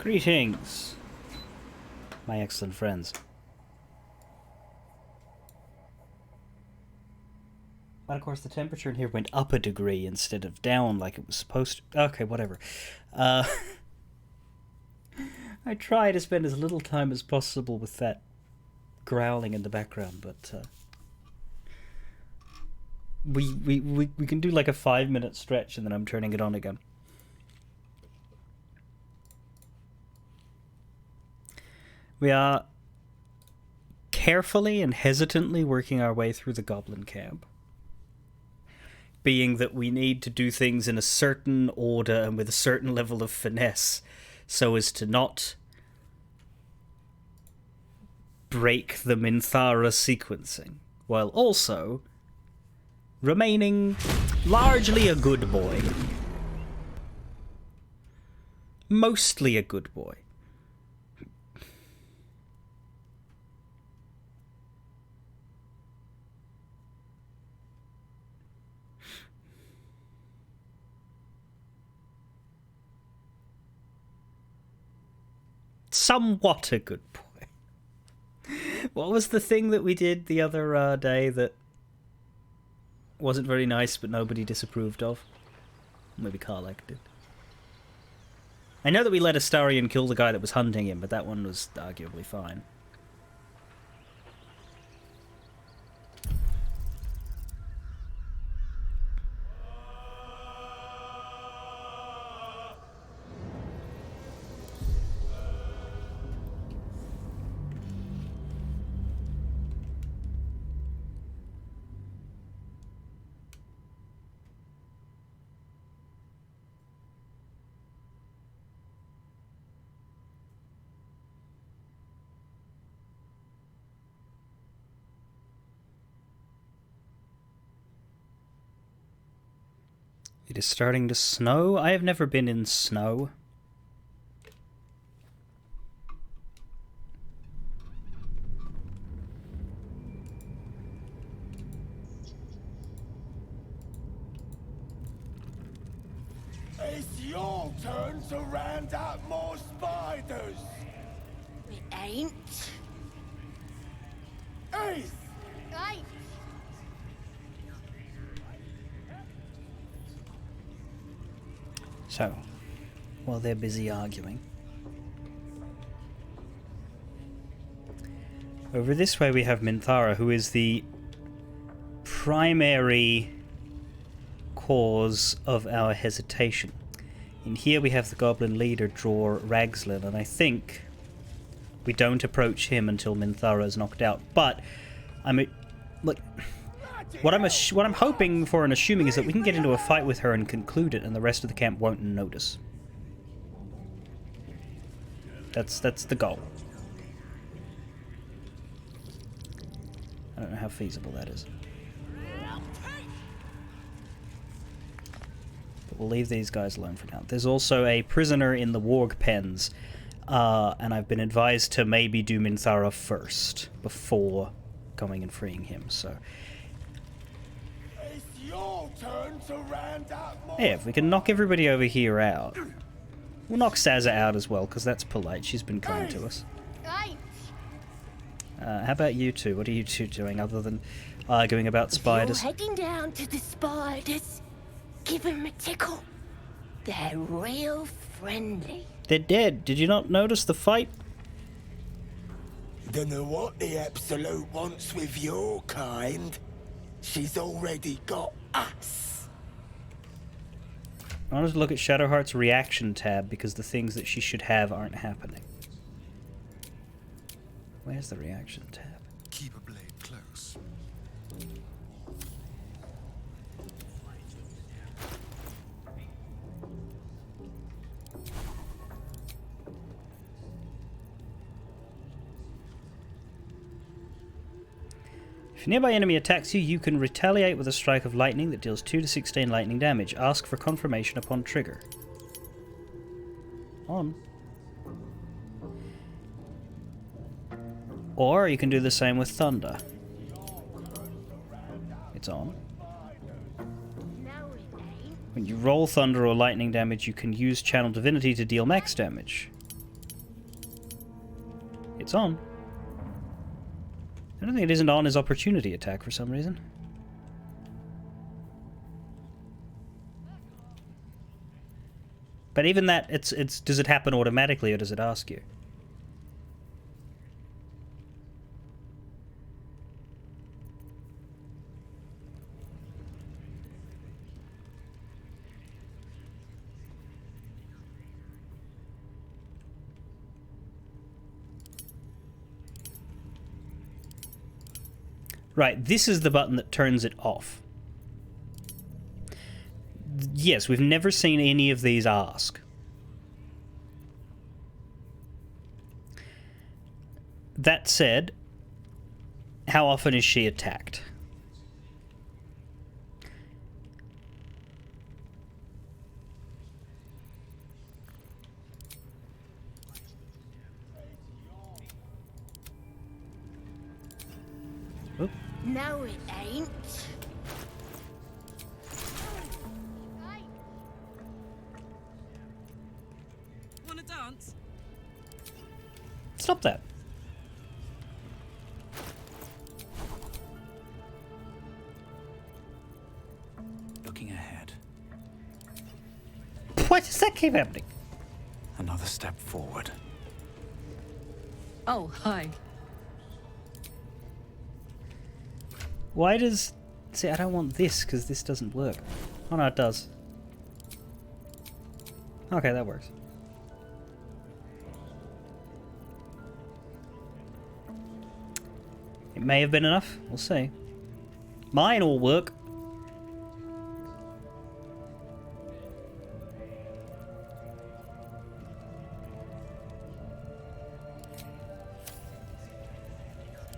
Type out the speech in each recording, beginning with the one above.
Greetings, my excellent friends. But of course the temperature in here went up a degree instead of down like it was supposed to. Okay, whatever. I try to spend as little time as possible with that growling in the background, but we can do like a 5-minute stretch and then I'm turning it on again. We are carefully and hesitantly working our way through the goblin camp. Being that we need to do things in a certain order and with a certain level of finesse so as to not break the Minthara sequencing, while also remaining largely a good boy. Mostly a good boy. Somewhat a good boy. What was the thing that we did the other day that wasn't very nice but nobody disapproved of? Maybe Karlak did. I know that we let Astarion kill the guy that was hunting him, but that one was arguably fine. It is starting to snow. I have never been in snow. It's your turn to round up more spiders. It ain't. Ace! Right. So, while they're busy arguing, over this way we have Minthara, who is the primary cause of our hesitation. In here we have the goblin leader, Dror Ragslin, and I think we don't approach him until Minthara is knocked out. But what I'm hoping for and assuming is that we can get into a fight with her and conclude it, and the rest of the camp won't notice. That's the goal. I don't know how feasible that is. But we'll leave these guys alone for now. There's also a prisoner in the warg pens, and I've been advised to maybe do Minthara first before going and freeing him, so... Your turn to round up more. Yeah, if we can knock everybody over here out. We'll knock Sazza out as well, because that's polite. She's been kind to us. Right. How about you two? What are you two doing other than arguing about spiders? You're heading down to the spiders. Give them a tickle. They're real friendly. They're dead. Did you not notice the fight? Dunno what the Absolute wants with your kind. She's already got us. I wanted to look at Shadowheart's reaction tab because the things that she should have aren't happening. Where's the reaction tab? Keep a blade close. If a nearby enemy attacks you, you can retaliate with a strike of lightning that deals 2 to 16 lightning damage. Ask for confirmation upon trigger. On. Or you can do the same with thunder. It's on. No, it ain't. When you roll thunder or lightning damage, you can use Channel Divinity to deal max damage. It's on. I don't think it isn't on his opportunity attack for some reason. But even that, it's does it happen automatically or does it ask you? Right, this is the button that turns it off. Yes, we've never seen any of these ask. That said, how often is she attacked? Oop. No, it ain't. Wanna dance? Stop that. Looking ahead. Why does that keep happening? Another step forward. Oh, hi. Why does... See, I don't want this, because this doesn't work. Oh no, it does. Okay, that works. It may have been enough. We'll see. Mine will work.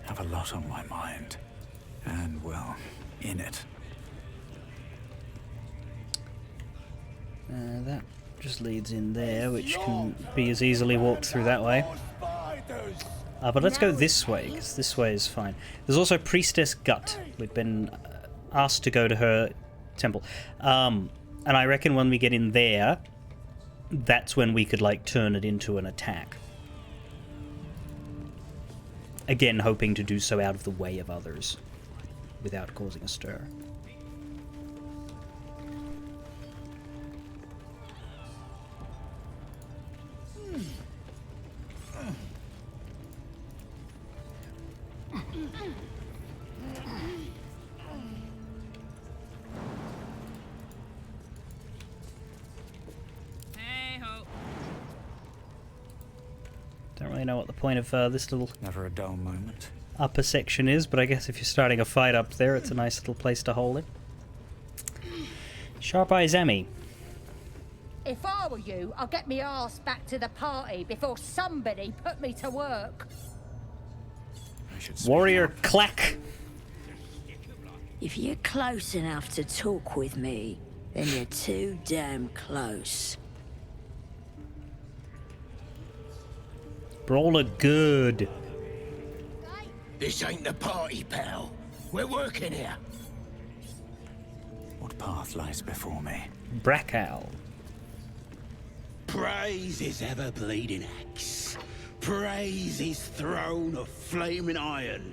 Have a lot on my mind. And, well, in it. That just leads in there, which can be as easily walked through that way. But let's go this way, because this way is fine. There's also Priestess Gut. We've been asked to go to her temple. And I reckon when we get in there, that's when we could, like, turn it into an attack. Again, hoping to do so out of the way of others, without causing a stir. Hey-ho. Don't really know what the point of this little Never a dull moment. upper section is, but I guess if you're starting a fight up there, it's a nice little place to hold it. Sharp Eye Zami. If I were you, I'd get me arse back to the party before somebody put me to work. I should speak Warrior up. Clack. If you're close enough to talk with me, then you're too damn close. Brawler good. This ain't the party, pal. We're working here. What path lies before me? Brackow. Praise his ever-bleeding axe. Praise his throne of flaming iron.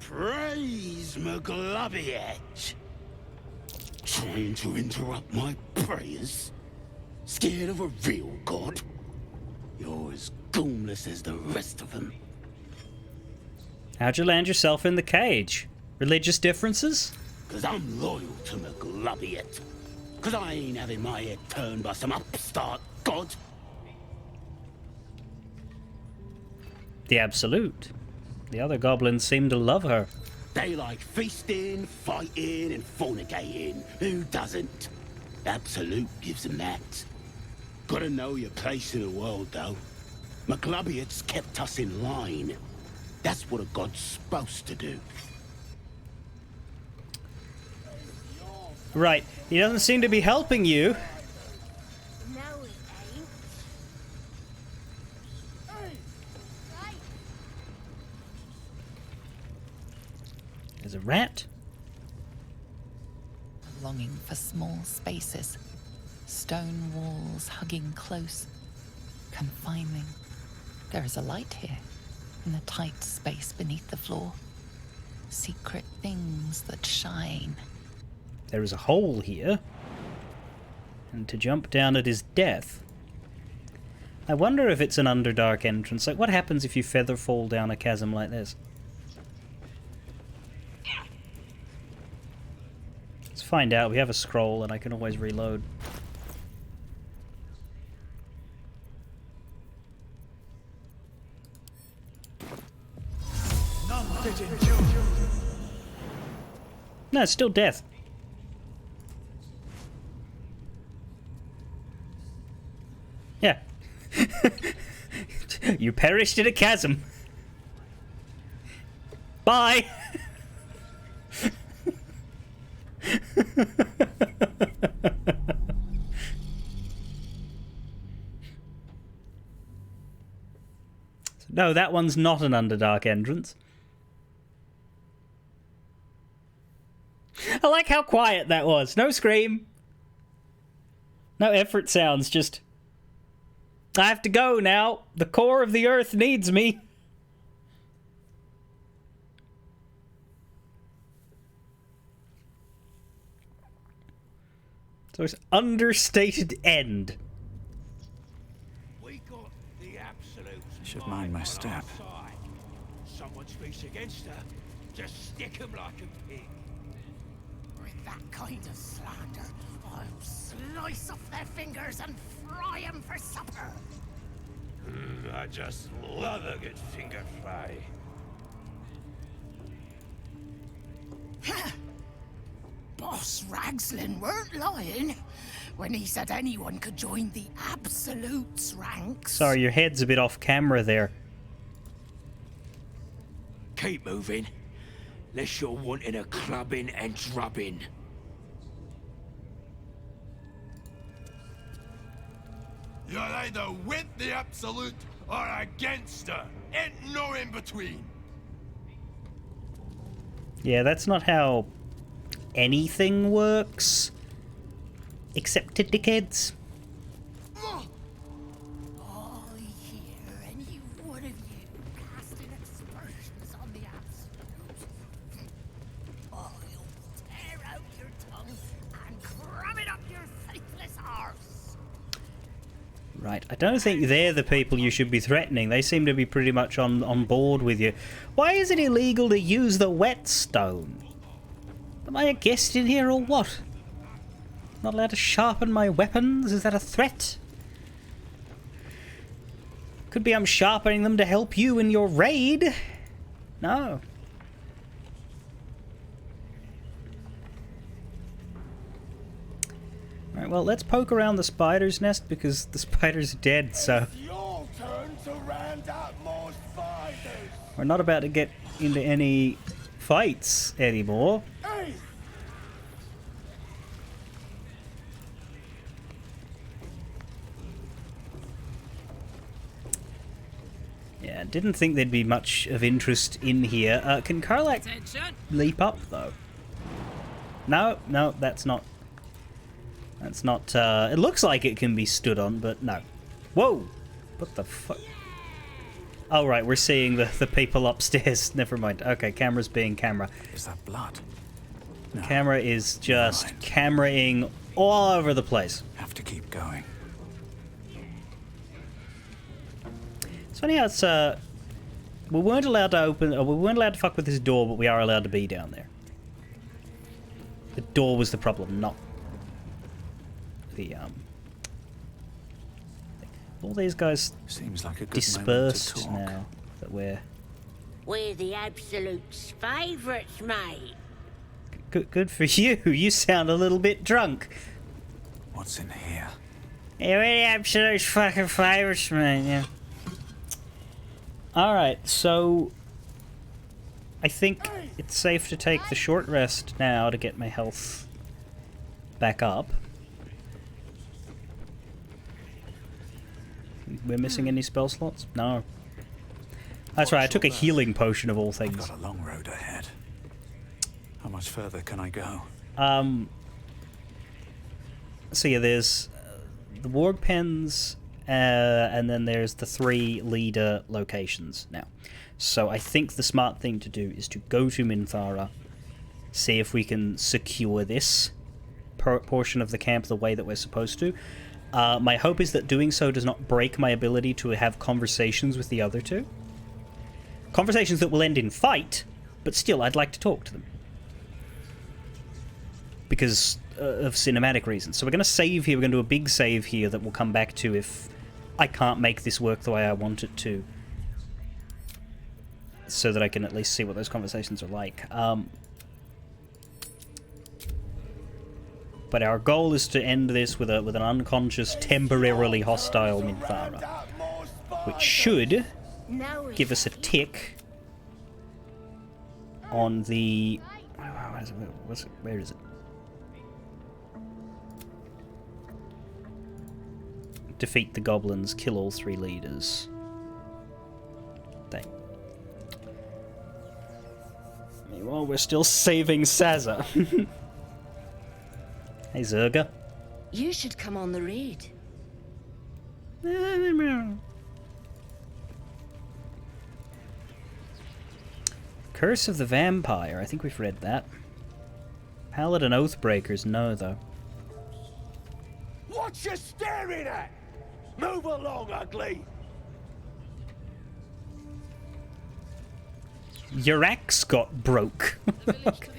Praise McGlubbiet. Trying to interrupt my prayers? Scared of a real god? You're as goonless as the rest of them. How'd you land yourself in the cage? Religious differences? 'Cause I'm loyal to McGlubbiet. 'Cause I ain't having my head turned by some upstart god. The Absolute. The other goblins seem to love her. They like feasting, fighting, and fornicating. Who doesn't? Absolute gives them that. Gotta know your place in the world, though. McGlubbiet's kept us in line. That's what a god's supposed to do. Right. He doesn't seem to be helping you. No, it ain't. There's a rat. Longing for small spaces, stone walls hugging close, confining. There is a light here, in the tight space beneath the floor. Secret things that shine. There is a hole here. And to jump down it is death. I wonder if it's an Underdark entrance. Like, what happens if you feather fall down a chasm like this? Let's find out. We have a scroll and I can always reload. No, it's still death. Yeah. You perished in a chasm. Bye. No, that one's not an Underdark entrance. I like how quiet that was. No scream. No effort sounds, just... I have to go now. The core of the earth needs me. So it's understated end. We got the absolute. Should mind my step. Someone speaks against her, just stick 'em like a pig. With that kind of slander, I'll slice off their fingers and fry 'em for supper. I just love a good finger fry. Boss Ragslin weren't lying when he said anyone could join the Absolute's ranks. Sorry, your head's a bit off camera there. Keep moving, lest you're wanting a clubbing and drubbing. You're either with the Absolute or against her. Ain't no in between. Yeah, that's not how anything works. Except to dickheads. All here, any one of you casting aspersions on the Absolute. I'll tear out your tongue and cram it up your faithless arse. Right, I don't think they're the people you should be threatening. They seem to be pretty much on board with you. Why is it illegal to use the whetstone? Am I a guest in here or what? Not allowed to sharpen my weapons? Is that a threat? Could be I'm sharpening them to help you in your raid. No. Alright, well, let's poke around the spider's nest because the spider's dead, so... It's your turn to round up more spiders. We're not about to get into any fights anymore. Hey! Yeah, didn't think there'd be much of interest in here. Can Karlak Attention. leap up, though? No, no, that's not... That's not, it looks like it can be stood on, but no. Whoa! What the fuck? Oh, right, we're seeing the people upstairs. Never mind. Okay, camera's being camera. Is that blood? No. Camera is just Right. cameraing all over the place. Have to keep going. It's funny how it's, we weren't allowed to open, or we weren't allowed to fuck with this door, but we are allowed to be down there. The door was the problem, not the, all these guys Seems like a good dispersed moment to talk. now that We're the Absolute's favourites, mate. good for you. You sound a little bit drunk. What's in here? Yeah, we're the Absolute's fucking favourites, man. Yeah. All right, so I think it's safe to take the short rest now to get my health back up. We're missing any spell slots? No. That's right, I took a healing potion of all I've things. got a long road ahead. How much further can I go? So yeah, there's the warg pens and then there's the 3 leader locations now. So I think the smart thing to do is to go to Minthara, see if we can secure this portion of the camp the way that we're supposed to. My hope is that doing so does not break my ability to have conversations with the other 2. Conversations that will end in fight, but still, I'd like to talk to them. Because of cinematic reasons. So we're going to save here. We're going to do a big save here that we'll come back to if I can't make this work the way I want it to. So that I can at least see what those conversations are like. But our goal is to end this with an unconscious, temporarily hostile Minthara. Which should give us a tick on the... Where is it? Defeat the goblins, kill all 3 leaders. Dang. Meanwhile, we're still saving Sazza. Hey, Zerga. You should come on the raid. Curse of the Vampire. I think we've read that. Paladin Oathbreakers, no, though. What you staring at? Move along, ugly! Your axe got broke. Okay.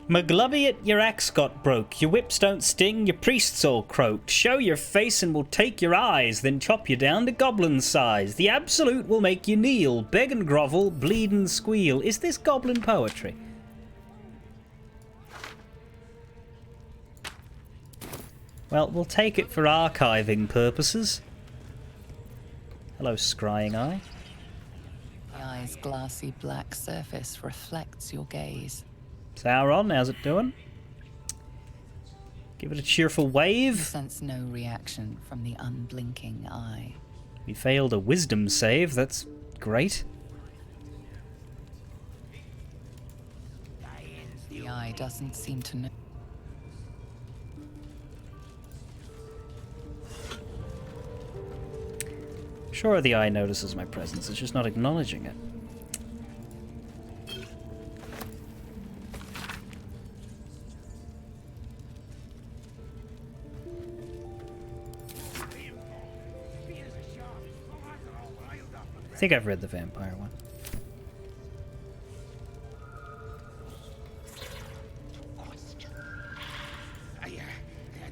McGlubbiot, your axe got broke, your whips don't sting, your priests all croaked. Show your face and we'll take your eyes, then chop you down to goblin size. The absolute will make you kneel, beg and grovel, bleed and squeal. Is this goblin poetry? Well, we'll take it for archiving purposes. Hello, scrying eye. The eye's glassy black surface reflects your gaze. Sauron, how's it doing? Give it a cheerful wave. You sense no reaction from the unblinking eye. We failed a wisdom save, that's great. The eye doesn't seem to know. Sure, the eye notices my presence, it's just not acknowledging it. I think I've read the vampire one. I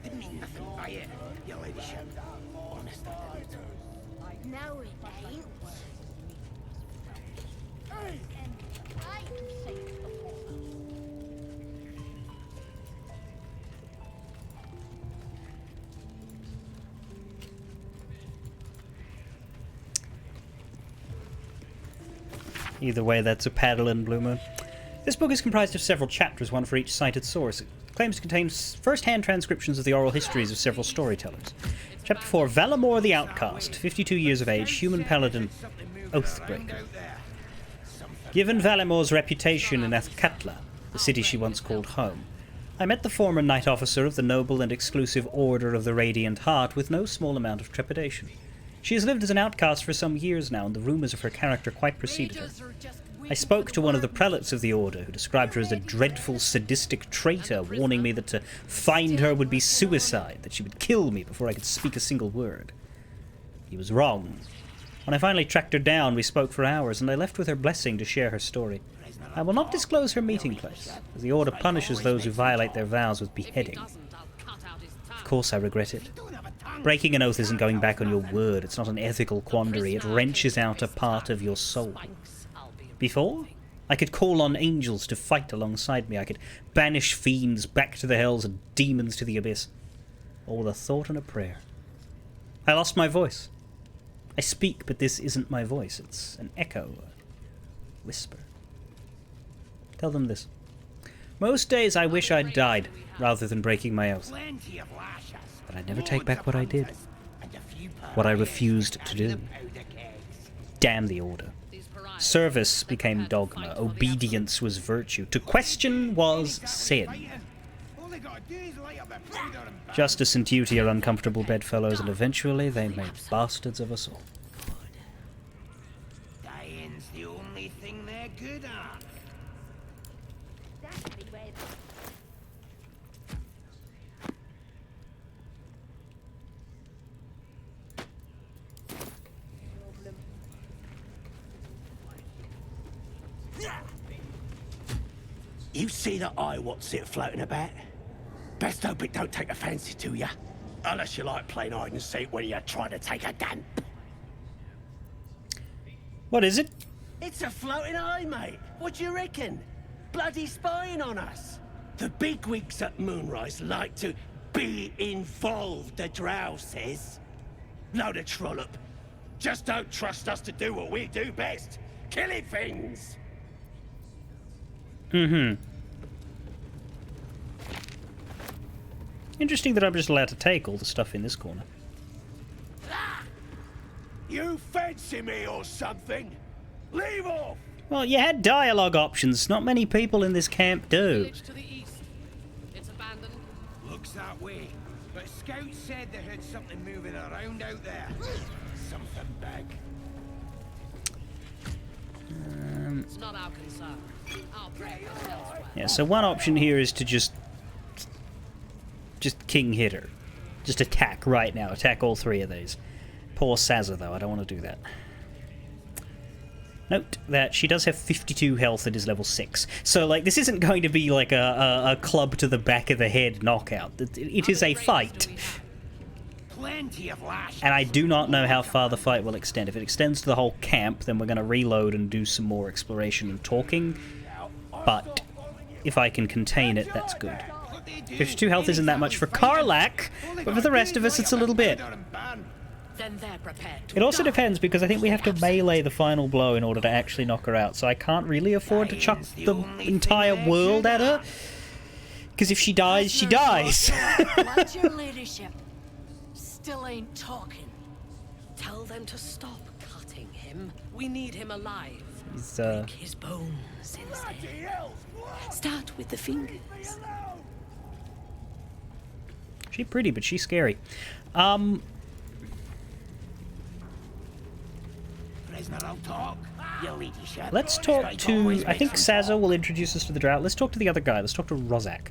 didn't mean nothing by it, your ladyship. Honest, I didn't. No, it ain't. Hey! And I can say it before. Either way, that's a paddle in Blue Moon. This book is comprised of several chapters, one for each cited source. It claims to contain first-hand transcriptions of the oral histories of several storytellers. Chapter 4, Valamor the Outcast, 52 years of age, human paladin, Oathbreaker. Given Valamor's reputation in Athkatla, the city she once called home, I met the former knight officer of the noble and exclusive Order of the Radiant Heart with no small amount of trepidation. She has lived as an outcast for some years now, and the rumours of her character quite preceded her. I spoke to one of the prelates of the Order, who described her as a dreadful, sadistic traitor, warning me that to find her would be suicide, that she would kill me before I could speak a single word. He was wrong. When I finally tracked her down, we spoke for hours, and I left with her blessing to share her story. I will not disclose her meeting place, as the Order punishes those who violate their vows with beheading. Of course I regret it. Breaking an oath isn't going back on your word. It's not an ethical quandary. It wrenches out a part of your soul. Before, I could call on angels to fight alongside me. I could banish fiends back to the hells and demons to the abyss. All with a thought and a prayer. I lost my voice. I speak, but this isn't my voice. It's an echo, a whisper. Tell them this. Most days I wish I'd died, rather than breaking my oath. But I never take back what I did. What I refused to do. Damn the Order. Service became dogma. Obedience was virtue. To question was sin. Justice and duty are uncomfortable bedfellows, and eventually they made bastards of us all. Dying's the only thing they're good at. You see that eye what's it floating about? Best hope it don't take a fancy to ya. Unless you like playing hide and seek when you're trying to take a dump. What is it? It's a floating eye, mate. What do you reckon? Bloody spying on us. The bigwigs at Moonrise like to be involved, the drow says. Load of trollop. Just don't trust us to do what we do best. Killing things. Interesting that I'm just allowed to take all the stuff in this corner. You fancy me or something? Leave off! Well, you had dialogue options. Not many people in this camp do. Village to the east. It's abandoned. Looks that way. But scouts said they heard something moving around out there. Something big. It's not our concern. Our protect us elsewhere. Yeah, so one option here is to just king hit her. Just attack right now. Attack all three of these. Poor Sazza, though. I don't want to do that. Note that she does have 52 health and is level 6. So, like, this isn't going to be like a club to the back of the head knockout. It is a fight. And I do not know how far the fight will extend. If it extends to the whole camp, then we're going to reload and do some more exploration and talking. But if I can contain it, that's good. 52 health isn't that much for Karlach, but for the rest of us, it's a little bit. Then they're prepared to It also die. depends, because I think we have to melee the final blow in order to actually knock her out, so I can't really afford to chuck the entire world at her. Because if she dies, she dies. What's your leadership? Still ain't talking. Tell them to stop cutting him. We need him alive. He's, Break his bones instead. Start with the fingers. she's pretty, but she's scary. Let's talk to... I think Sazza will introduce us to the drow. Let's talk to the other guy. Let's talk to Rozak.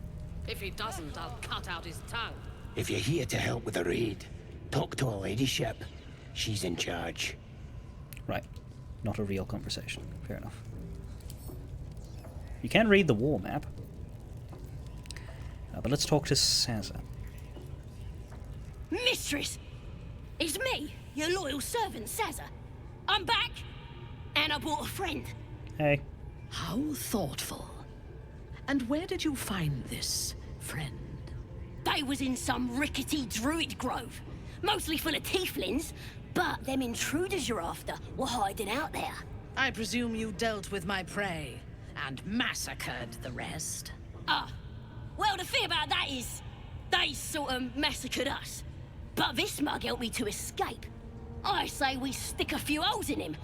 If he doesn't, I'll cut out his tongue. If you're here to help with the raid, talk to her ladyship. She's in charge. Right. Not a real conversation. Fair enough. You can read the war map. But let's talk to Sazza. Mistress! It's me, your loyal servant, Sazza. I'm back, and I brought a friend. Hey. How thoughtful. And where did you find this friend? They was in some rickety druid grove, mostly full of tieflings, but them intruders you're after were hiding out there. I presume you dealt with my prey and massacred the rest. Well, the thing about that is, they sort of massacred us. But this mug helped me to escape. I say we stick a few holes in him.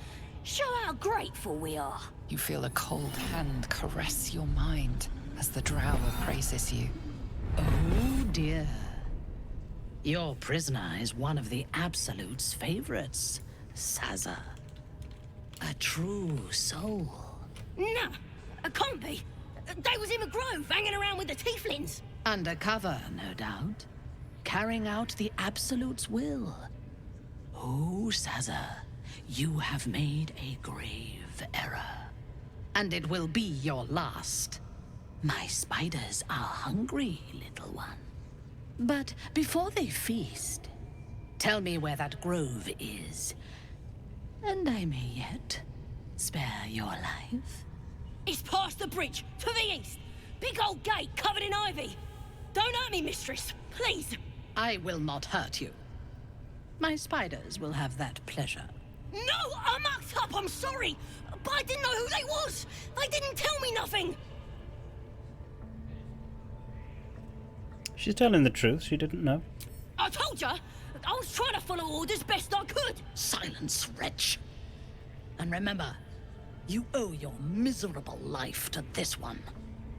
Show how grateful we are. You feel a cold hand caress your mind as the drow appraises you. Oh dear. Your prisoner is one of the Absolute's favorites, Sazza. A true soul. Nah, it can't be. They was in the grove, hanging around with the tieflings. Undercover, no doubt. Carrying out the Absolute's will. Oh, Sazza, you have made a grave error. And it will be your last. My spiders are hungry, little one. But before they feast, tell me where that grove is. And I may yet spare your life. It's past the bridge, to the east. Big old gate covered in ivy. Don't hurt me, mistress, please. I will not hurt you. My spiders will have that pleasure. No, I mucked up, I'm sorry. But I didn't know who they was. They didn't tell me nothing. She's telling the truth. She didn't know. I told you. I was trying to follow orders best I could. Silence, wretch. And remember, You owe your miserable life to this one.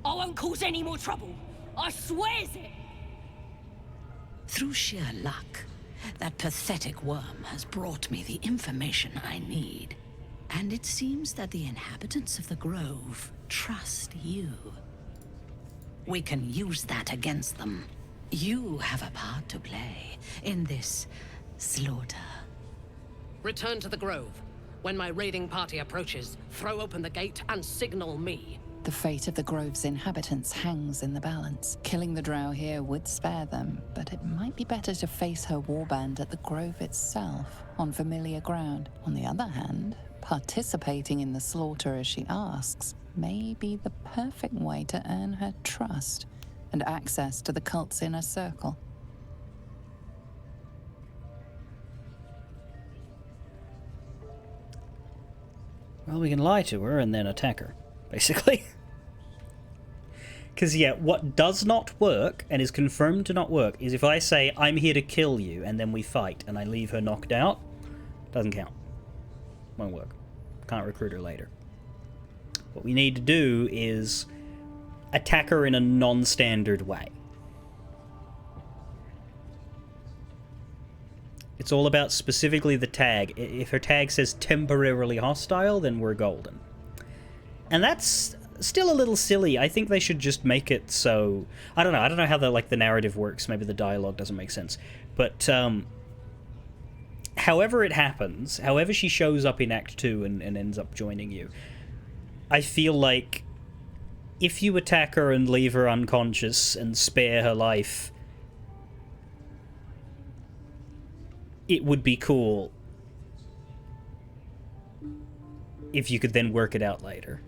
I won't cause any more trouble. I swears it. Through sheer luck, that pathetic worm has brought me the information I need. And it seems that the inhabitants of the Grove trust you. We can use that against them. You have a part to play in this slaughter. Return to the Grove. When my raiding party approaches, throw open the gate and signal me. The fate of the Grove's inhabitants hangs in the balance. Killing the Drow here would spare them, but it might be better to face her warband at the Grove itself, on familiar ground. On the other hand, participating in the slaughter as she asks may be the perfect way to earn her trust and access to the cult's inner circle. Well, we can lie to her and then attack her, basically. Because, yeah, what does not work, and is confirmed to not work, is if I say, I'm here to kill you, and then we fight, and I leave her knocked out, doesn't count. Won't work. Can't recruit her later. What we need to do is attack her in a non-standard way. It's all about specifically the tag. If her tag says temporarily hostile, then we're golden. And that's still a little silly. I think they should just make it so... I don't know how the narrative works. Maybe the dialogue doesn't make sense. But however it happens, however she shows up in Act 2 and ends up joining you, I feel like if you attack her and leave her unconscious and spare her life, it would be cool if you could then work it out later.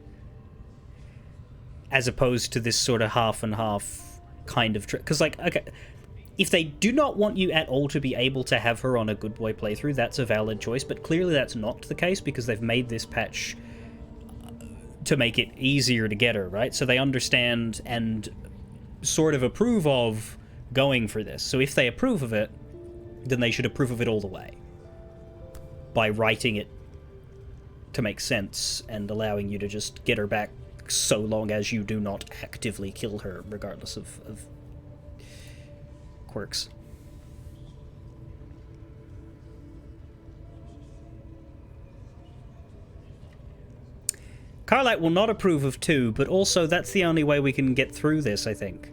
As opposed to this sort of half and half kind of trick. Because, like, okay, if they do not want you at all to be able to have her on a Good Boy playthrough, that's a valid choice, but clearly that's not the case because they've made this patch to make it easier to get her, right? So they understand and sort of approve of going for this. So if they approve of it, then they should approve of it all the way. By writing it to make sense and allowing you to just get her back so long as you do not actively kill her, regardless of quirks. Carlight will not approve of 2, but also that's the only way we can get through this, I think.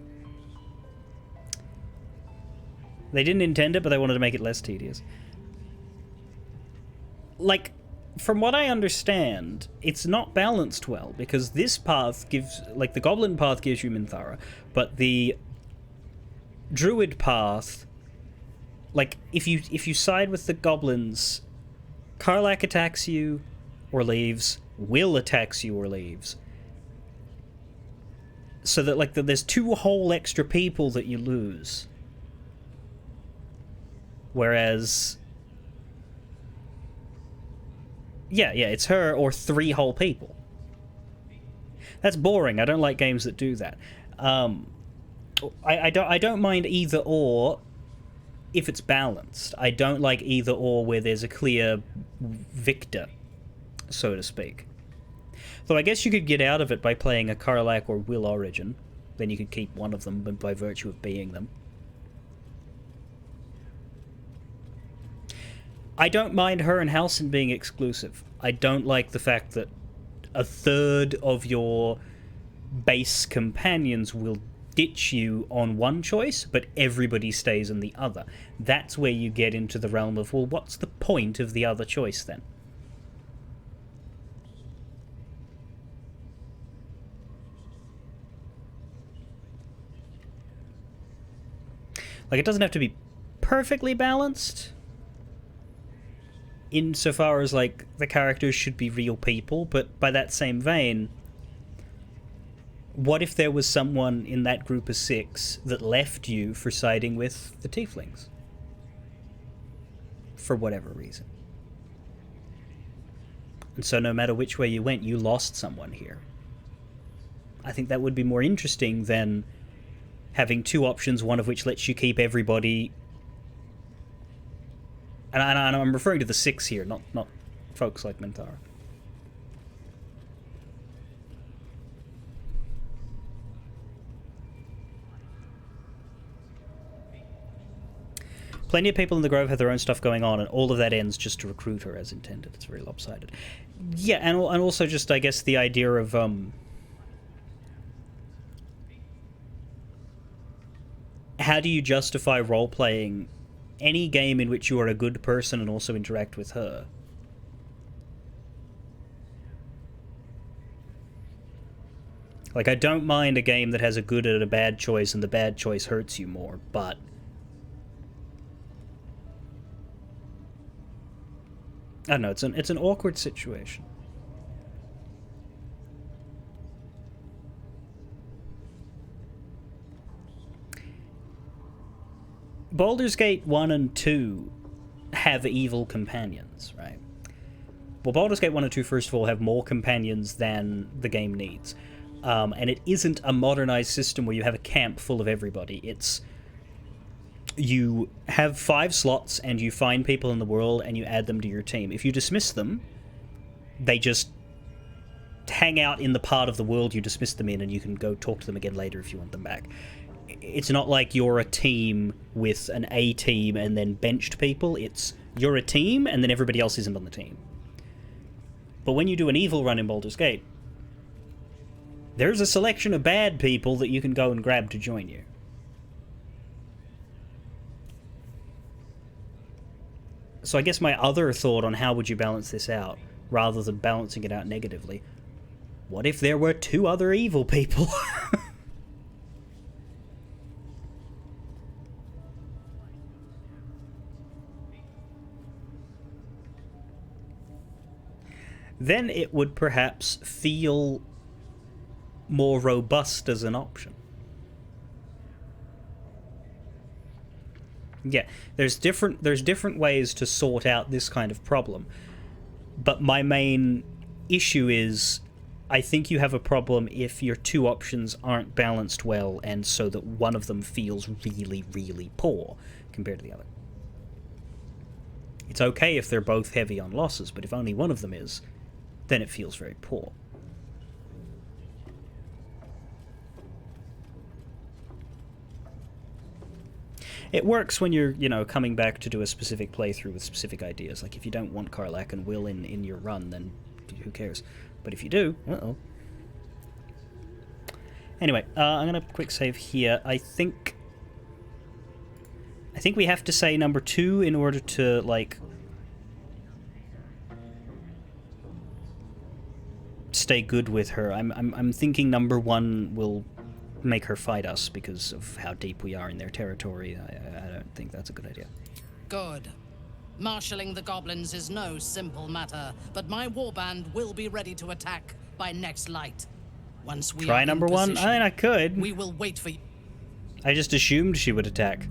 They didn't intend it, but they wanted to make it less tedious. Like, from what I understand, it's not balanced well, because this path gives... Like, the Goblin path gives you Minthara, but the Druid path... Like, if you side with the Goblins, Karlach attacks you or leaves, Will attacks you or leaves. So that, like, there's 2 whole extra people that you lose. Whereas... Yeah, it's her or 3 whole people. That's boring. I don't like games that do that. I don't mind either or if it's balanced. I don't like either or where there's a clear victor, so to speak. Though I guess you could get out of it by playing a Karlach or Will origin. Then you could keep one of them by virtue of being them. I don't mind her and Halsin being exclusive. I don't like the fact that a third of your base companions will ditch you on one choice, but everybody stays on the other. That's where you get into the realm of, well, what's the point of the other choice then? Like, it doesn't have to be perfectly balanced, insofar as, like, the characters should be real people, but by that same vein, what if there was someone in that group of 6 that left you for siding with the Tieflings? For whatever reason. And so no matter which way you went, you lost someone here. I think that would be more interesting than having 2 options, one of which lets you keep everybody... And I'm referring to the 6 here, not folks like Minthara. plenty of people in the Grove have their own stuff going on, and all of that ends just to recruit her as intended. It's very lopsided. Yeah, and also just, I guess, the idea of, how do you justify role-playing any game in which you are a good person and also interact with her? Like, I don't mind a game that has a good and a bad choice, and the bad choice hurts you more, but... I don't know, it's an awkward situation. Baldur's Gate 1 and 2 have evil companions, right? Well, Baldur's Gate 1 and 2, first of all, have more companions than the game needs. And it isn't a modernized system where you have a camp full of everybody. It's... you have 5 slots, and you find people in the world, and you add them to your team. If you dismiss them, they just hang out in the part of the world you dismissed them in, and you can go talk to them again later if you want them back. It's not like you're a team with an A team and then benched people. It's you're a team, and then everybody else isn't on the team. But when you do an evil run in Baldur's Gate, there's a selection of bad people that you can go and grab to join you. So I guess my other thought on how would you balance this out, rather than balancing it out negatively, what if there were 2 other evil people? Then it would perhaps feel more robust as an option. Yeah, there's different ways to sort out this kind of problem. But my main issue is, I think you have a problem if your 2 options aren't balanced well, and so that one of them feels really, really poor compared to the other. It's okay if they're both heavy on losses, but if only one of them is, then it feels very poor. It works when you're, coming back to do a specific playthrough with specific ideas. Like, if you don't want Karlach and Will in your run, then who cares? But if you do, uh-oh. Anyway, I'm gonna quick save here. I think we have to say number 2 in order to, like, stay good with her. I'm thinking number 1 will make her fight us because of how deep we are in their territory. I don't think that's a good idea. Good. Marshalling the goblins is no simple matter, but my warband will be ready to attack by next light. Once we try are number in 1. position, I mean, I could. We will wait for you. I just assumed she would attack.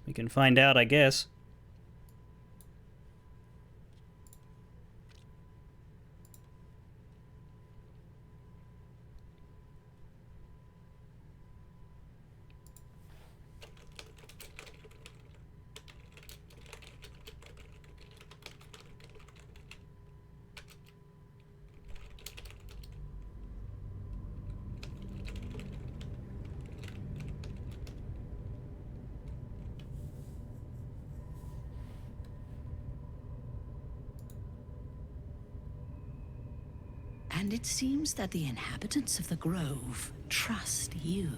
We can find out, I guess. And it seems that the inhabitants of the Grove trust you.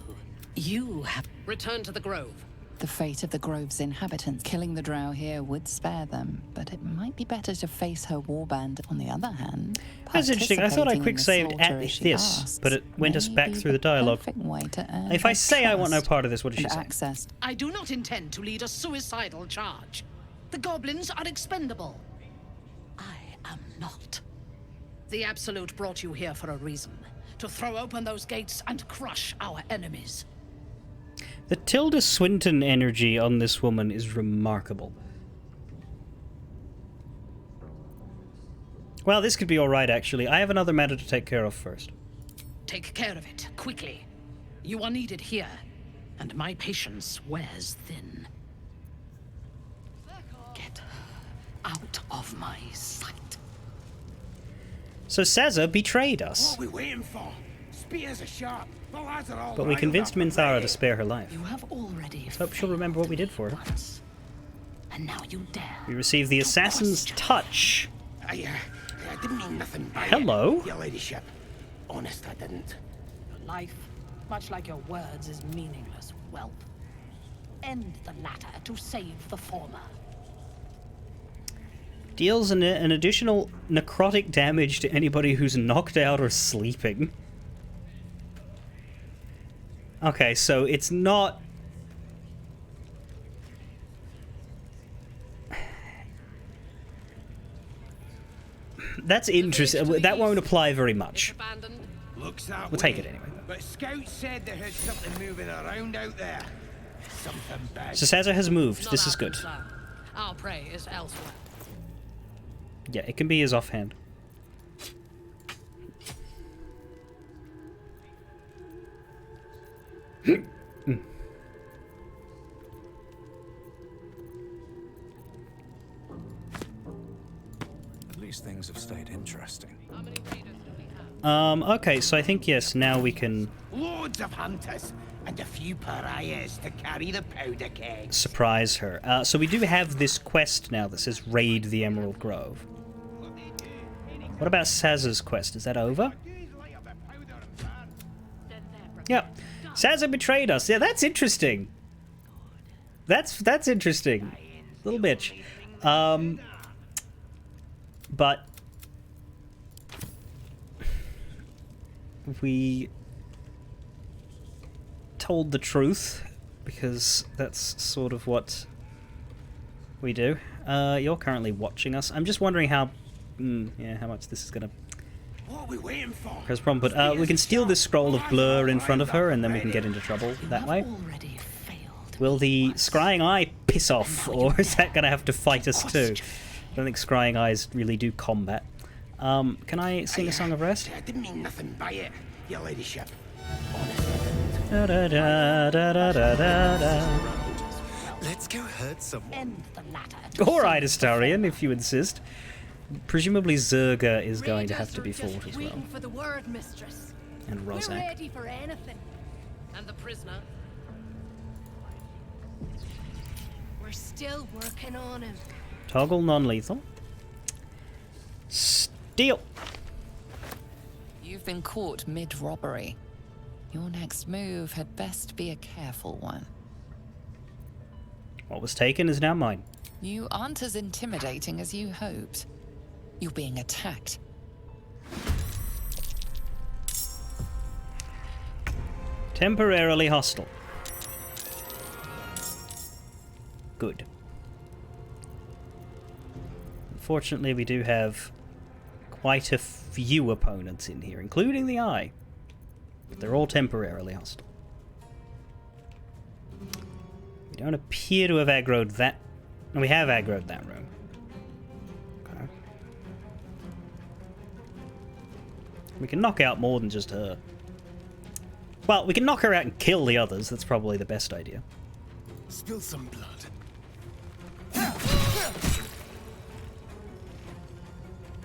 You have... Return to the Grove. The fate of the Grove's inhabitants. Killing the drow here would spare them, but it might be better to face her warband. On the other hand, that's interesting. I thought I quick saved at this, but it went us back through the dialogue. If I say I want no part of this, what does she say? I do not intend to lead a suicidal charge. The goblins are expendable. I am not. The Absolute brought you here for a reason. To throw open those gates and crush our enemies. The Tilda Swinton energy on this woman is remarkable. Well, this could be alright, actually. I have another matter to take care of first. Take care of it, quickly. You are needed here, and my patience wears thin. Get out of my sight. So Sazza betrayed us. What are we waiting for? spears are sharp. The lads are all But we riled convinced up and Minthara ready. to spare her life. You have already. Let's hope she'll remember what we did for her. once, and now you dare. We received the Assassin's Touch. I didn't mean nothing by Hello. it, your ladyship. Honest, I didn't. Your life, much like your words, is meaningless, whelp. End the latter to save the former. Deals an additional necrotic damage to anybody who's knocked out or sleeping. Okay, so it's not... That's interesting. That won't apply very much. Looks that We'll take it anyway. But scouts said they heard something moving around out there. Something bad. So Sazza has moved. Not This is our good. concern. Our prey is elsewhere. Yeah, it can be his offhand. At least things have stayed interesting. How many raiders do we have? Okay, so I think, yes, now we can Loads of hunters and a few pariahs to carry the powder kegs. surprise her. So we do have this quest now that says Raid the Emerald Grove. What about Sazza's quest? Is that over? Yep. Sazza betrayed us. Yeah, that's interesting. That's interesting. Little bitch. But we told the truth because that's sort of what we do. You're currently watching us. I'm just wondering how how much this is gonna What are we waiting for? cause a problem. But we can steal this scroll of blur in front of her, and then we can get into trouble that way. Already failed. Will the scrying eye piss off, or is that gonna have to fight us too? I don't think scrying eyes really do combat. Can I sing a song of rest? I didn't mean nothing by it, your ladyship. Da, da, da, da, da, da, da, da. Let's go hurt someone. End the latter. All right, Astarion, if you insist. Presumably Zerga is going to have to be fought as well. Waiting for the word, mistress. And We're Rozak. ready for anything. And the prisoner? We're still working on him. Toggle non-lethal. Steal. You've been caught mid-robbery. Your next move had best be a careful one. What was taken is now mine. You aren't as intimidating as you hoped. You're being attacked. Temporarily hostile. Good. Unfortunately, we do have quite a few opponents in here, including the Eye. But they're all temporarily hostile. We don't appear to have aggroed that. No, we have aggroed that room. Okay. We can knock out more than just her. Well, we can knock her out and kill the others. That's probably the best idea. Spill some blood.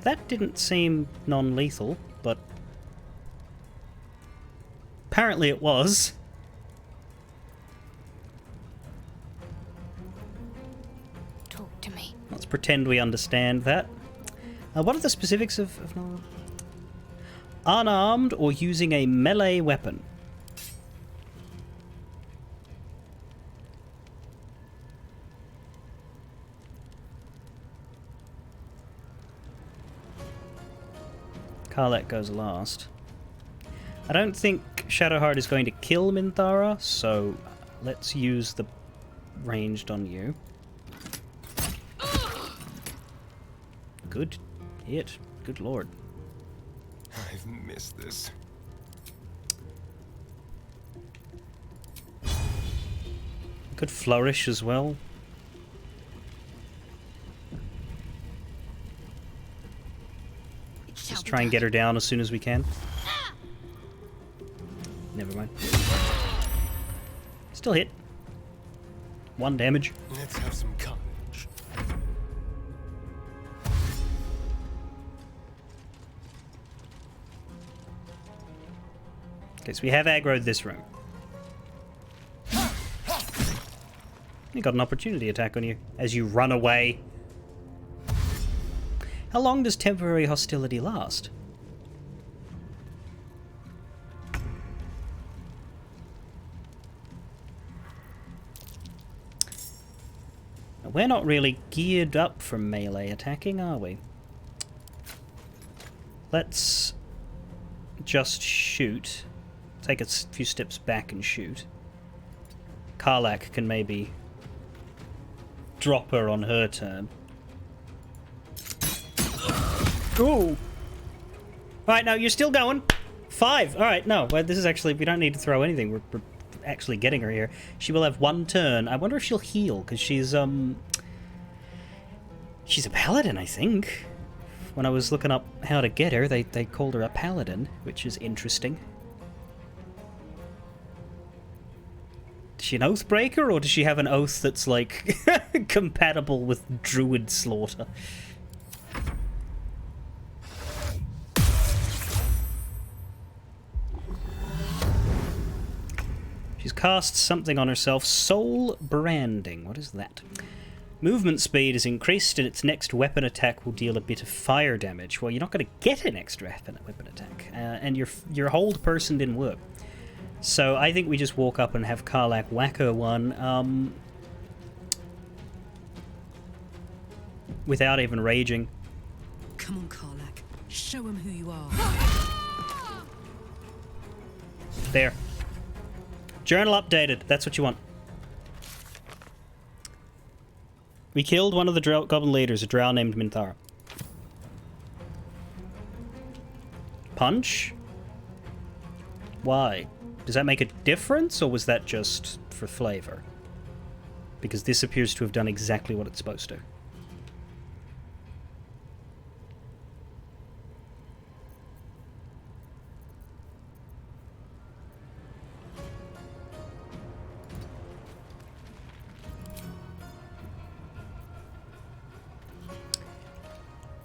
That didn't seem non-lethal, but apparently it was. Talk to me. Let's pretend we understand that. What are the specifics of non- unarmed or using a melee weapon? Karlek goes last. I don't think Shadowheart is going to kill Minthara, so let's use the ranged on you. Good hit. Good lord. I've missed this. Good flourish as well. Let's try and get her down as soon as we can. Never mind. Still hit. 1 damage. Let's have some courage. Okay, so we have aggroed this room. You got an opportunity attack on you as you run away. How long does temporary hostility last? We're not really geared up for melee attacking, are we? Let's just shoot. Take a few steps back and shoot. Karlak can maybe drop her on her turn. Ooh! Alright, no, you're still going. 5! Alright, no, well, this is actually... We don't need to throw anything. We're actually getting her here. She will have 1 turn. I wonder if she'll heal, because she's a paladin, I think. When I was looking up how to get her, they called her a paladin, which is interesting. Is she an oathbreaker, or does she have an oath that's, like, compatible with druid slaughter? She's cast something on herself. Soul Branding. What is that? Movement speed is increased, and its next weapon attack will deal a bit of fire damage. Well, you're not going to get an extra weapon attack, and your hold person didn't work. So I think we just walk up and have Karlak whack her one, without even raging. Come on, Karlak. Show him who you are. There. Journal updated. That's what you want. We killed one of the goblin leaders, a drow named Minthara. Punch? Why? Does that make a difference, or was that just for flavor? Because this appears to have done exactly what it's supposed to.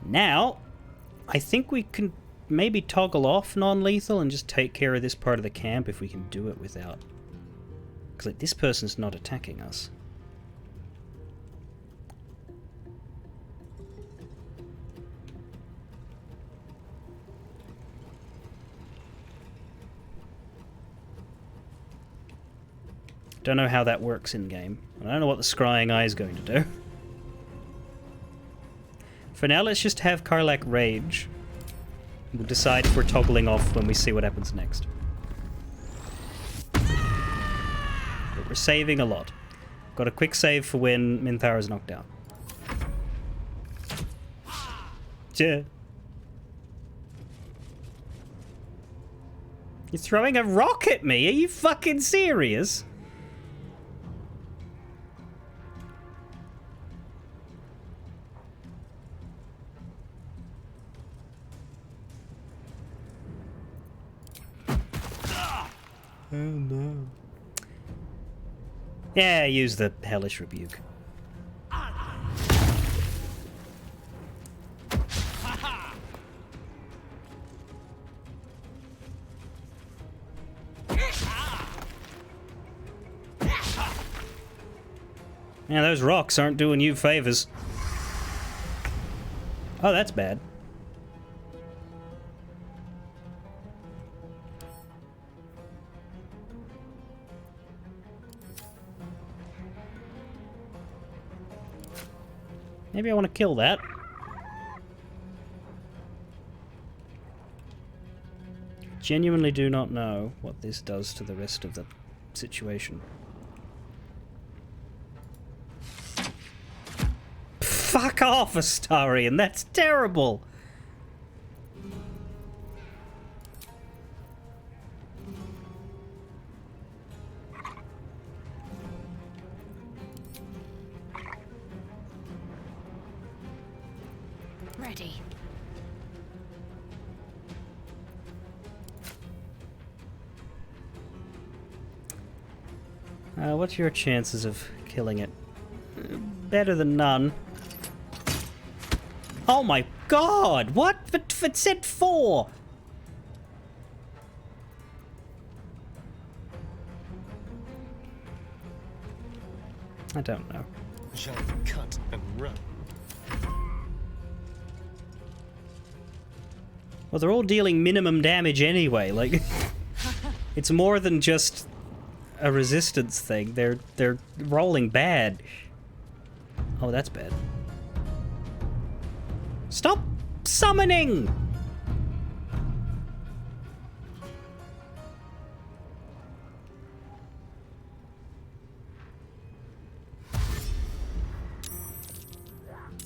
Now, I think we can maybe toggle off non-lethal and just take care of this part of the camp if we can do it without... Because like, this person's not attacking us. Don't know how that works in-game. I don't know what the scrying eye is going to do. For now, let's just have Karlak rage. We'll decide if we're toggling off when we see what happens next. But we're saving a lot. Got a quick save for when Minthara's knocked out. Yeah. You're throwing a rock at me? Are you fucking serious? Oh no. Yeah, use the hellish rebuke. Yeah, those rocks aren't doing you favors. Oh, that's bad. Maybe I want to kill that. Genuinely do not know what this does to the rest of the situation. Fuck off, Astarion! That's terrible! Ready. What's your chances of killing it? Better than none. Oh my god! What? It said 4! I don't know. Shall we cut and run? Well, they're all dealing minimum damage anyway. Like, it's more than just a resistance thing. They're rolling bad. Oh, that's bad. Stop summoning!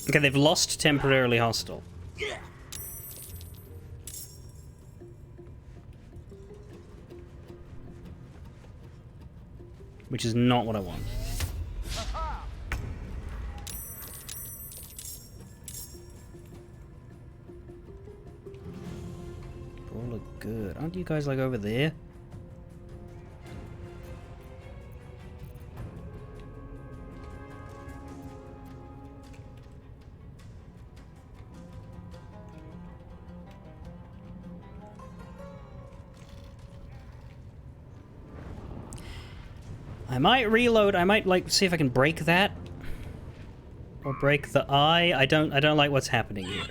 Okay, they've lost temporarily hostile. Which is not what I want. All look good. Aren't you guys like over there? I might reload. I might like see if I can break that, or break the eye. I don't like what's happening here,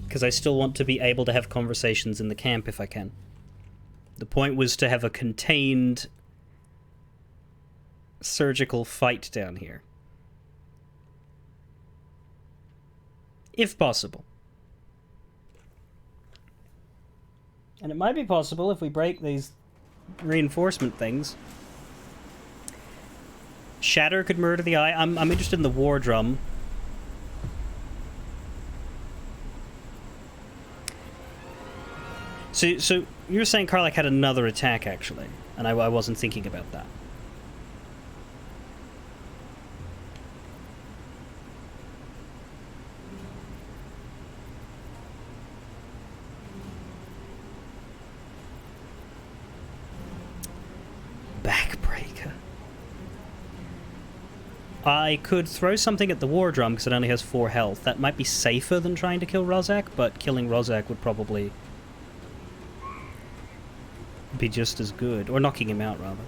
because I still want to be able to have conversations in the camp if I can. The point was to have a contained surgical fight down here, if possible. And it might be possible if we break these reinforcement things. Shatter could murder the eye. I'm interested in the war drum. So you're saying Karlach had another attack actually, and I wasn't thinking about that. Backbreaker. I could throw something at the war drum because it only has 4 health. That might be safer than trying to kill Rozak, but killing Rozak would probably be just as good. Or knocking him out, rather.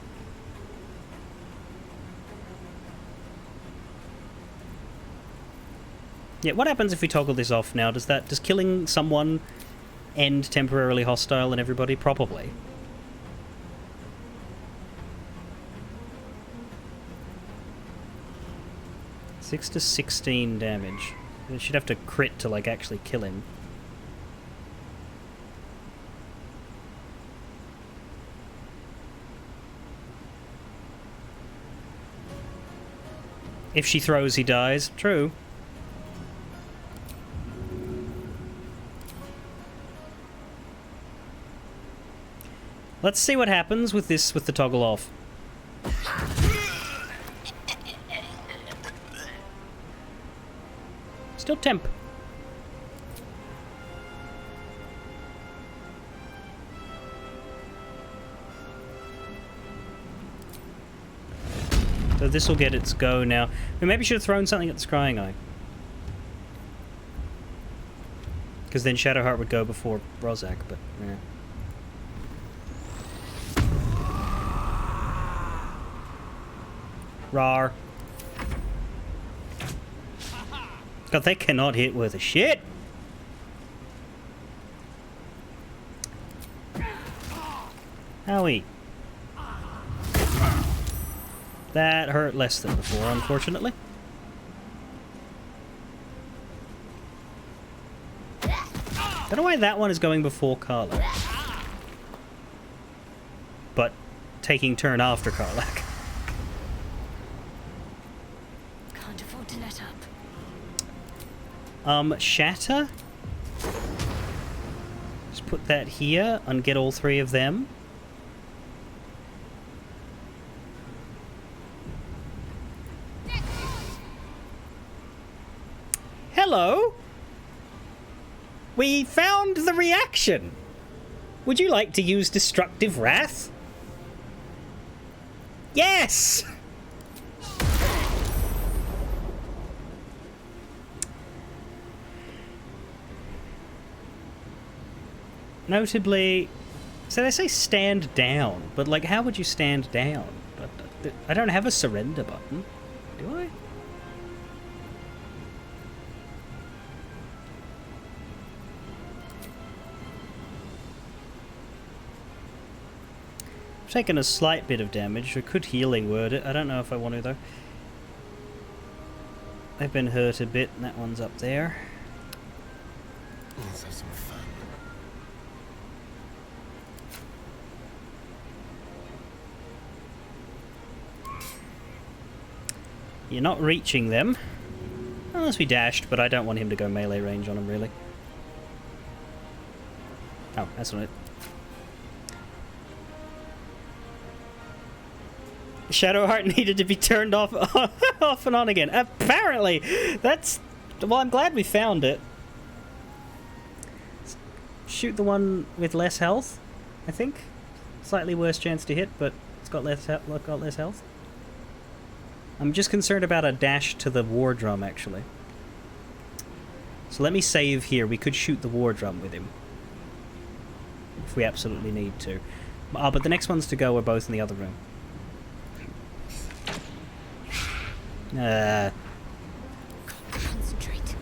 Yeah, what happens if we toggle this off now? Does killing someone end temporarily hostile and everybody? Probably. Six to 16 damage. You should have to crit to, like, actually kill him. If she throws, he dies. True. Let's see what happens with this, with the toggle off. Still temp. So this will get its go now. We maybe should have thrown something at the Scrying Eye. Because then Shadowheart would go before Rozak, but yeah. Rar. God, they cannot hit worth a shit. Howie. That hurt less than before, unfortunately. Don't know why that one is going before Karlach. But taking turn after Karlach. Can't afford to let up. Shatter? Just put that here and get all 3 of them. Hello? We found the reaction. Would you like to use Destructive Wrath? Yes! Notably, so they say stand down, but like how would you stand down? But I don't have a surrender button, do I? I've taken a slight bit of damage. I could healing word it. I don't know if I want to, though. I've been hurt a bit, and that one's up there. Let's have some fun. You're not reaching them. Unless we dashed, but I don't want him to go melee range on him, really. Oh, that's not it. Shadowheart needed to be turned off, off and on again. Apparently! That's... Well, I'm glad we found it. Shoot the one with less health, I think. Slightly worse chance to hit, but it's got less health. I'm just concerned about a dash to the war drum, actually. So let me save here. We could shoot the war drum with him. If we absolutely need to. But the next ones to go are both in the other room. Concentrate.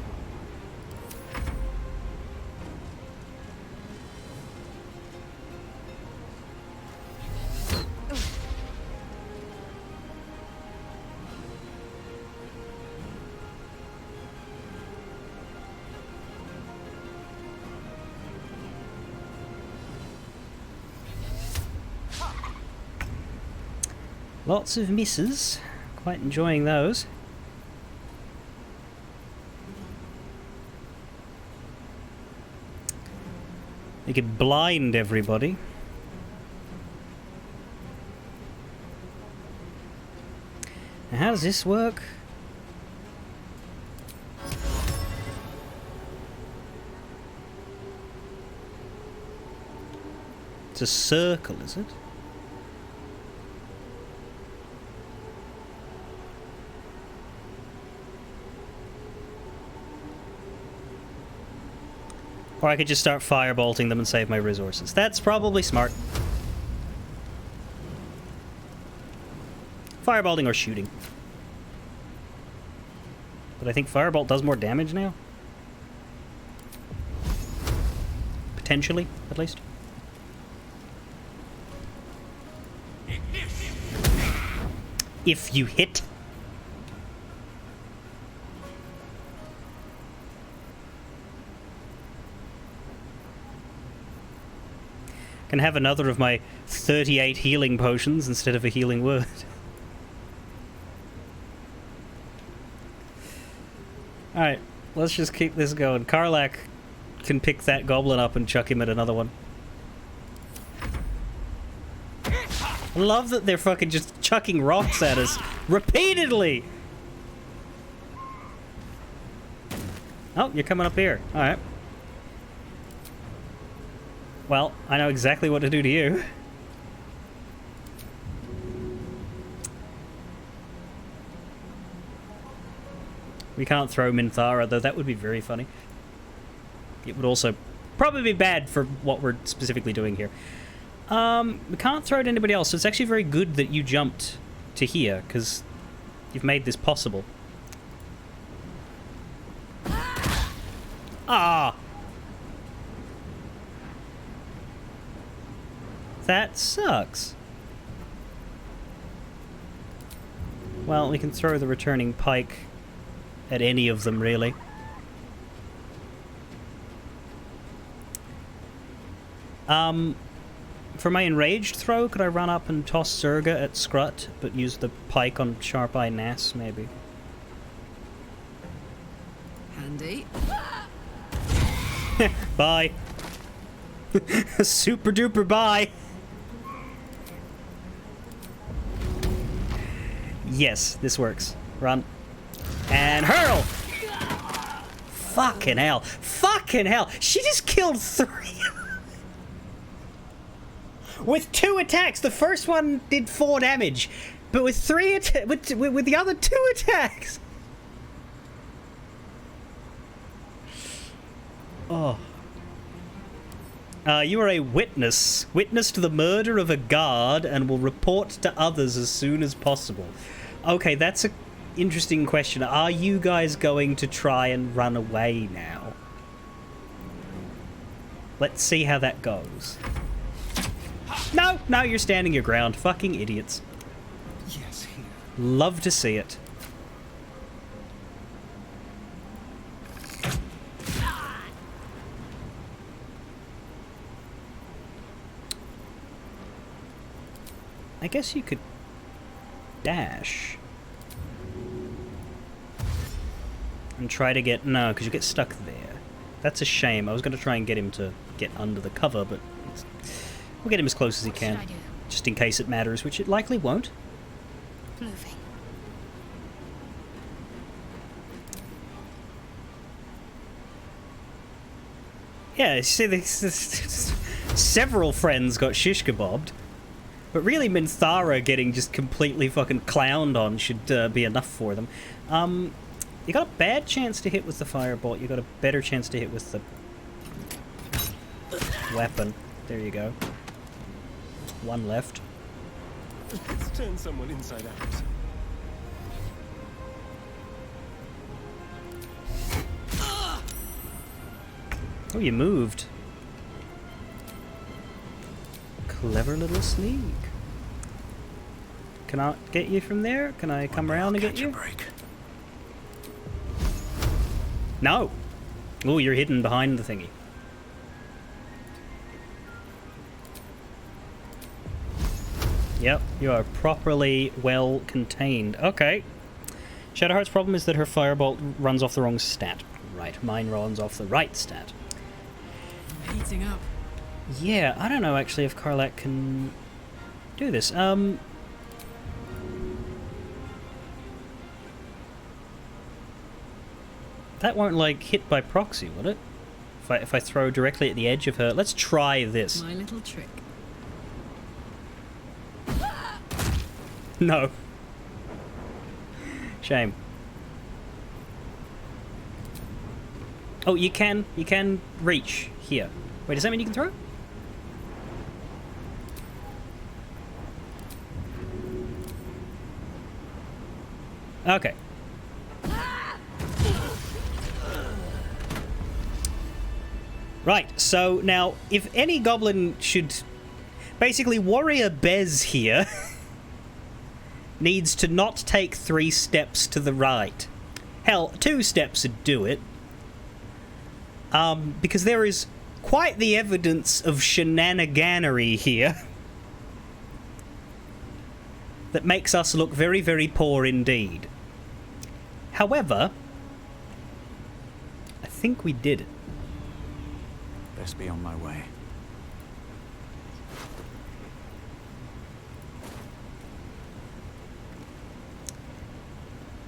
Lots of misses. Quite enjoying those. They could blind everybody. Now, how does this work? It's a circle, is it? Or I could just start firebolting them and save my resources. That's probably smart. Firebolting or shooting. But I think firebolt does more damage now. Potentially, at least. If you hit. Can have another of my 38 healing potions instead of a healing word. Alright, let's just keep this going. Karlach can pick that goblin up and chuck him at another one. I love that they're fucking just chucking rocks at us repeatedly! Oh, you're coming up here. Alright. Well, I know exactly what to do to you. We can't throw Minthara, though that would be very funny. It would also probably be bad for what we're specifically doing here. We can't throw it at anybody else, so it's actually very good that you jumped to here, because you've made this possible. Ah! That sucks. Well, we can throw the returning pike at any of them, really. For my enraged throw, could I run up and toss Zerga at Scrut, but use the pike on Sharp Eye Nass, maybe? Handy. Bye. Super duper bye. Yes, this works. Run. And hurl! Fucking hell. Fucking hell. She just killed 3. With 2 attacks. The first one did 4 damage. But with 3 with the other 2 attacks. Oh. You are a witness. Witness to the murder of a guard and will report to others as soon as possible. Okay, that's an interesting question. Are you guys going to try and run away now? Let's see how that goes. No, no, you're standing your ground. Fucking idiots. Yes, here. Love to see it. I guess you could dash and try to get... No, because you get stuck there. That's a shame. I was going to try and get him to get under the cover, but we'll get him as close as he can, just in case it matters, which it likely won't. Moving. Yeah, you see, several friends got shish kebabbed. But really, Minthara getting just completely fucking clowned on should be enough for them. You got a bad chance to hit with the firebolt. You got a better chance to hit with the weapon. There you go. One left. Let's turn someone inside out. Oh, you moved. Clever little sneak. Can I get you from there? Can I come around and get you? No! Oh, you're hidden behind the thingy. Yep, you are properly well contained. Okay. Shadowheart's problem is that her firebolt runs off the wrong stat. Right, mine runs off the right stat. Heating up. Yeah, I don't know actually if Karlak can do this. That won't, like, hit by proxy, will it? If I throw directly at the edge of her... Let's try this. My little trick. No. Shame. Oh, you can reach here. Wait, does that mean you can throw? Okay. Right, so now, if any goblin should... Basically, Warrior Bez here needs to not take 3 steps to the right. Hell, 2 steps would do it. Because there is quite the evidence of shenaniganery here that makes us look very, very poor indeed. However, I think we did it. Best be on my way.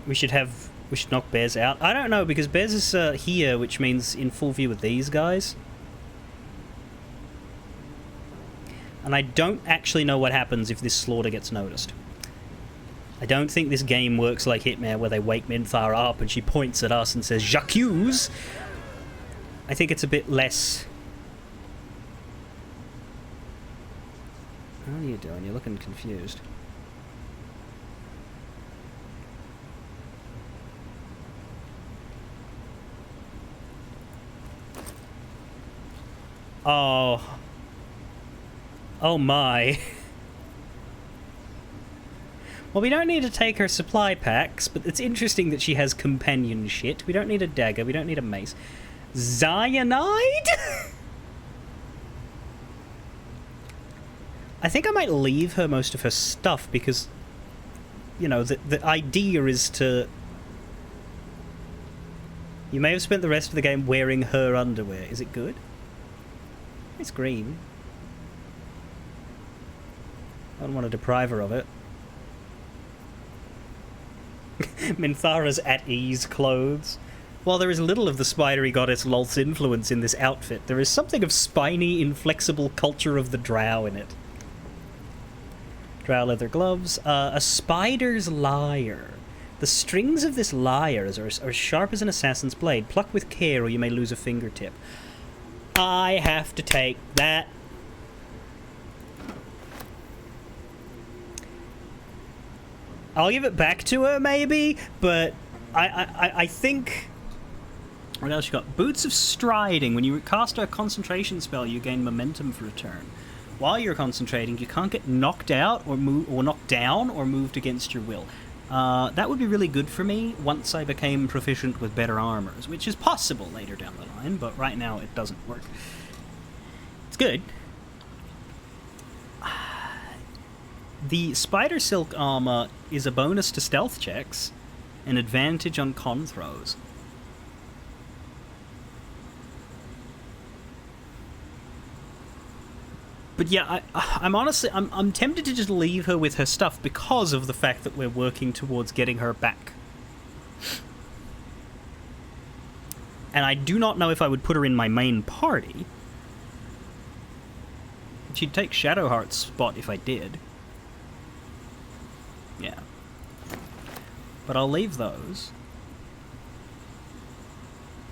We should knock Bez out. I don't know, because Bez is here, which means in full view with these guys. And I don't actually know what happens if this slaughter gets noticed. I don't think this game works like Hitman, where they wake Minthara up and she points at us and says, "J'accuse!" I think it's a bit less... How are you doing? You're looking confused. Oh. Oh my. Well, we don't need to take her supply packs, but it's interesting that she has companion shit. We don't need a dagger, we don't need a mace. Cyanide? I think I might leave her most of her stuff because, you know, the idea is to... You may have spent the rest of the game wearing her underwear. Is it good? It's green. I don't want to deprive her of it. Minthara's at ease clothes. While there is little of the spidery goddess Lolth's influence in this outfit, there is something of spiny, inflexible culture of the drow in it. Drow leather gloves. A spider's lyre. The strings of this lyre are as sharp as an assassin's blade. Pluck with care or you may lose a fingertip. I have to take that. I'll give it back to her, maybe, but I think... What else you got? Boots of Striding. When you cast a concentration spell, you gain momentum for a turn. While you're concentrating, you can't get knocked out or knocked down or moved against your will. That would be really good for me once I became proficient with better armors, which is possible later down the line, but right now it doesn't work. It's good. The Spider Silk armor is a bonus to stealth checks, an advantage on con throws. But yeah, I'm honestly, I'm tempted to just leave her with her stuff because of the fact that we're working towards getting her back. And I do not know if I would put her in my main party. She'd take Shadowheart's spot if I did. Yeah. But I'll leave those.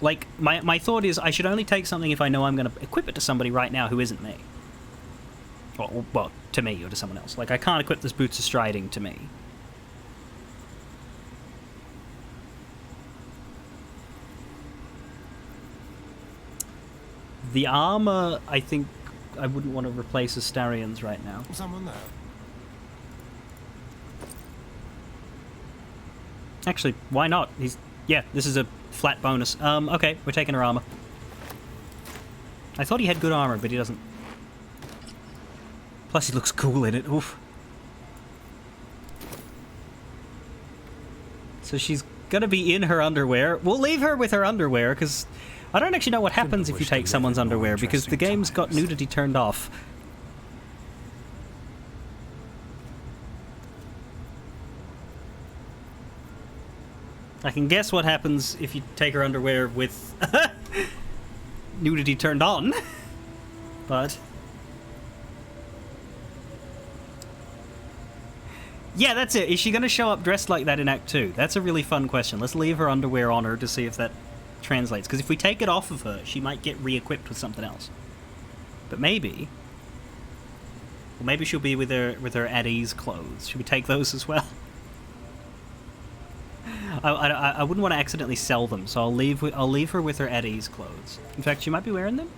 Like, my thought is I should only take something if I know I'm going to equip it to somebody right now who isn't me. Well, to me or to someone else. Like, I can't equip this Boots of Striding to me. The armor, I think I wouldn't want to replace Astarion's right now. Someone there. Actually, why not? Yeah, this is a flat bonus. Okay, we're taking her armor. I thought he had good armor, but he doesn't. Plus, he looks cool in it. Oof. So she's gonna be in her underwear. We'll leave her with her underwear, because I don't actually know what happens if you take someone's underwear, because the game's got nudity turned off. I can guess what happens if you take her underwear with nudity turned on, but... Yeah, that's it. Is she going to show up dressed like that in Act 2? That's a really fun question. Let's leave her underwear on her to see if that translates. Because if we take it off of her, she might get re-equipped with something else. But maybe... Well, maybe she'll be with her at-ease clothes. Should we take those as well? I wouldn't want to accidentally sell them, so I'll leave her with her at-ease clothes. In fact, she might be wearing them?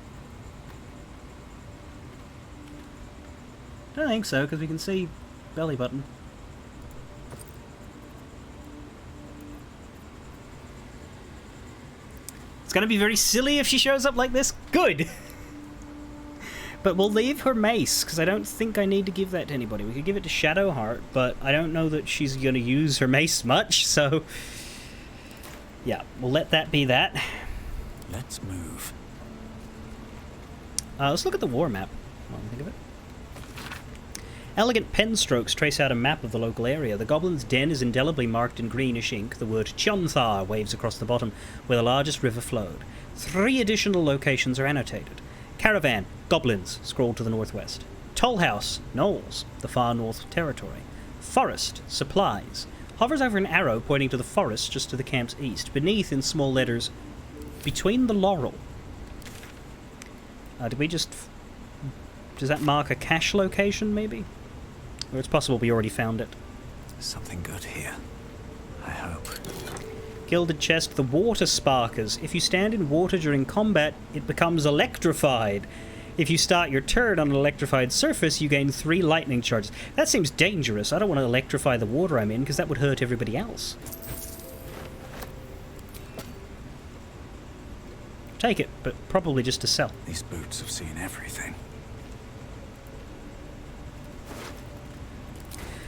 I don't think so, because we can see belly button. It's going to be very silly if she shows up like this. Good! But we'll leave her mace, because I don't think I need to give that to anybody. We could give it to Shadowheart, but I don't know that she's going to use her mace much, so... Yeah, we'll let that be that. Let's move. Let's look at the war map. While I think of it. Elegant pen strokes trace out a map of the local area. The goblin's den is indelibly marked in greenish ink. The word Chionthar waves across the bottom, where the largest river flowed. 3 additional locations are annotated. Caravan, goblins, scrolled to the northwest. Tollhouse, gnolls, the far north territory. Forest, supplies. Hovers over an arrow pointing to the forest just to the camp's east. Beneath, in small letters, between the laurel. Did we just... Does that mark a cache location, maybe? Or it's possible we already found it. Something good here. I hope. Gilded chest, the water sparkers. If you stand in water during combat, it becomes electrified. If you start your turn on an electrified surface, you gain 3 lightning charges. That seems dangerous. I don't want to electrify the water I'm in, because that would hurt everybody else. Take it, but probably just to sell. These boots have seen everything.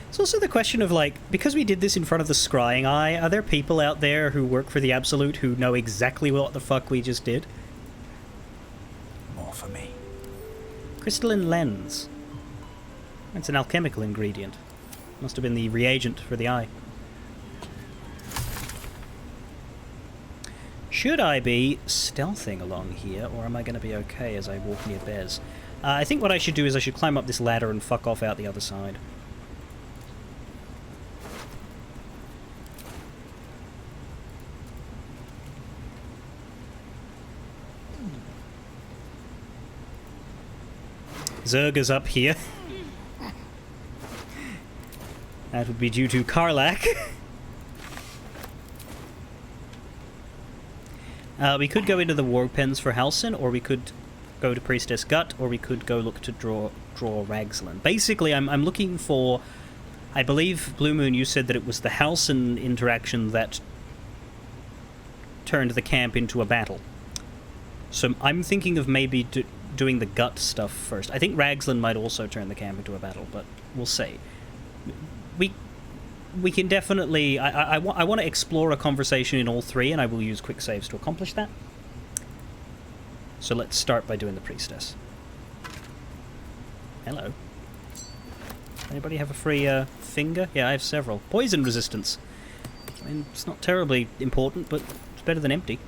It's also the question of, like, because we did this in front of the scrying eye, are there people out there who work for the Absolute who know exactly what the fuck we just did? More for me. Crystalline lens. It's an alchemical ingredient. Must have been the reagent for the eye. Should I be stealthing along here, or am I going to be okay as I walk near Bez? I think what I should do is I should climb up this ladder and fuck off out the other side. Zerga's up here. That would be due to Karlach. We could go into the war pens for Halsin, or we could go to Priestess Gut, or we could go look to draw Ragslan. Basically, I'm looking for... I believe, Blue Moon, you said that it was the Halsin interaction that turned the camp into a battle. So I'm thinking of maybe doing the Gut stuff first. I think Ragslan might also turn the camp into a battle, but we'll see. We can definitely... I want to explore a conversation in all three, and I will use quick saves to accomplish that. So let's start by doing the Priestess. Hello. Anybody have a free finger? Yeah, I have several. Poison resistance. I mean, it's not terribly important, but it's better than empty.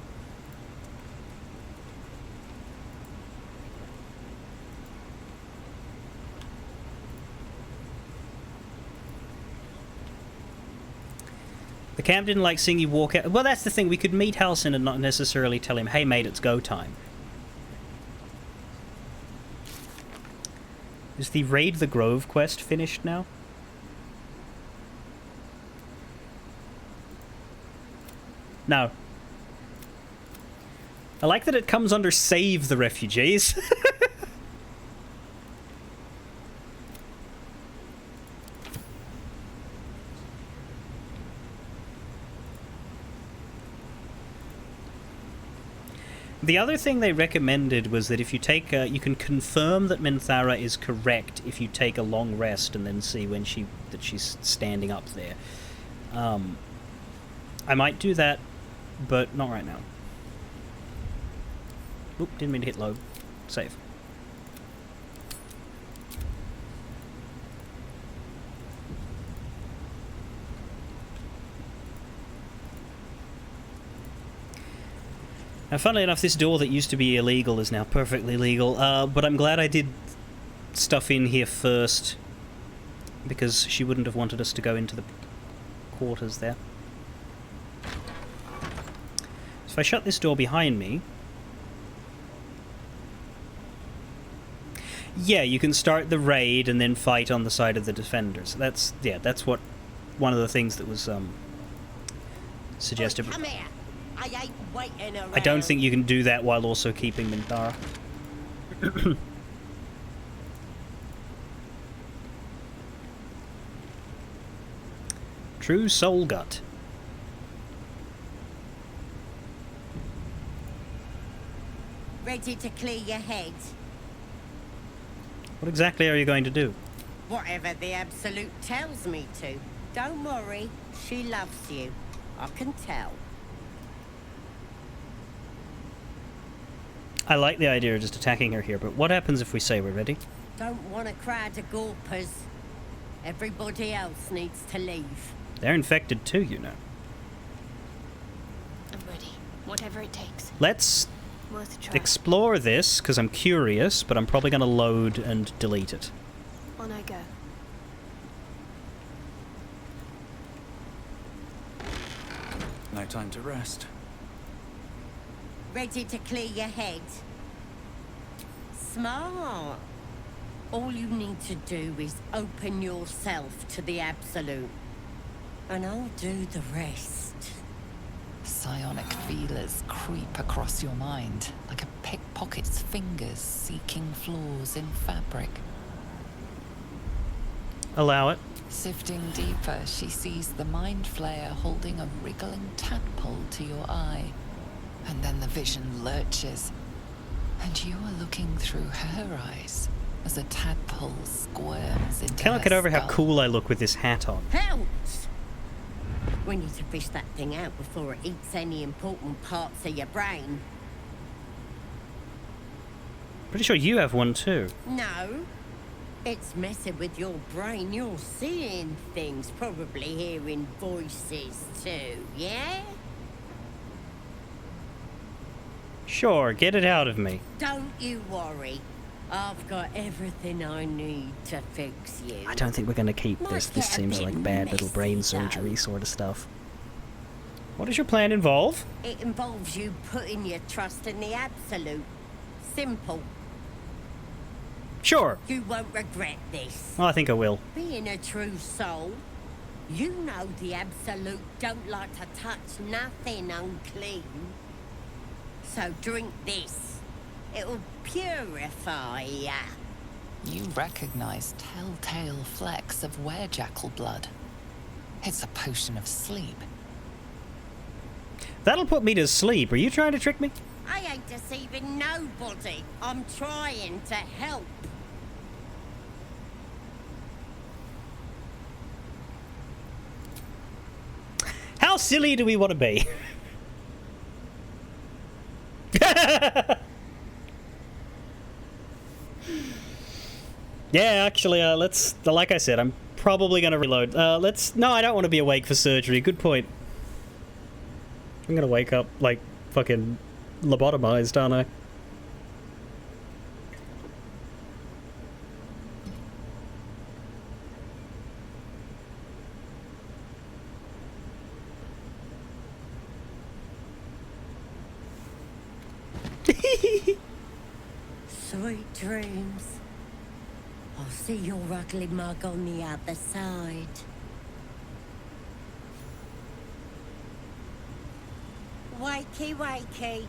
The camp didn't like seeing you walk out. Well, that's the thing. We could meet Halsin and not necessarily tell him, hey, mate, it's go time. Is the Raid the Grove quest finished now? No. I like that it comes under Save the Refugees. The other thing they recommended was that if you take you can confirm that Minthara is correct if you take a long rest and then see when that she's standing up there. I might do that, but not right now. Oop, didn't mean to hit load. Save. Now, funnily enough, this door that used to be illegal is now perfectly legal, but I'm glad I did stuff in here first, because she wouldn't have wanted us to go into the quarters there. So if I shut this door behind me... Yeah, you can start the raid and then fight on the side of the defenders. That's what one of the things that was suggested. Come here. I ain't waiting around. I don't think you can do that while also keeping Minthara. True Soul Gut. Ready to clear your head? What exactly are you going to do? Whatever the Absolute tells me to. Don't worry, she loves you. I can tell. I like the idea of just attacking her here, but what happens if we say we're ready? Don't want a crowd of Gorpers. Everybody else needs to leave. They're infected too, you know. I'm ready. Whatever it takes. Let's Worth a try. explore this, because I'm curious, but I'm probably going to load and delete it. On I go. No time to rest. Ready to clear your head? Smart. All you need to do is open yourself to the Absolute. And I'll do the rest. Psionic feelers creep across your mind, like a pickpocket's fingers seeking flaws in fabric. Allow it. Sifting deeper, she sees the mind flayer holding a wriggling tadpole to your eye. And then the vision lurches, and you are looking through her eyes as a tadpole squirms into Cannot get over how skull. cool I look with this hat on. Helps! We need to fish that thing out before it eats any important parts of your brain. Pretty sure you have one too. No. It's messing with your brain. You're seeing things, probably hearing voices too, yeah? Sure, get it out of me. Don't you worry. I've got everything I need to fix you. I don't think we're going to keep Might this. This get a seems bit like bad little brain messy, though. surgery sort of stuff. What does your plan involve? It involves you putting your trust in the Absolute. Simple. Sure. You won't regret this. Oh, I think I will. Being a true soul, you know the Absolute don't like to touch nothing unclean. So drink this. It'll purify ya. You recognize telltale flecks of werejackal blood. It's a potion of sleep. That'll put me to sleep. Are you trying to trick me? I ain't deceiving nobody. I'm trying to help. How silly do we want to be? Yeah, actually, let's... Like I said, I'm probably going to reload. No, I don't want to be awake for surgery. Good point. I'm going to wake up, like, fucking lobotomized, aren't I? Sweet dreams. I'll see your ugly mug on the other side. Wakey, wakey.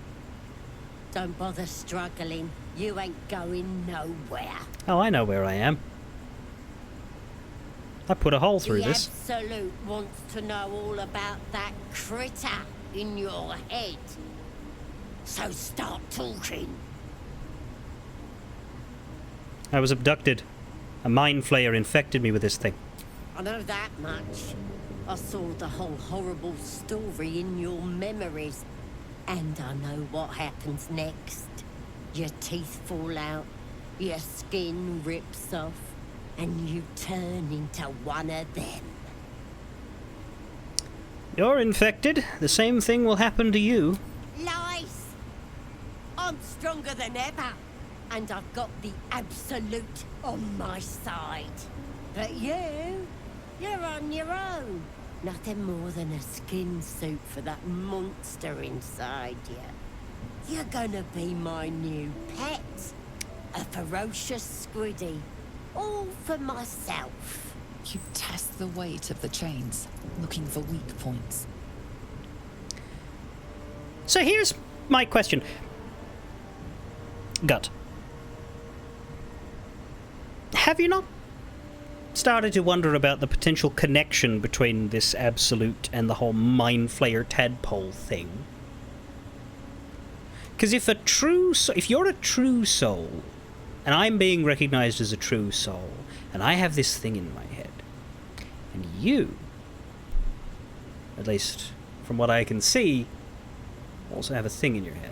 Don't bother struggling. You ain't going nowhere. Oh, I know where I am. I put a hole through the this. Absolute wants to know all about that critter in your head. So start talking. I was abducted. A mind flayer infected me with this thing. I know that much. I saw the whole horrible story in your memories. And I know what happens next. Your teeth fall out, your skin rips off, and you turn into one of them. You're infected. The same thing will happen to you. Lies! I'm stronger than ever. And I've got the Absolute on my side. But you're on your own. Nothing more than a skin suit for that monster inside you. You're gonna be my new pet. A ferocious squiddy. All for myself. You test the weight of the chains, looking for weak points. So here's my question. Gut. Have you not started to wonder about the potential connection between this Absolute and the whole Mind Flayer tadpole thing? Because if you're a true soul, and I'm being recognized as a true soul, and I have this thing in my head, and you, at least from what I can see, also have a thing in your head.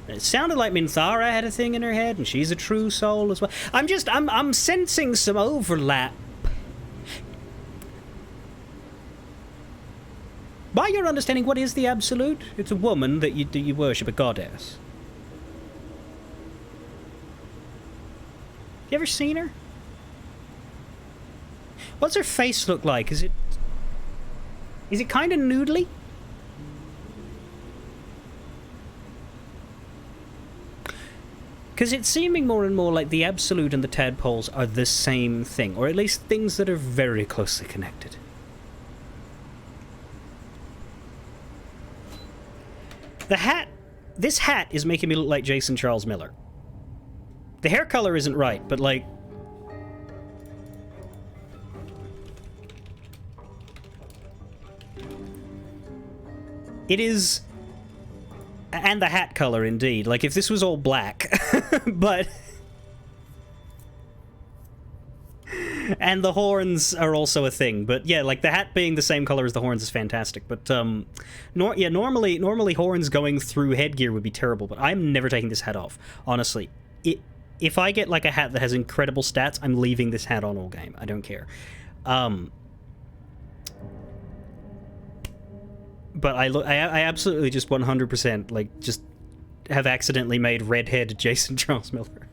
And it sounded like Minthara had a thing in her head, and she's a true soul as well. I'm sensing some overlap. By your understanding, what is the Absolute? It's a woman that you worship, a goddess. You ever seen her? What's her face look like? Is it kind of noodly? Because it's seeming more and more like the Absolute and the tadpoles are the same thing, or at least things that are very closely connected. This hat is making me look like Jason Charles Miller. The hair color isn't right, but like... It is... And the hat color, indeed. Like, if this was all black, but... And the horns are also a thing, but yeah, like the hat being the same color as the horns is fantastic. But normally horns going through headgear would be terrible, but I'm never taking this hat off. Honestly, if I get like a hat that has incredible stats, I'm leaving this hat on all game. I don't care. But I absolutely just 100% like just have accidentally made redhead Jason Charles Miller.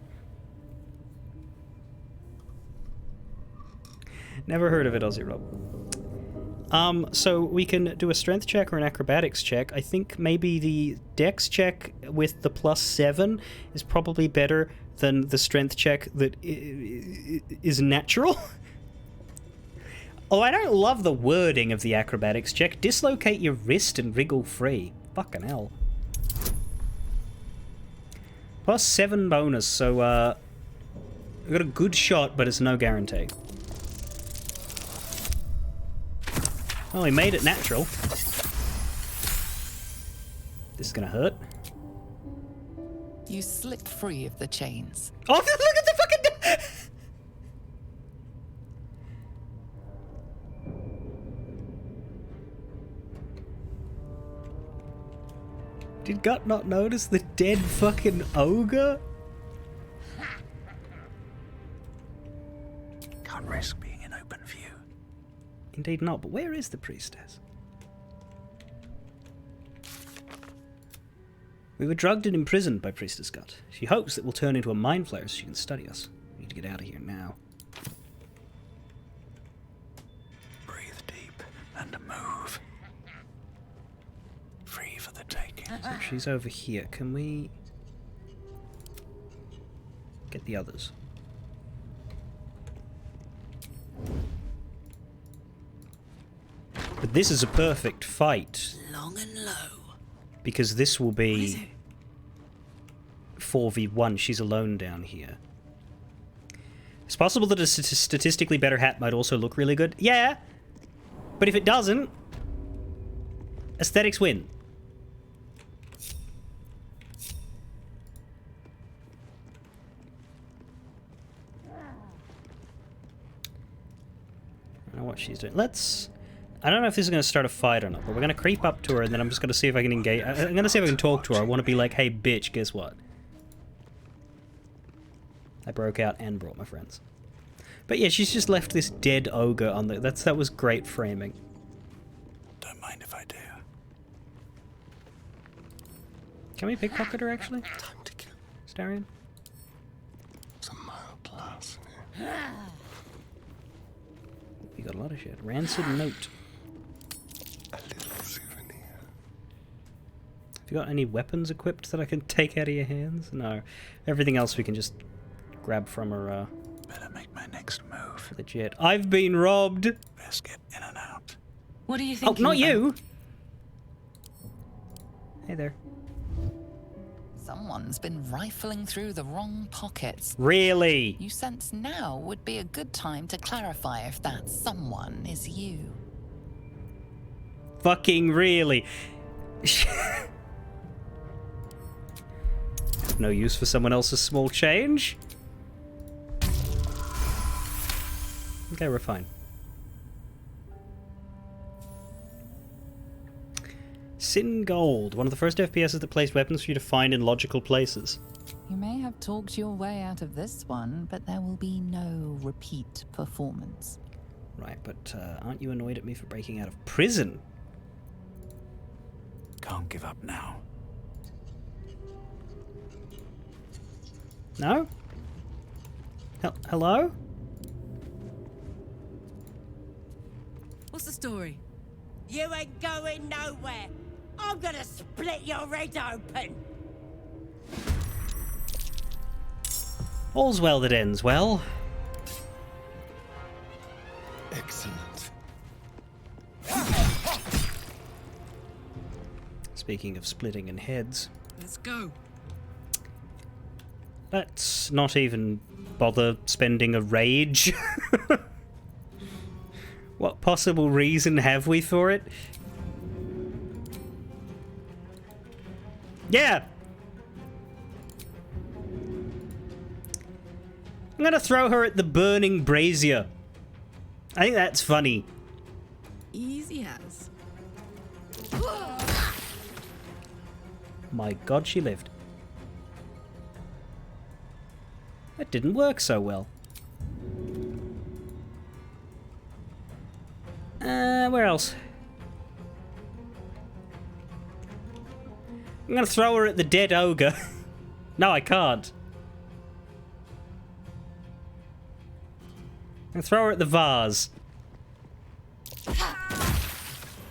Never heard of it, Aussie Rob. So we can do a strength check or an acrobatics check. I think maybe the dex check with the +7 is probably better than the strength check that is natural. Oh, I don't love the wording of the acrobatics check. Dislocate your wrist and wriggle free. Fucking hell. +7 bonus, so I got a good shot, but it's no guarantee. Oh, he made it natural. This is gonna hurt. You slip free of the chains. Oh, look at the fucking... Did Gut not notice the dead fucking ogre? Can't risk being in open view. Indeed not, but where is the priestess? We were drugged and imprisoned by Priestess Gut. She hopes that we'll turn into a mind flayer so she can study us. We need to get out of here now. Breathe deep and move. Free for the taking. So she's over here. Can we get the others? But this is a perfect fight. Long and low. Because this will be 4v1. She's alone down here. It's possible that a statistically better hat might also look really good. Yeah! But if it doesn't, aesthetics win. I don't know what she's doing. I don't know if this is going to start a fight or not, but we're going to creep up to her, and then I'm just going to see if I can engage. I'm going to see if I can talk to her. I want to be like, hey, bitch, guess what? I broke out and brought my friends. But yeah, she's just left this dead ogre on the... That was great framing. Don't mind if I do. Can we pickpocket her, actually? Time to kill. Starion? Some mild class. You got a lot of shit. Rancid note. A little souvenir. Have you got any weapons equipped that I can take out of your hands? No. Everything else we can just grab from her, Better make my next move. for the jet. I've been robbed! Best get in and out. What do you think? Oh, not you! Hey there. Someone's been rifling through the wrong pockets. Really? You sense now would be a good time to clarify if that someone is you. Fucking really? No use for someone else's small change? Okay, we're fine. Sin Gold, one of the first FPSs that placed weapons for you to find in logical places. You may have talked your way out of this one, but there will be no repeat performance. Right, but aren't you annoyed at me for breaking out of prison? Can't give up now. No? Hello? What's the story? You ain't going nowhere. I'm gonna split your head open. All's well that ends well. Excellent. Speaking of splitting in heads, Let's go. let's not even bother spending a rage. What possible reason have we for it? Yeah! I'm gonna throw her at the burning brazier. I think that's funny. Easy as. My god, she lived. That didn't work so well. Where else? I'm gonna throw her at the dead ogre. No, I can't. I'm gonna throw her at the vase.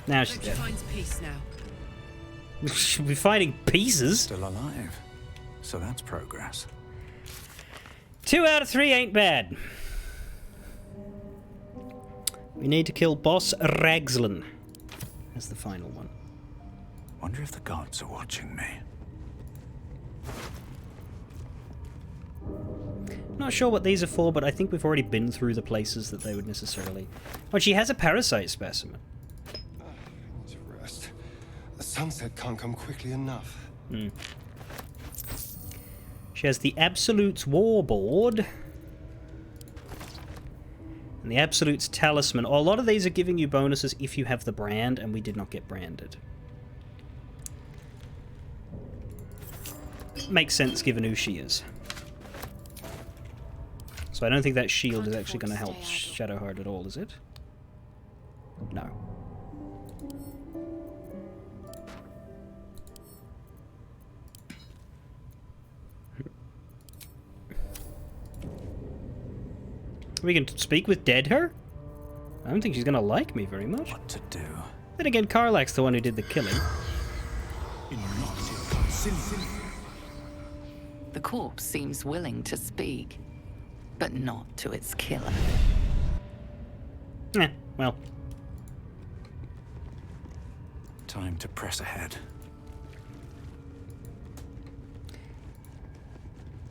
Now she's Hope she dead. finds peace now. She'll be finding pieces. Still alive. So that's progress. 2 out of 3 ain't bad. We need to kill Boss Ragslan. That's the final one. Wonder if the gods are watching me. Not sure what these are for, but I think we've already been through the places that they would necessarily... Oh, she has a parasite specimen. I need to rest. The sunset can't come quickly enough. Hmm. She has the Absolute's Warboard. And the Absolute's Talisman. Oh, a lot of these are giving you bonuses if you have the brand, and we did not get branded. Makes sense given who she is. So I don't think that shield is actually going to help Shadowheart at all, is it? No. We can speak with Dead Her? I don't think she's going to like me very much. What to do? Then again, Karlach's the one who did the killing. The corpse seems willing to speak, but not to its killer. Well. Time to press ahead.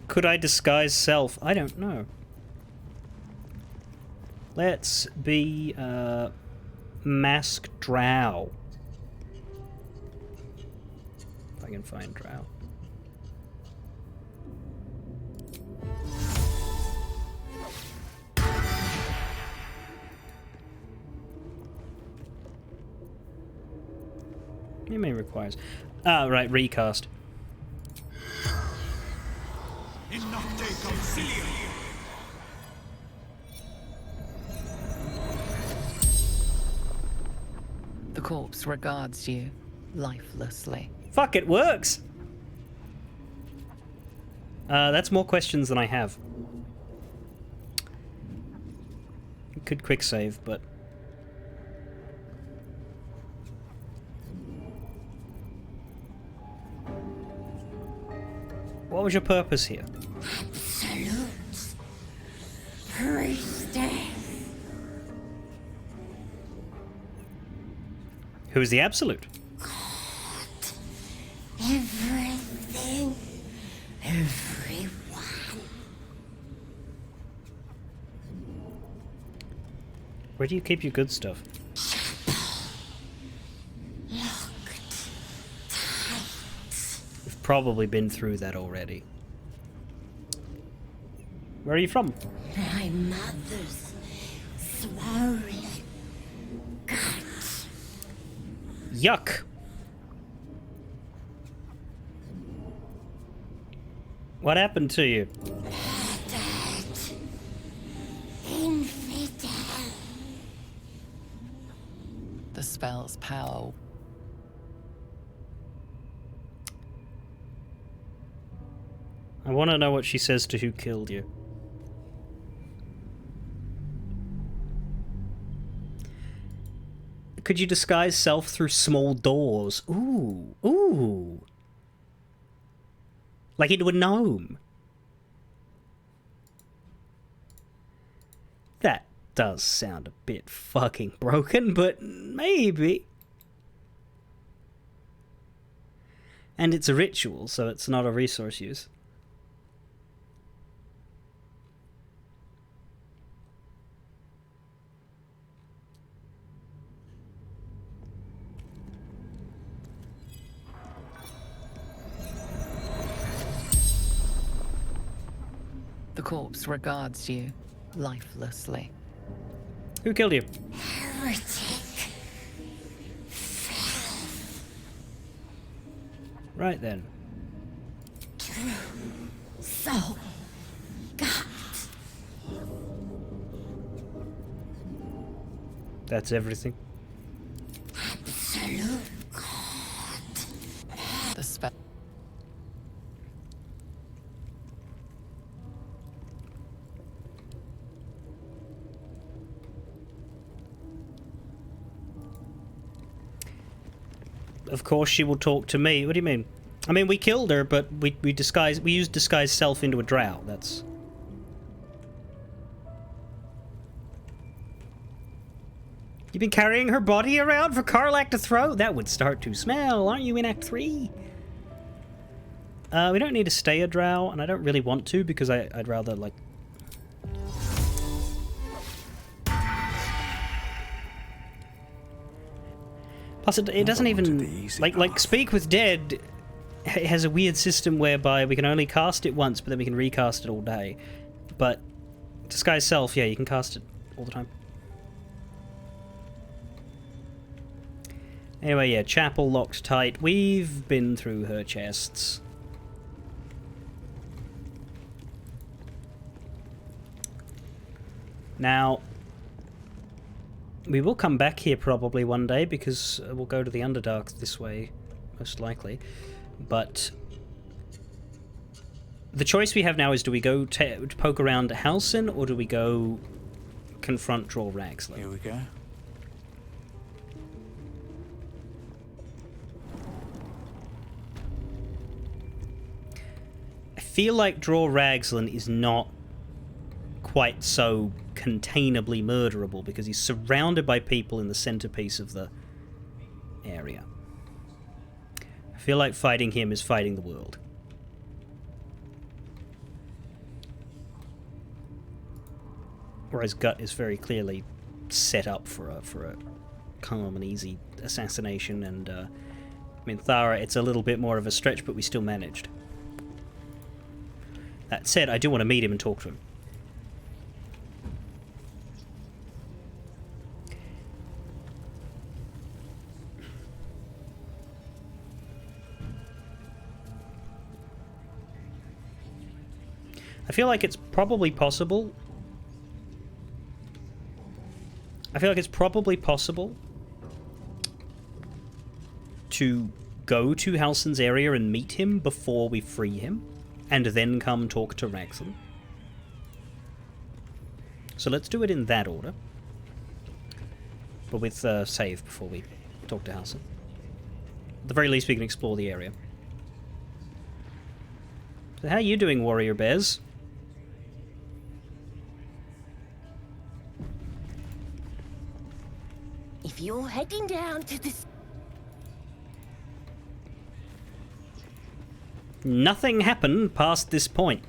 Could I disguise self? I don't know. Let's be Mask Drow. If I can find Drow. It may requires. Ah, right, recast. The corpse regards you lifelessly. Fuck, it works! That's more questions than I have. Could quick save, but... What was your purpose here? Absolute. Priestess. Who is the Absolute? God. Everything. Everyone. Where do you keep your good stuff? We've probably been through that already. Where are you from? My mother's swollen gut. Yuck! What happened to you? Murdered. Infidel. The spell's power. I want to know what she says to who killed you. Could you disguise self through small doors? Ooh, ooh. Like into a gnome. That does sound a bit fucking broken, but maybe. And it's a ritual, so it's not a resource use. The corpse regards you lifelessly. Who killed you? Heretic. Right then. True. Soul. God. That's everything. Absolute God. The spell. Of course she will talk to me. What do you mean? I mean, we killed her, but we used disguise self into a drow. That's You've been carrying her body around for Karlach to throw? That would start to smell. Aren't you in Act 3? We don't need to stay a drow, and I don't really want to because I'd rather, like... Plus, it doesn't even... Like, Speak with Dead has a weird system whereby we can only cast it once, but then we can recast it all day. But Disguise Self, yeah, you can cast it all the time. Anyway, yeah, chapel locked tight. We've been through her chests. Now, we will come back here probably one day because we'll go to the Underdark this way, most likely. But the choice we have now is, do we go poke around Halsin or do we go confront Dror Ragsler? Here we go. I feel like Dror Ragslan is not quite so containably murderable because he's surrounded by people in the centerpiece of the area. I feel like fighting him is fighting the world. Whereas Gut is very clearly set up for a calm and easy assassination, and I mean, Thara, it's a little bit more of a stretch, but we still managed. That said, I do want to meet him and talk to him. I feel like it's probably possible. To go to Halsin's area and meet him before we free him, and then come talk to Ragslan. So let's do it in that order. But with save before we talk to Halsin. At the very least, we can explore the area. So how are you doing, Warrior Bears? If you're heading down to this... Nothing happened past this point.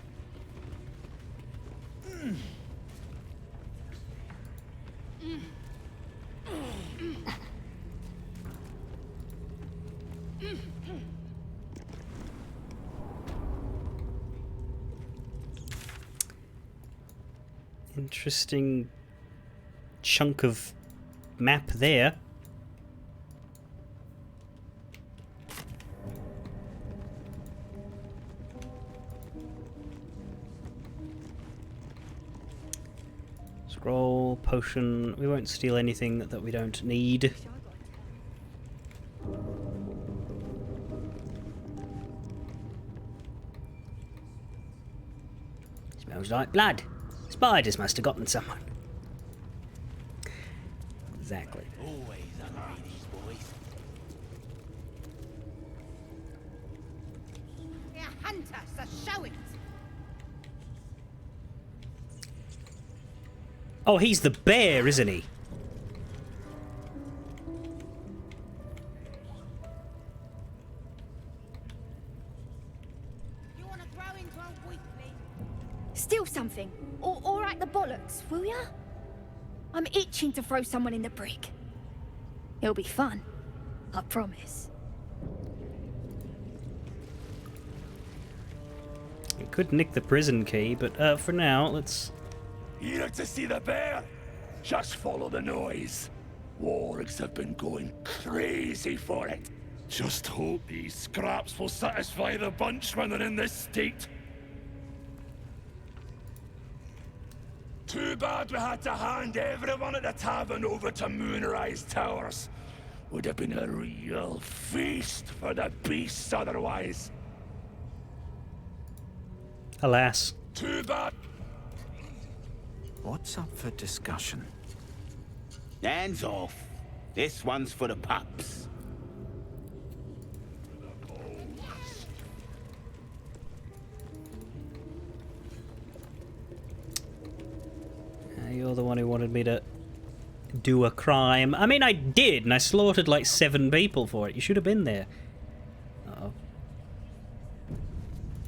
Interesting chunk of map there. Scroll, potion. We won't steal anything that we don't need. Smells like blood. Spiders must have gotten someone. Exactly. Always hungry, these boys. They're hunters, so show it. Oh, he's the bear, isn't he? You want to throw into a weakling? Steal something. Or write the bollocks, will ya? I'm itching to throw someone in the brick. It'll be fun. I promise. We could nick the prison key, but for now, let's... Here to see the bear? Just follow the noise. Wargs have been going crazy for it. Just hope these scraps will satisfy the bunch when they're in this state. Too bad we had to hand everyone at the tavern over to Moonrise Towers. Would have been a real feast for the beasts otherwise. Alas. Too bad. What's up for discussion? Hands off. This one's for the pups. You're the one who wanted me to do a crime. I mean, I did, and I slaughtered like 7 people for it. You should have been there. Uh-oh.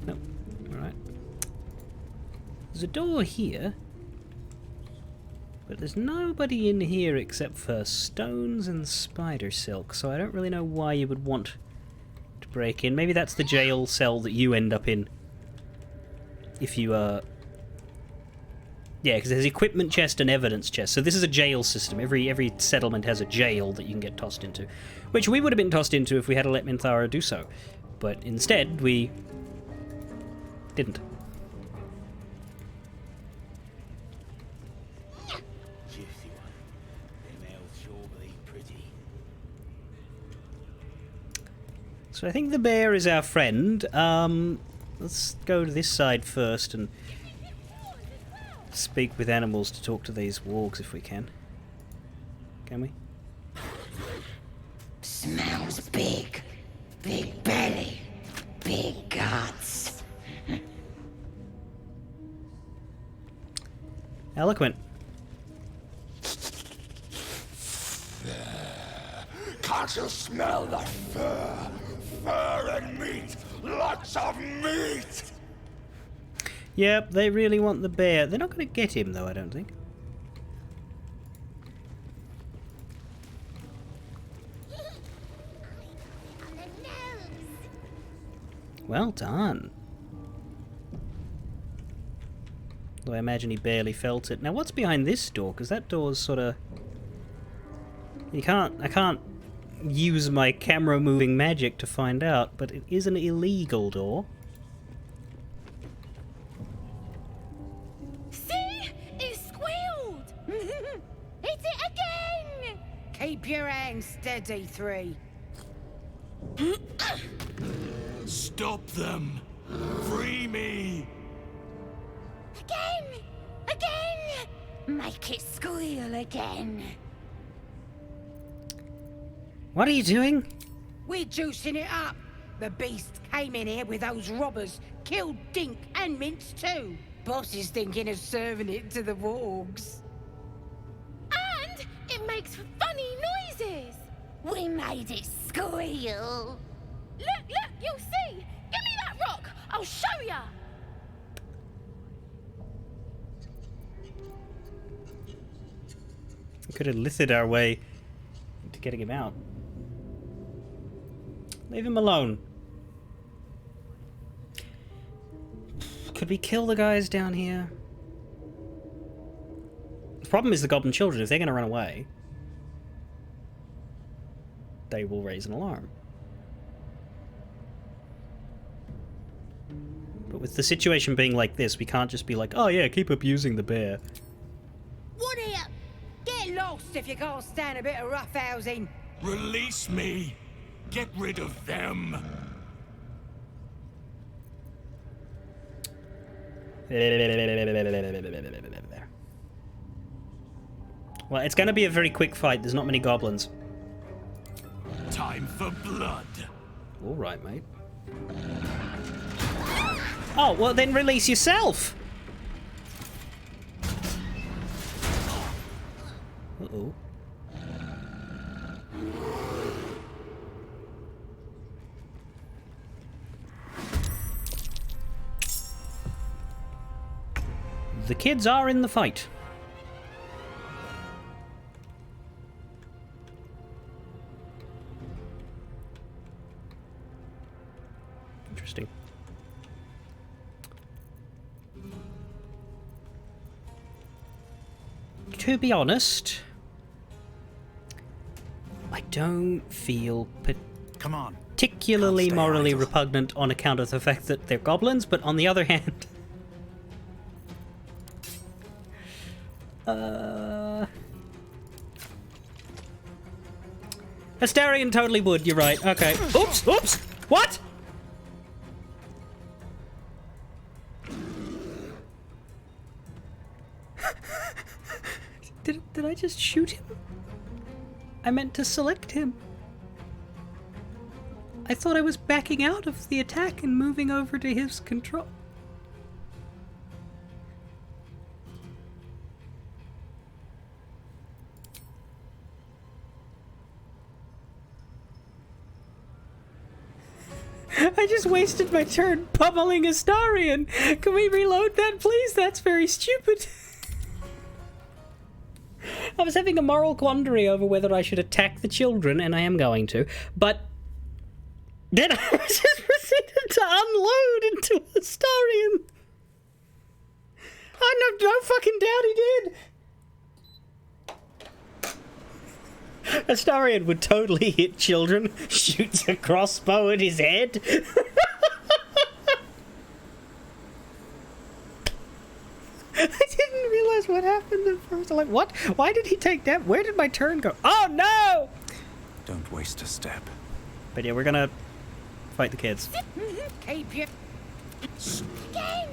Nope. Alright. There's a door here. But there's nobody in here except for stones and spider silk, so I don't really know why you would want to break in. Maybe that's the jail cell that you end up in. If you, Yeah, because there's equipment chest and evidence chest, so this is a jail system. Every settlement has a jail that you can get tossed into. Which we would have been tossed into if we had let Minthara do so. But instead, we didn't. So I think the bear is our friend. Let's go to this side first and speak with animals to talk to these wargs if we can. Can we? Smells big. Big belly. Big guts. Eloquent. Can't you smell the fur? Fur and meat! Lots of meat! Yep, they really want the bear. They're not going to get him, though, I don't think. Well done. Though I imagine he barely felt it. Now, what's behind this door? Because that door's sort of... I can't use my camera moving magic to find out, but it is an illegal door. See? It squealed! Hit it again! Keep your hands steady, 3. Stop them! Free me! Again! Again! Make it squeal again. What are you doing? We're juicing it up. The beast came in here with those robbers, killed Dink and Mince too. Boss is thinking of serving it to the wargs. And it makes funny noises! We made it squeal. Look, you'll see! Give me that rock! I'll show ya! We could have littered our way into getting him out. Leave him alone. Could we kill the guys down here? The problem is the goblin children. If they're going to run away, they will raise an alarm. But with the situation being like this, we can't just be like, oh yeah, keep abusing the bear. What here? Get lost if you can't stand a bit of roughhousing. Release me! Get rid of them! Well, it's going to be a very quick fight. There's not many goblins. Time for blood! Alright, mate. Oh, well then release yourself! Uh-oh. The kids are in the fight. Interesting. To be honest, I don't feel Come on. particularly morally repugnant on account of the fact that they're goblins, but on the other hand... Astarion totally would, you're right. Okay. Oops! Oops! What?! Did I just shoot him? I meant to select him. I thought I was backing out of the attack and moving over to his control. I just wasted my turn pummeling Astarion. Can we reload that, please? That's very stupid. I was having a moral quandary over whether I should attack the children, and I am going to, but then I just proceeded to unload into Astarion. I no fucking doubt he did. Astarion would totally hit children, shoots a crossbow at his head. I didn't realize what happened at first. I'm like, what? Why did he take that? Where did my turn go? Oh, no! Don't waste a step. But yeah, we're gonna fight the kids. Keep your... Again!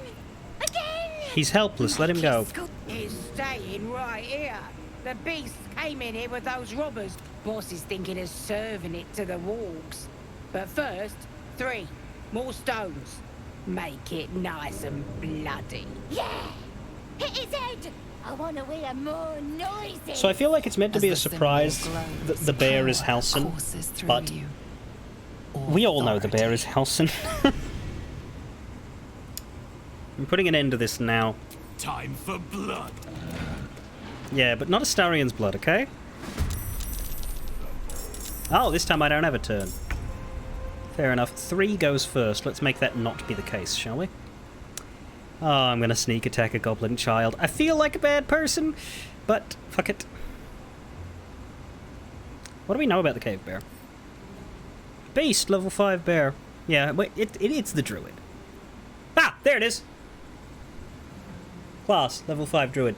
Again! He's helpless. Let him go. He's staying right here. The beast came in here with those robbers. Boss is thinking of serving it to the wargs. But first, 3 more stones. Make it nice and bloody. Yeah! Hit his head! I want to hear more noises! So I feel like it's meant to be a surprise that the bear is Halsin, but we all know the bear is Halsin. I'm putting an end to this now. Time for blood. Yeah, but not Astarion's blood, okay? Oh, this time I don't have a turn. Fair enough. 3 goes first. Let's make that not be the case, shall we? Oh, I'm gonna sneak attack a goblin child. I feel like a bad person, but fuck it. What do we know about the cave bear? Beast, level 5 bear. Yeah, wait, it's the druid. Ah, there it is! Class, level 5 druid.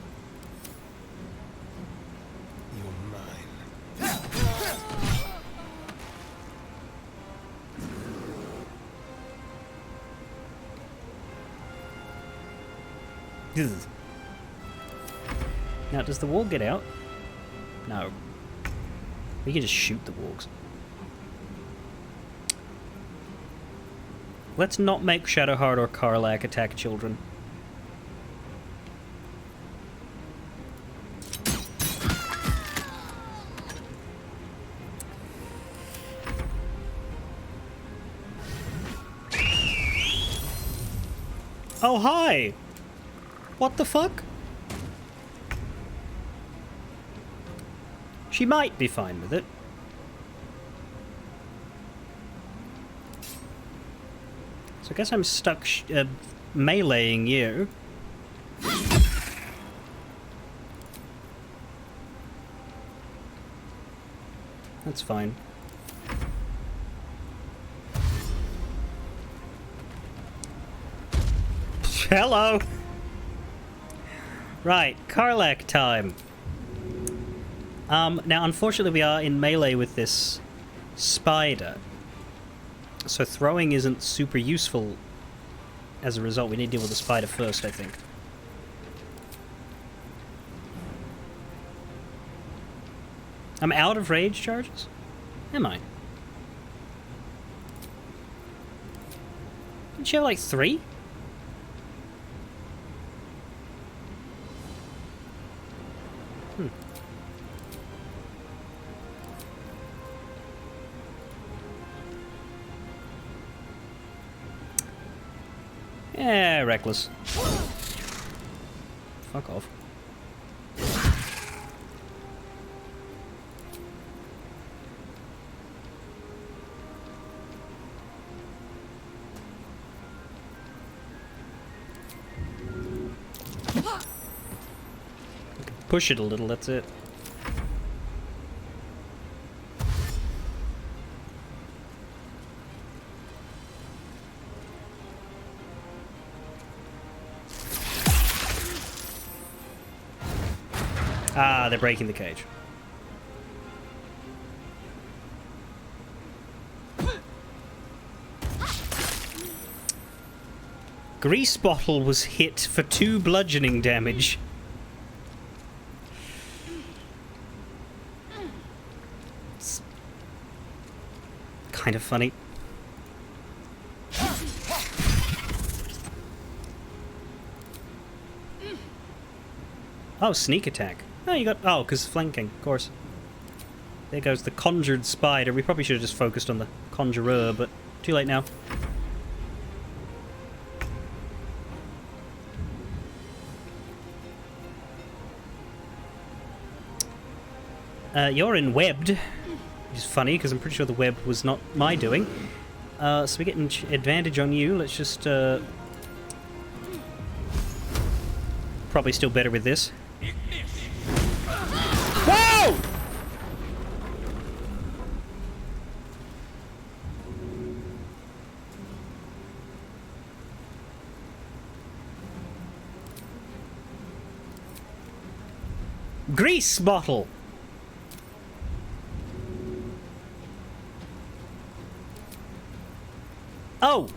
Now, does the warg get out? No. We can just shoot the wargs. Let's not make Shadowheart or Karlach attack children. Oh, hi! What the fuck? She might be fine with it. So I guess I'm stuck meleeing you. That's fine. Hello! Right, Karlach time. Now, unfortunately, we are in melee with this spider. So throwing isn't super useful as a result. We need to deal with the spider first, I think. I'm out of rage charges? Am I? Didn't you have like 3? Yeah, reckless. Fuck off. Push it a little, that's it. Ah, they're breaking the cage. Grease bottle was hit for 2 bludgeoning damage. It's kind of funny. Oh, sneak attack. Oh, you got... Oh, because flanking, of course. There goes the conjured spider. We probably should have just focused on the conjurer, but too late now. You're in webbed, which is funny because I'm pretty sure the web was not my doing. So we get an advantage on you. Let's just probably still better with this. Whoa! Grease bottle. Oh.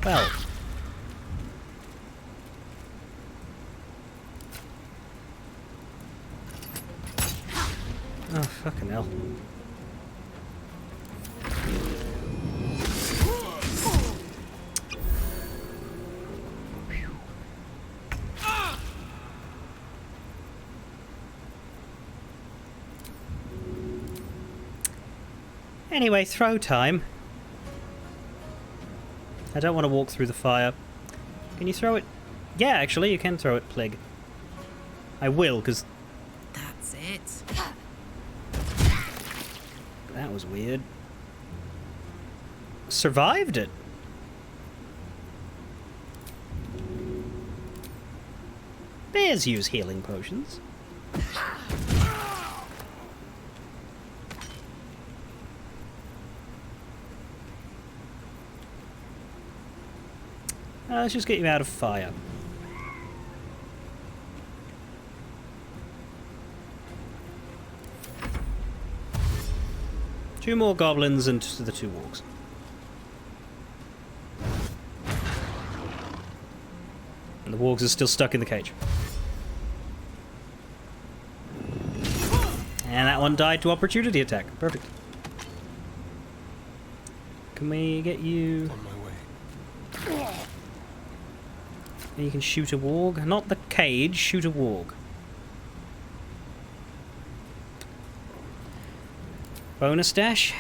Well. Oh, fucking hell. Anyway, throw time. I don't want to walk through the fire. Can you throw it? Yeah, actually, you can throw it, Plague. I will, because... That's it. That was weird. Survived it. Bears use healing potions. Let's just get you out of fire. Two more goblins and the two wargs. And the wargs are still stuck in the cage. And that one died to opportunity attack. Perfect. Can we get you... On my way. And you can shoot a warg. Not the cage, shoot a warg. Bonus dash.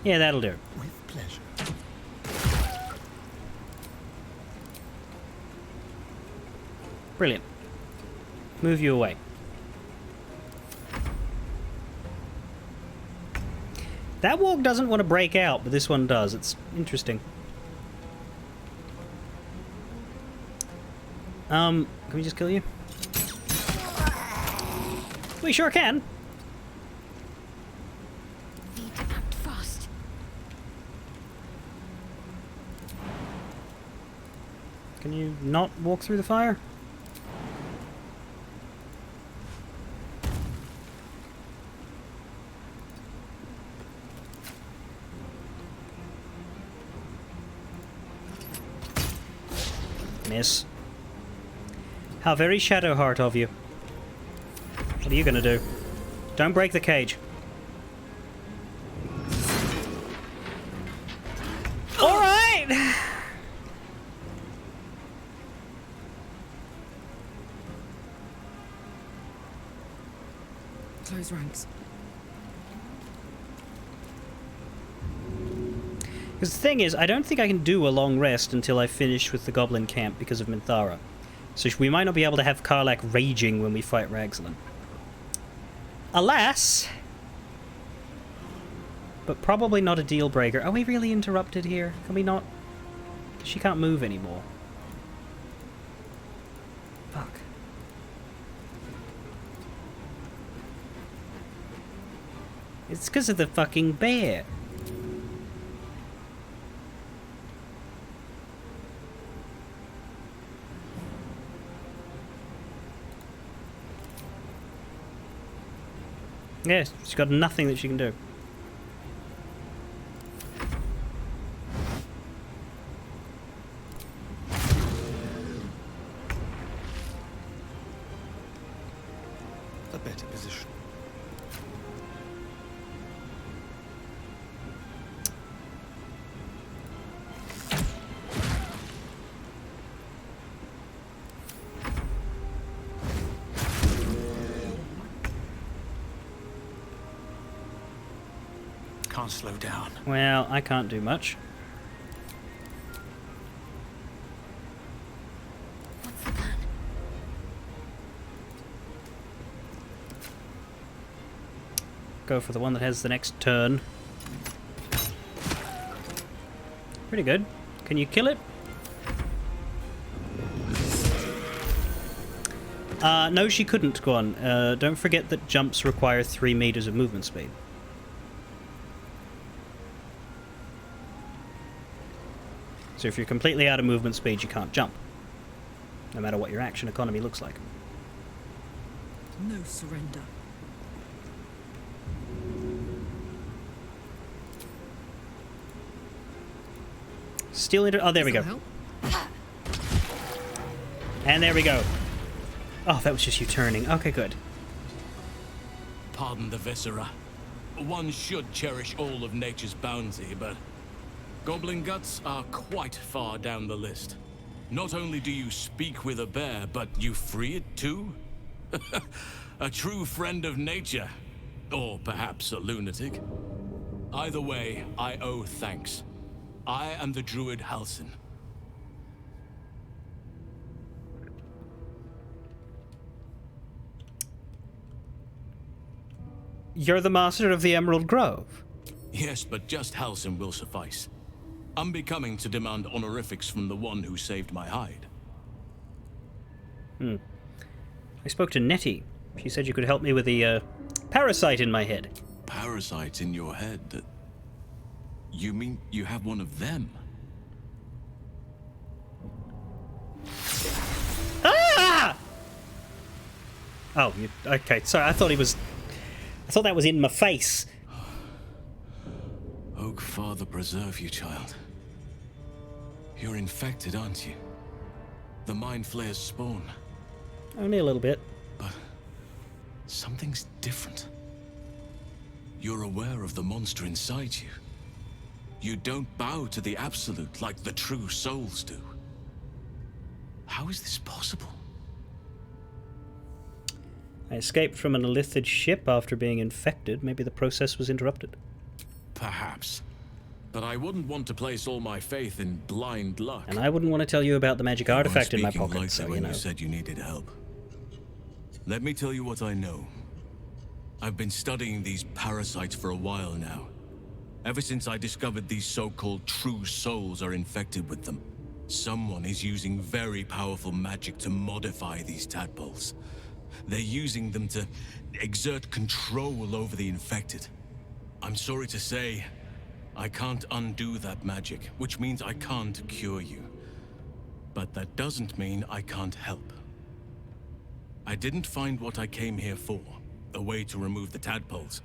Yeah, that'll do. With pleasure. Brilliant. Move you away. That warg doesn't want to break out, but this one does. It's interesting. Can we just kill you? We sure can. Need to act fast. Can you not walk through the fire? Miss. How very Shadowheart of you. What are you gonna do? Don't break the cage. Alright! Close ranks. Because the thing is, I don't think I can do a long rest until I finish with the goblin camp because of Minthara. So we might not be able to have Karlach raging when we fight Ragzlin. Alas! But probably not a deal breaker. Are we really interrupted here? Can we not? She can't move anymore. Fuck. It's because of the fucking bear. Yes, she's got nothing that she can do. A better position. can't slow down. Well, I can't do much. What's the plan? Go for the one that has the next turn. Pretty good. Can you kill it? No, she couldn't. Go on. Don't forget that jumps require 3 meters of movement speed. So if you're completely out of movement speed, you can't jump. No matter what your action economy looks like. No surrender. Steal into... Oh, there we go. Help? And there we go. Oh, that was just you turning. Okay, good. Pardon the viscera. One should cherish all of nature's bounty, but goblin guts are quite far down the list. Not only do you speak with a bear, but you free it too? A true friend of nature. Or perhaps a lunatic. Either way, I owe thanks. I am the druid Halsin. You're the master of the Emerald Grove? Yes, but just Halsin will suffice. Unbecoming to demand honorifics from the one who saved my hide. I spoke to Nettie. She said you could help me with the parasite in my head. Parasite in your head? You mean you have one of them? Ah! Oh, okay. Sorry, I thought that was in my face. Oak Father preserve you, child. You're infected, aren't you? The Mind Flayer's spawn. Only a little bit. But something's different. You're aware of the monster inside you. You don't bow to the Absolute like the true souls do. How is this possible? I escaped from an Illithid ship after being infected. Maybe the process was interrupted. Perhaps. But I wouldn't want to place all my faith in blind luck. And I wouldn't want to tell you about the magic artifact in my Speaking pocket, like so that you when know. you said you needed help. Let me tell you what I know. I've been studying these parasites for a while now. Ever since I discovered these so-called true souls are infected with them. Someone is using very powerful magic to modify these tadpoles. They're using them to exert control over the infected. I'm sorry to say, I can't undo that magic, which means I can't cure you. But that doesn't mean I can't help. I didn't find what I came here for, a way to remove the tadpoles.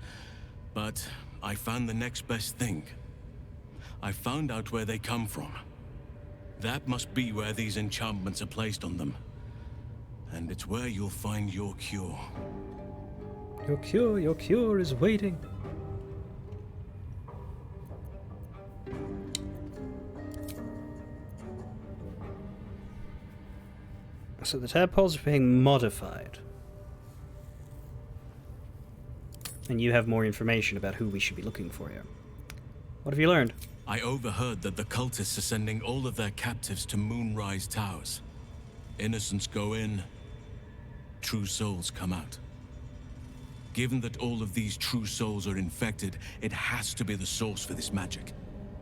But I found the next best thing. I found out where they come from. That must be where these enchantments are placed on them. And it's where you'll find your cure. Your cure is waiting. So the tadpoles are being modified. And you have more information about who we should be looking for here. What have you learned? I overheard that the cultists are sending all of their captives to Moonrise Towers. Innocents go in, true souls come out. Given that all of these true souls are infected, it has to be the source for this magic.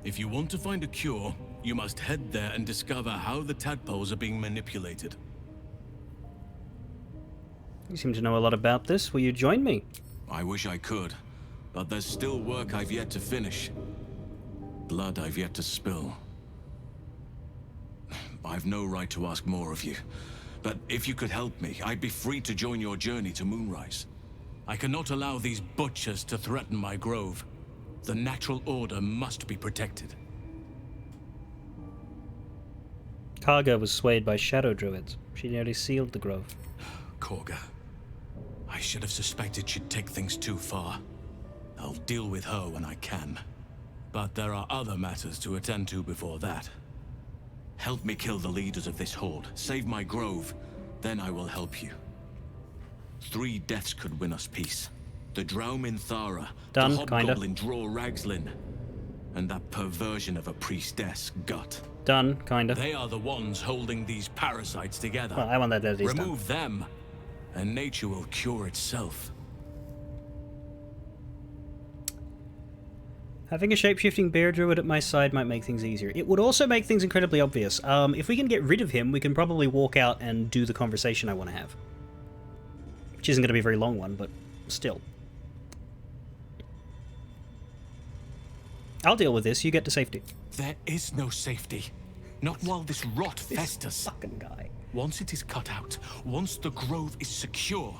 If you want to find a cure, you must head there and discover how the tadpoles are being manipulated. You seem to know a lot about this. Will you join me? I wish I could, but there's still work I've yet to finish. Blood I've yet to spill. I've no right to ask more of you, but if you could help me, I'd be free to join your journey to Moonrise. I cannot allow these butchers to threaten my grove. The natural order must be protected. Karga was swayed by shadow druids. She nearly sealed the grove. Korga. I should have suspected she'd take things too far. I'll deal with her when I can. But there are other matters to attend to before that. Help me kill the leaders of this horde, save my grove, then I will help you. 3 deaths could win us peace. The Drow Minthara, Done, the kinda. Hobgoblin Draw Ragslin, and that perversion of a priestess, Gut. Done, kinda. They are the ones holding these parasites together. Well, I want that at least done. Remove them, and nature will cure itself. Having a shape-shifting bear druid at my side might make things easier. It would also make things incredibly obvious. If we can get rid of him, we can probably walk out and do the conversation I want to have. Which isn't going to be a very long one, but still. I'll deal with this. You get to safety. There is no safety. Not while this rot festers. Fucking guy. Once it is cut out, once the grove is secure,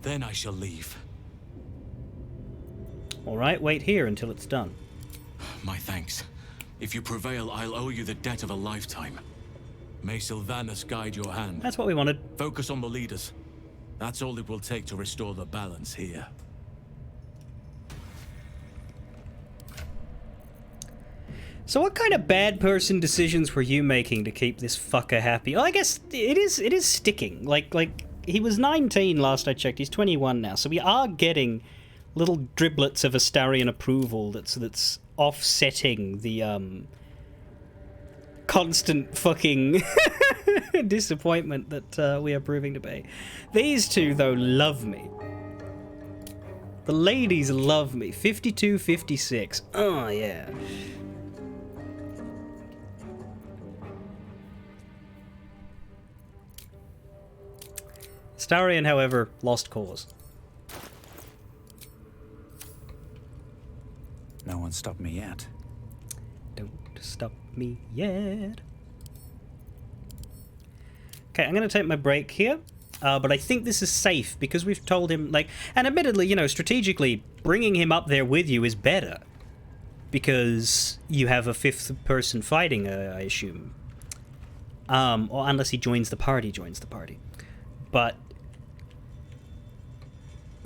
then I shall leave. Alright, wait here until it's done. My thanks. If you prevail, I'll owe you the debt of a lifetime. May Sylvanas guide your hand. That's what we wanted. Focus on the leaders. That's all it will take to restore the balance here. So what kind of bad person decisions were you making to keep this fucker happy? Well, I guess it is sticking. Like he was 19 last I checked. He's 21 now. So we are getting little driblets of Astarian approval that's offsetting the constant fucking disappointment that we are proving to be. These two, though, love me. The ladies love me. 52-56. Oh, yeah. Astarian, however, lost cause. No one stopped me yet. Don't stop me yet. Okay, I'm going to take my break here. But I think this is safe because we've told him, like... And admittedly, you know, strategically, bringing him up there with you is better. Because you have a fifth person fighting, I assume. Or unless he joins the party. But...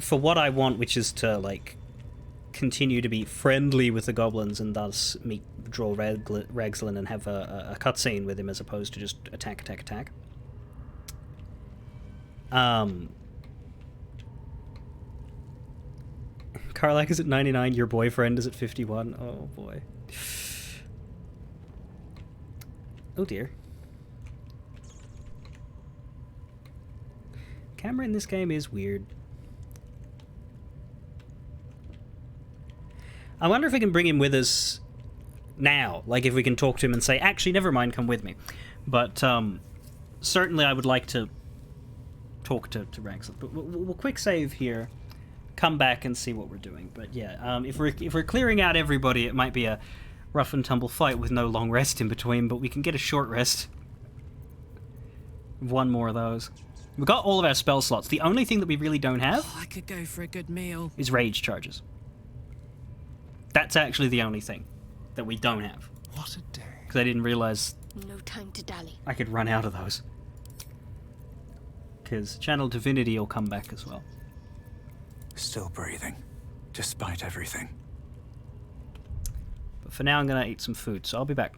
for what I want, which is to, like... continue to be friendly with the goblins and thus draw Ragslin and have a cutscene with him as opposed to just attack. Karlak is at 99, your boyfriend is at 51. Oh boy. Oh dear. Camera in this game is weird. I wonder if we can bring him with us now. Like, if we can talk to him and say, actually, never mind, come with me. But, certainly I would like to talk to Ragslin. But we'll quick save here, come back and see what we're doing. But, yeah, if we're clearing out everybody, it might be a rough and tumble fight with no long rest in between, but we can get a short rest. One more of those. We've got all of our spell slots. The only thing that we really don't have... I could go for a good meal. ...is rage charges. That's actually the only thing that we don't have. What a day. Because I didn't realize No time to dally. I could run out of those. Because Channel Divinity will come back as well. Still breathing, despite everything. But for now I'm going to eat some food, so I'll be back.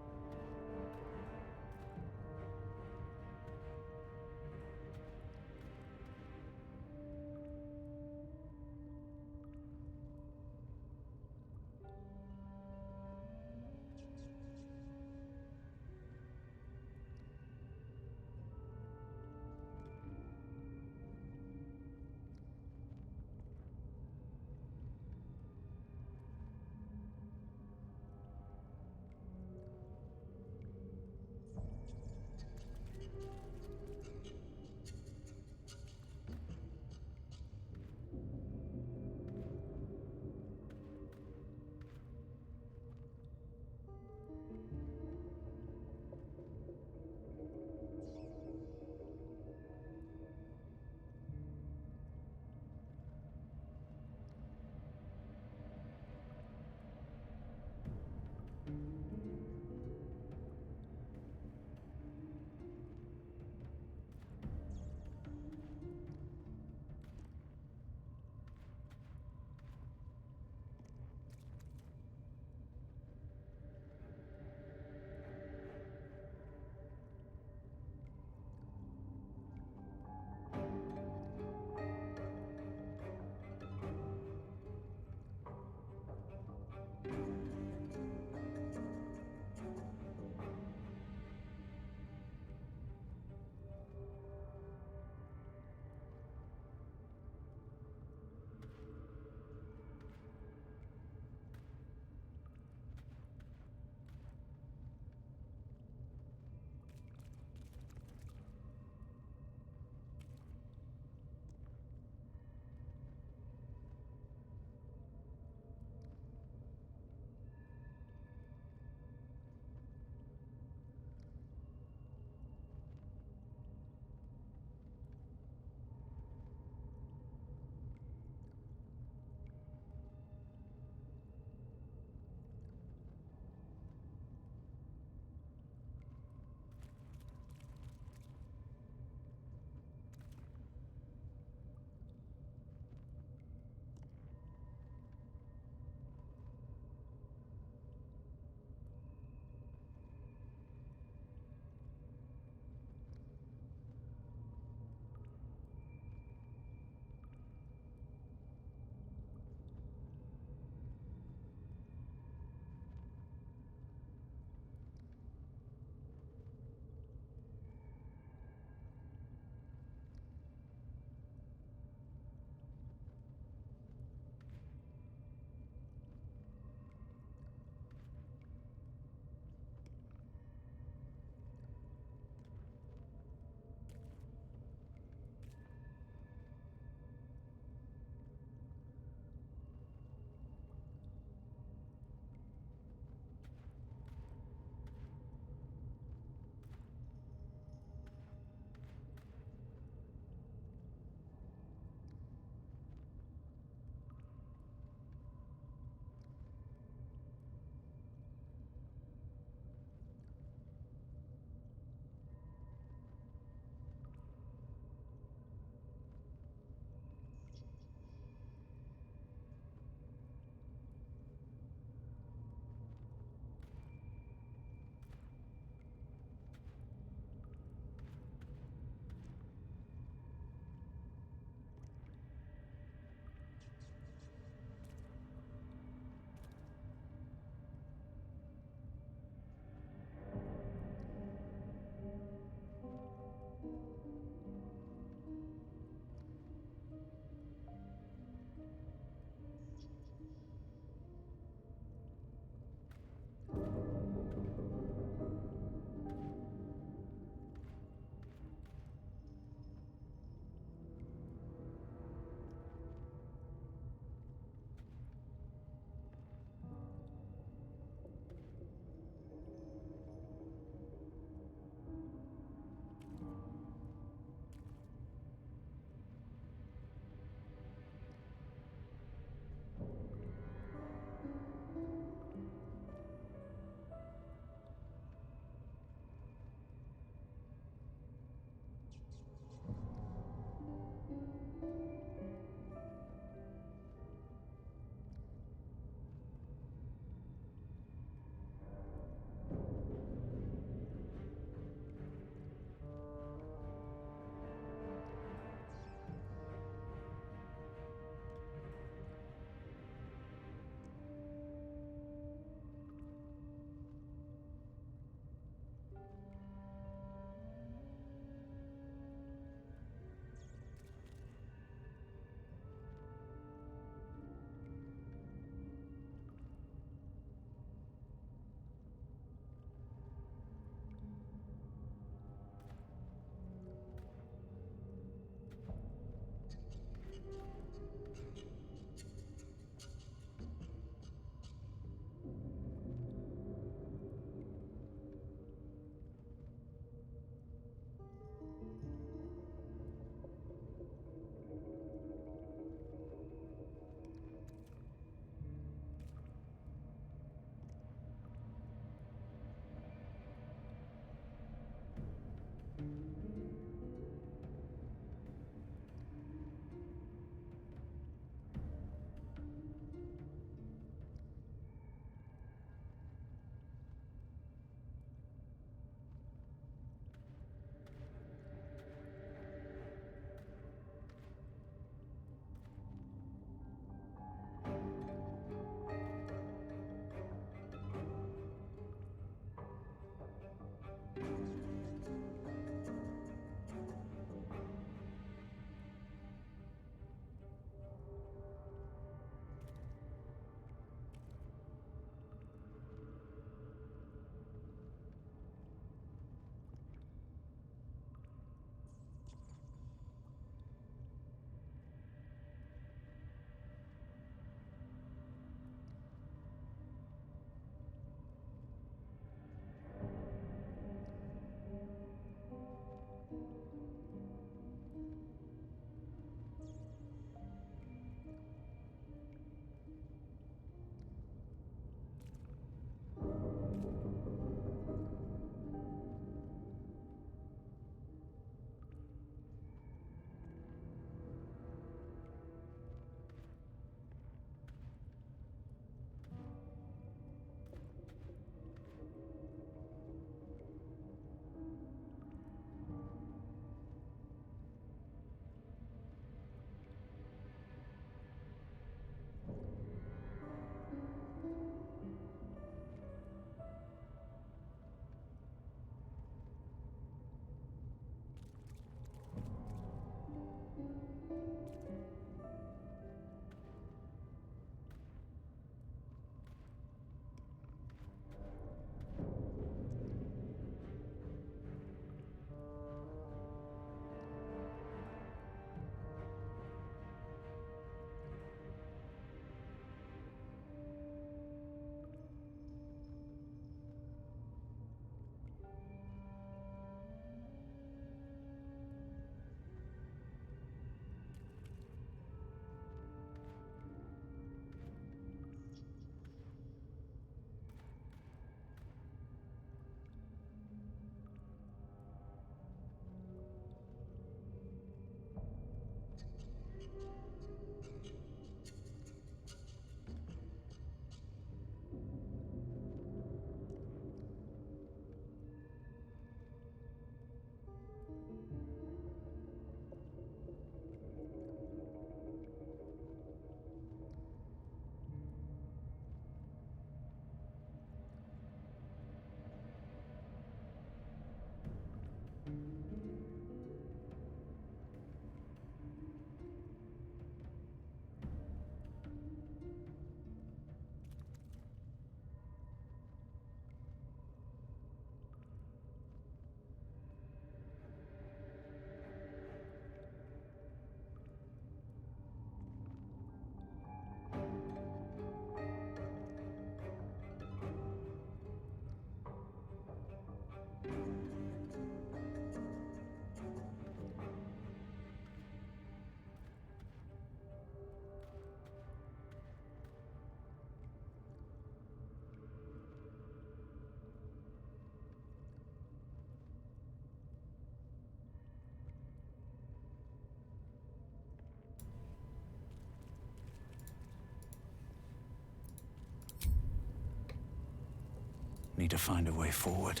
Need to find a way forward.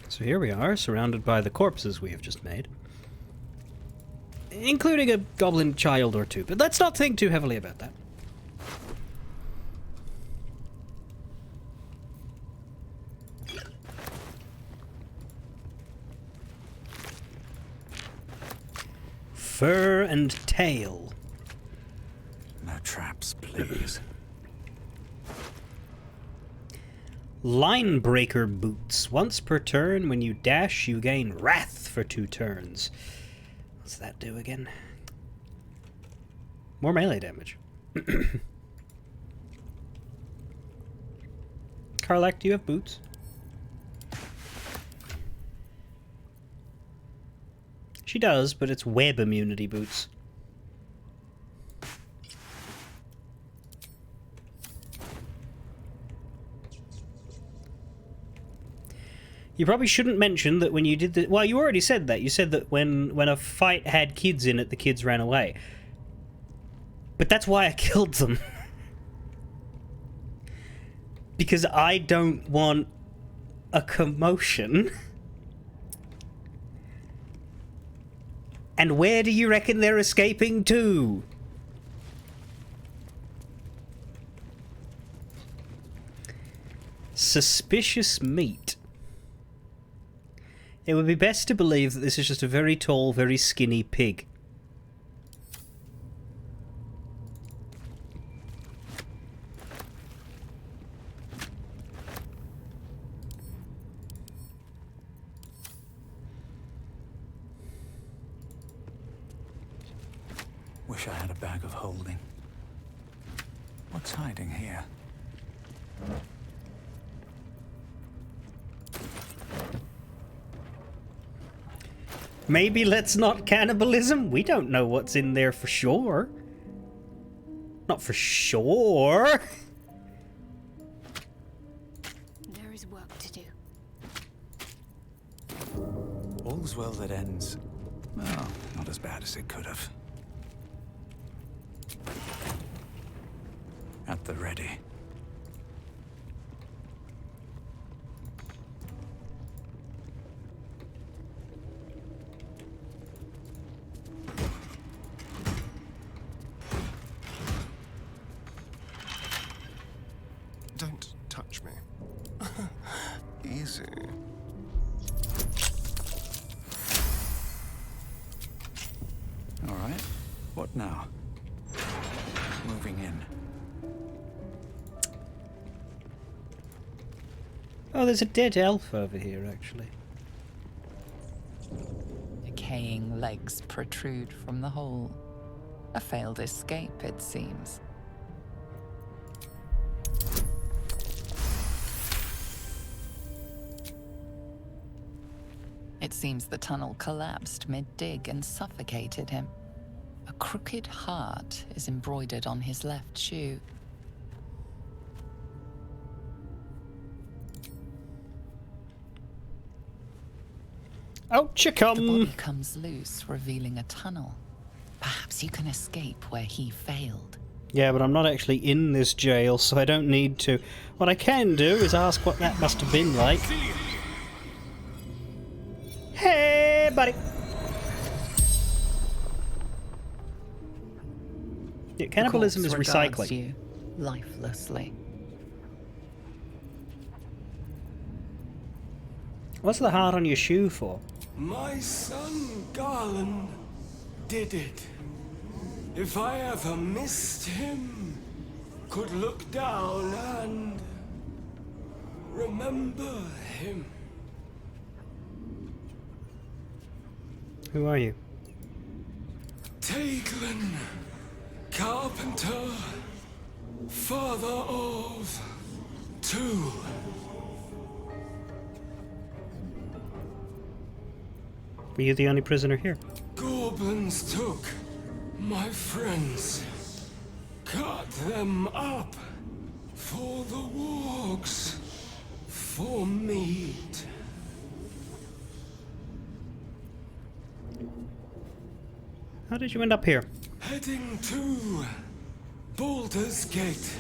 So here we are, surrounded by the corpses we have just made. Including a goblin child or two, but let's not think too heavily about that. Fur and tail. No traps, please. Line breaker boots. Once per turn, when you dash, you gain wrath for 2 turns. What's that do again? More melee damage. Karlak, do you have boots? She does, but it's web immunity boots. You probably shouldn't mention that when you did the... Well, you already said that. You said that when a fight had kids in it, the kids ran away. But that's why I killed them. Because I don't want a commotion. And where do you reckon they're escaping to? Suspicious meat. It would be best to believe that this is just a very tall, very skinny pig. Wish I had a bag of holding. What's hiding here? Maybe let's not cannibalism? We don't know what's in there for sure. Not for sure. There is work to do. All's well that ends. Well, not as bad as it could have. At the ready. Don't touch me. Easy. All right. What now? Moving in. Oh, there's a dead elf over here, actually. Decaying legs protrude from the hole. A failed escape, it seems. It seems the tunnel collapsed mid-dig and suffocated him. A crooked heart is embroidered on his left shoe. Out you come! The body comes loose, revealing a tunnel. Perhaps you can escape where he failed. Yeah, but I'm not actually in this jail, so I don't need to. What I can do is ask what that must have been like. Hey, buddy! Yeah, cannibalism is Corpse regards recycling. you lifelessly. What's the heart on your shoe for? My son Garland did it. If I ever missed him, could look down and remember him. Who are you? Taglin, carpenter, father of 2. Were you the only prisoner here? Goblins took my friends, cut them up for the wargs, for meat. How did you end up here? Heading to Baldur's Gate.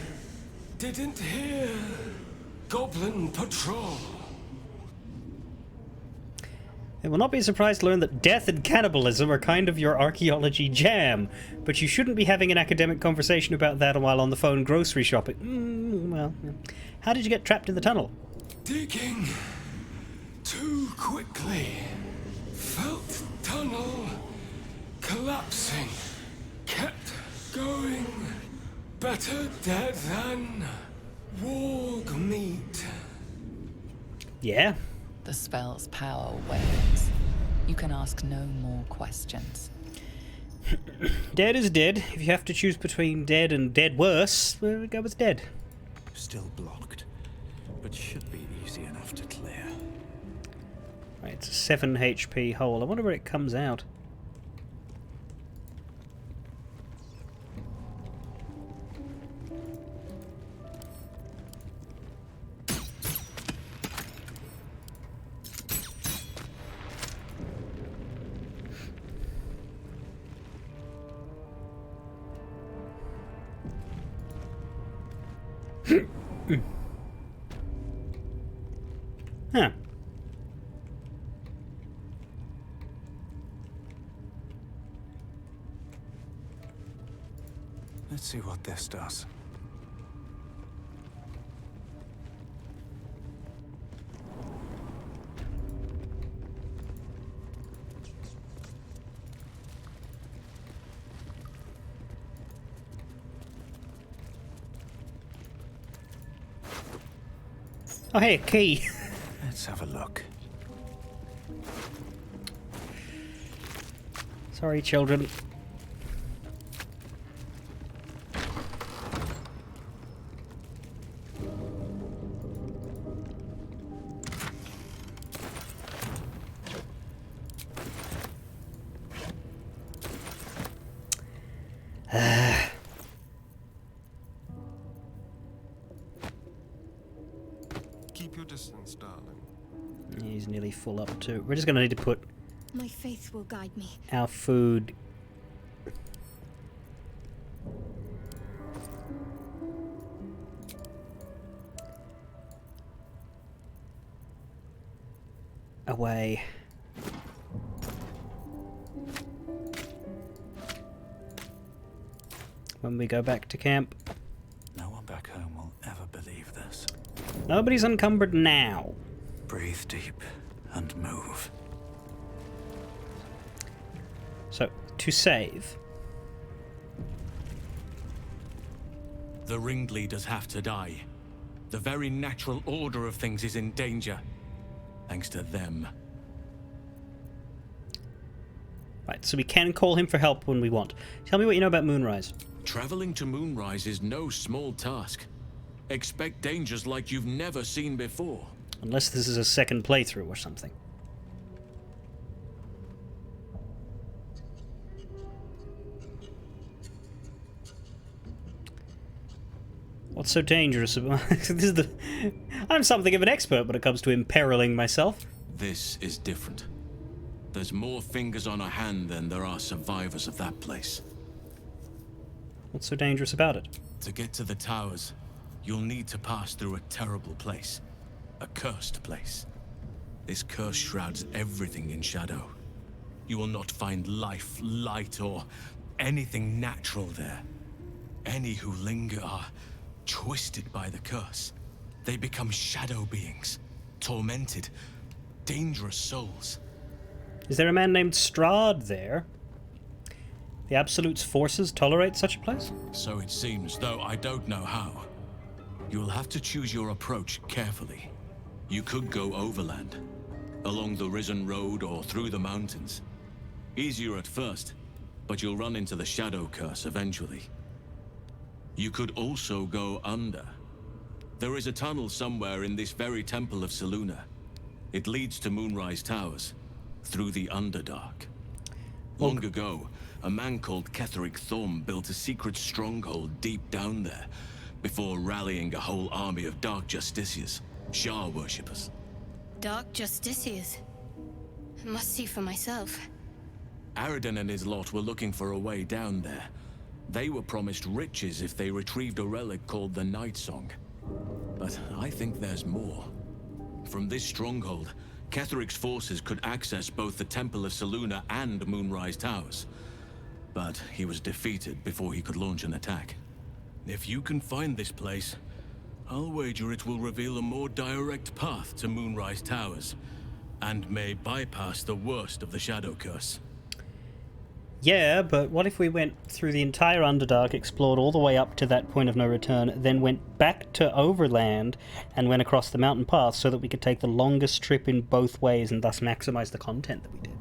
Didn't hear Goblin Patrol. I will not be surprised to learn that death and cannibalism are kind of your archaeology jam, but you shouldn't be having an academic conversation about that while on the phone grocery shopping. Well, how did you get trapped in the tunnel? Digging too quickly. Felt tunnel collapsing. Kept going. Better dead than warg meat. Yeah? The spell's power wanes. You can ask no more questions. Dead is dead. If you have to choose between dead and dead worse, we'll go with dead. Still blocked, but should be easy enough to clear. Right, it's a 7 HP hole. I wonder where it comes out. Huh. Let's see what this does. Oh, hey, a key. Let's have a look. Sorry, children. Keep your distance, darling. He's nearly full up too. We're just going to need to put My faith will guide me. our food away. When we go back to camp. No one back home will ever believe this. Nobody's encumbered now. Breathe deep and move. So, to save. The ringleaders have to die. The very natural order of things is in danger. Thanks to them. Right, so we can call him for help when we want. Tell me what you know about Moonrise. Traveling to Moonrise is no small task. Expect dangers like you've never seen before. Unless this is a second playthrough or something. What's so dangerous about I'm something of an expert when it comes to imperiling myself. This is different. There's more fingers on a hand than there are survivors of that place. What's so dangerous about it? To get to the towers, you'll need to pass through a terrible place. A cursed place. This curse shrouds everything in shadow. You will not find life, light, or anything natural there. Any who linger are twisted by the curse. They become shadow beings, tormented, Dangerous souls. Is there a man named Strahd there? The Absolute's forces tolerate such a place? So it seems, though I don't know how. You will have to choose your approach carefully. You could go overland, along the Risen Road or through the mountains. Easier at first, but you'll run into the Shadow Curse eventually. You could also go under. There is a tunnel somewhere in this very Temple of Selûne. It leads to Moonrise Towers, through the Underdark. Long ago, a man called Ketheric Thorm built a secret stronghold deep down there, before rallying a whole army of Dark Justiciars, Shah worshippers. Dark Justiciars. I must see for myself. Aradin and his lot were looking for a way down there. They were promised riches if they retrieved a relic called the Night Song. But I think there's more. From this stronghold, Ketheric's forces could access both the Temple of Selûne and Moonrise Towers. But he was defeated before he could launch an attack. If you can find this place, I'll wager it will reveal a more direct path to Moonrise Towers, and may bypass the worst of the Shadow Curse. Yeah, but what if we went through the entire Underdark, explored all the way up to that point of no return, then went back to Overland and went across the mountain path so that we could take the longest trip in both ways and thus maximize the content that we did?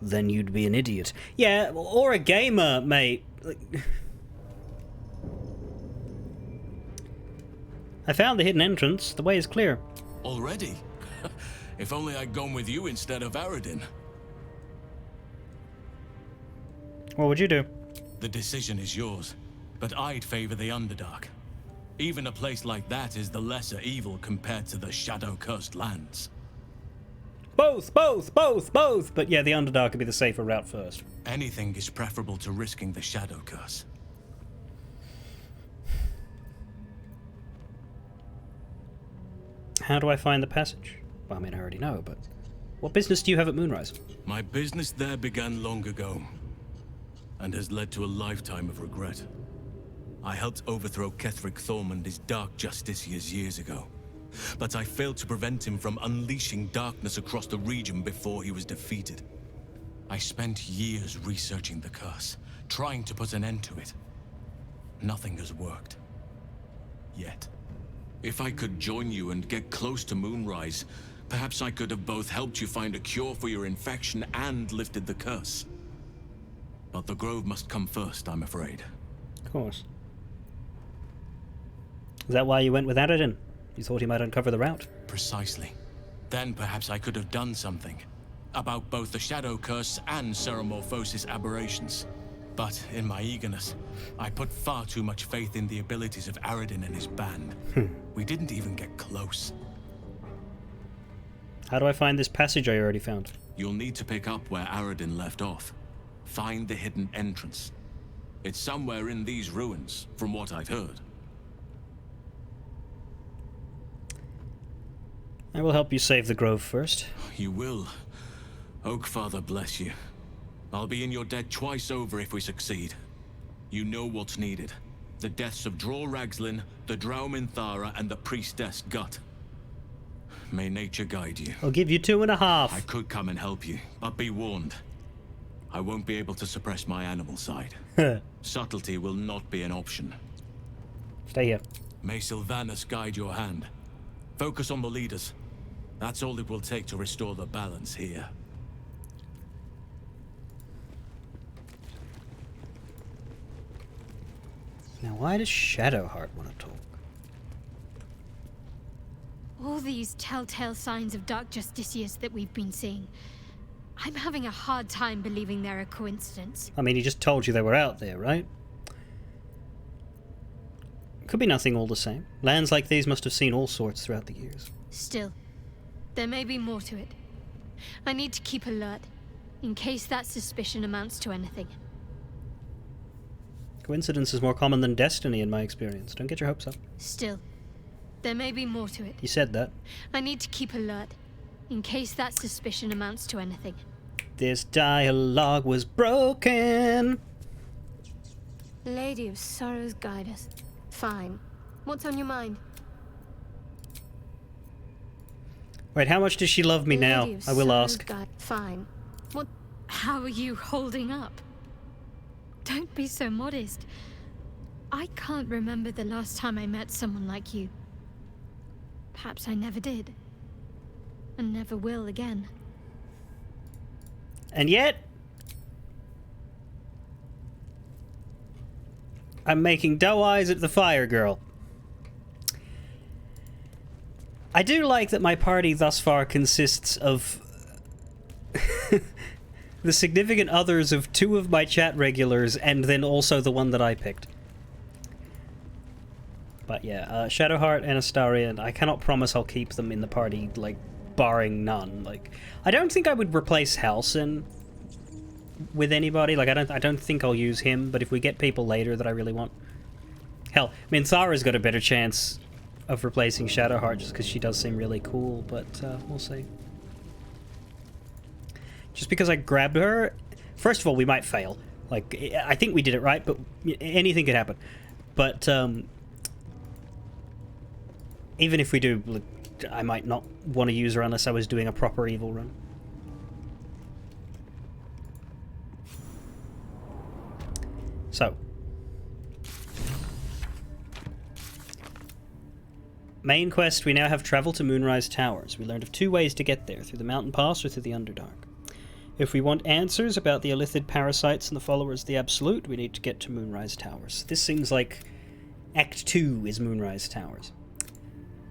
Then you'd be an idiot. Yeah, or a gamer, mate. I found the hidden entrance. The way is clear. Already? If only I'd gone with you instead of Aradin. What would you do? The decision is yours, but I'd favor the Underdark. Even a place like that is the lesser evil compared to the shadow-cursed lands. Both! But yeah, the Underdark would be the safer route first. Anything is preferable to risking the shadow curse. How do I find the passage? Well, I mean, I already know, but what business do you have at Moonrise? My business there began long ago, and has led to a lifetime of regret. I helped overthrow Ketheric Thorm and his Dark Justiciars years ago, but I failed to prevent him from unleashing darkness across the region before he was defeated. I spent years researching the curse, trying to put an end to it. Nothing has worked. Yet. If I could join you and get close to Moonrise, perhaps I could have both helped you find a cure for your infection and lifted the curse. But the Grove must come first, I'm afraid. Of course. Is that why you went with Aradin? You thought he might uncover the route? Precisely. Then perhaps I could have done something. About both the Shadow Curse and Ceramorphosis aberrations. But in my eagerness, I put far too much faith in the abilities of Aradin and his band. We didn't even get close. How do I find this passage I already found? You'll need to pick up where Aradin left off. Find the hidden entrance. It's somewhere in these ruins, from what I've heard. I will help you save the Grove first. You will. Oakfather bless you. I'll be in your debt twice over if we succeed. You know what's needed. The deaths of Dror Ragzlin, the Drow Minthara, and the Priestess Gut. May nature guide you. I'll give you 2.5. I could come and help you, but be warned. I won't be able to suppress my animal side. Subtlety will not be an option. Stay here. May Sylvanas guide your hand. Focus on the leaders. That's all it will take to restore the balance here. Now, why does Shadowheart want to talk? All these telltale signs of Dark Justiciars that we've been seeing. I'm having a hard time believing they're a coincidence. I mean, he just told you they were out there, right? Could be nothing all the same. Lands like these must have seen all sorts throughout the years. Still, there may be more to it. I need to keep alert, in case that suspicion amounts to anything. Coincidence is more common than destiny in my experience. Don't get your hopes up. Still, there may be more to it. You said that. I need to keep alert, in case that suspicion amounts to anything. This dialogue was broken. Lady of Sorrows, guide us. Fine. What's on your mind? Wait, how much does she love me now? You I will so ask. Fine. What? How are you holding up? Don't be so modest. I can't remember the last time I met someone like you. Perhaps I never did. And never will again. And yet, I'm making doe eyes at the fire girl. I do like that my party thus far consists of the significant others of 2 of my chat regulars, and then also the one that I picked. But yeah, Shadowheart and Astarion, I cannot promise I'll keep them in the party, like, barring none. Like, I don't think I would replace Halsin with anybody. Like, I don't think I'll use him, but if we get people later that I really want... Hell, Minthara's got a better chance of replacing Shadowheart just because she does seem really cool, but we'll see. Just because I grabbed her... First of all, we might fail. Like, I think we did it right, but anything could happen. But, even if we do, I might not want to use her unless I was doing a proper evil run. So. Main quest, we now have travel to Moonrise Towers. We learned of 2 ways to get there, through the Mountain Pass or through the Underdark. If we want answers about the Illithid parasites and the followers of the Absolute, we need to get to Moonrise Towers. This seems like Act 2 is Moonrise Towers.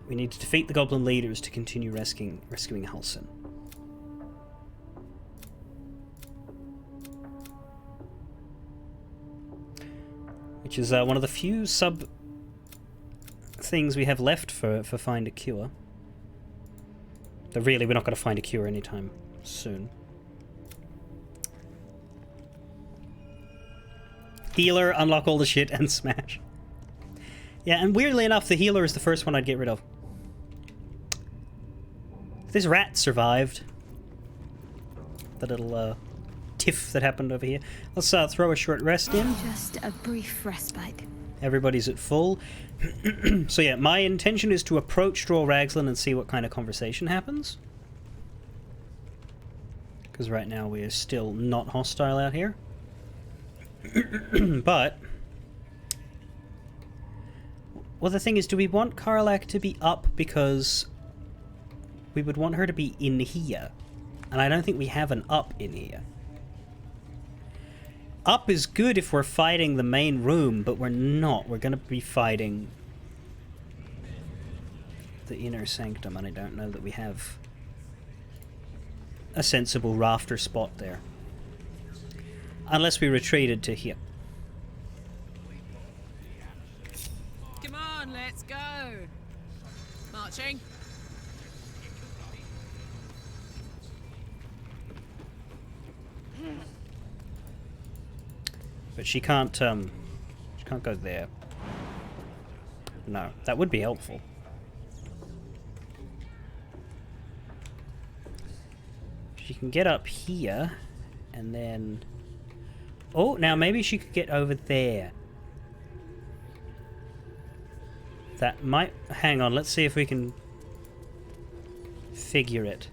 We need to defeat the Goblin leaders to continue rescuing Halsin. Which is one of the few sub things we have left for Find a Cure. But really, we're not going to find a cure anytime soon. Healer, unlock all the shit, and smash. Yeah, and weirdly enough, the healer is the first one I'd get rid of. This rat survived. The little tiff that happened over here. Let's throw a short rest in. Just a brief respite. Everybody's at full. So yeah, my intention is to approach Droll Raglan and see what kind of conversation happens. Because right now we are still not hostile out here. But... well, the thing is, do we want Karlach to be up because we would want her to be in here? And I don't think we have an up in here. Up is good if we're fighting the main room, but we're not. We're going to be fighting the inner sanctum, and I don't know that we have a sensible rafter spot there. Unless we retreated to here. Come on, let's go. Marching. But she can't go there. No, that would be helpful. She can get up here, and then... oh, now maybe she could get over there. That might... hang on, let's see if we can figure it.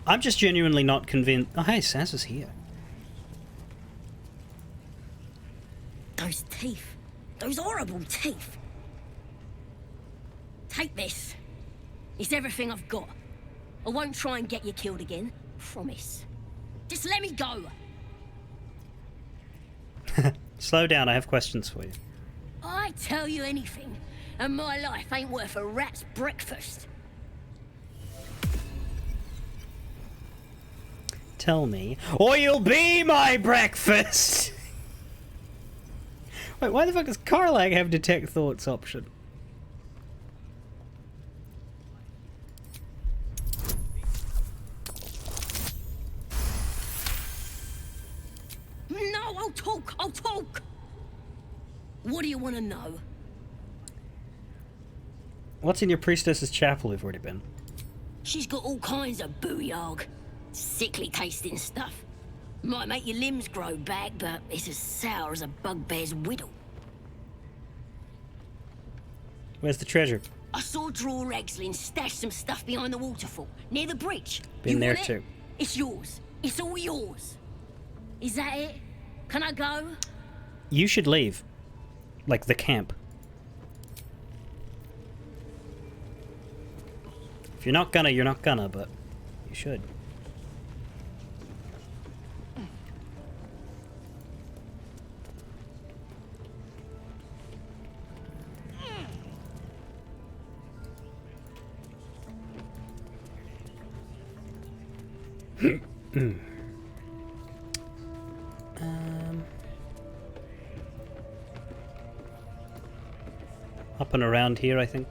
I'm just genuinely not convinced... oh, hey, Saz is here. Those teeth. Those horrible teeth. Take this. It's everything I've got. I won't try and get you killed again. Promise. Just let me go. Slow down, I have questions for you. I tell you anything, and my life ain't worth a rat's breakfast. Tell me, or you'll be my breakfast! Wait, why the fuck does Karlach have detect thoughts option? No, I'll talk! What do you want to know? What's in your priestess's chapel we've already been? She's got all kinds of booyog. Sickly tasting stuff. Might make your limbs grow back, but it's as sour as a bugbear's whittle. Where's the treasure? I saw Draw Rexlin stash some stuff behind the waterfall, near the bridge. Been You there want it? too. It's yours. It's all yours. Is that it? Can I go? You should leave. Like the camp. If you're not gonna, you're not gonna, but you should. Up and around here, I think.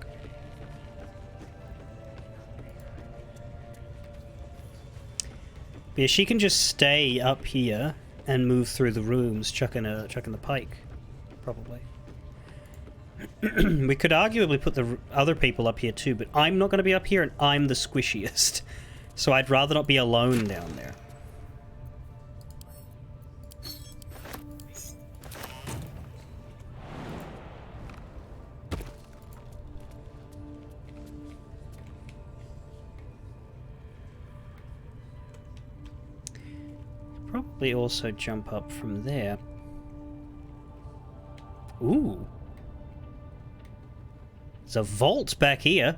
Yeah, she can just stay up here and move through the rooms, chucking the pike, probably. We could arguably put the other people up here too, but I'm not going to be up here, and I'm the squishiest, so I'd rather not be alone down there. Probably also jump up from there. Ooh. There's a vault back here.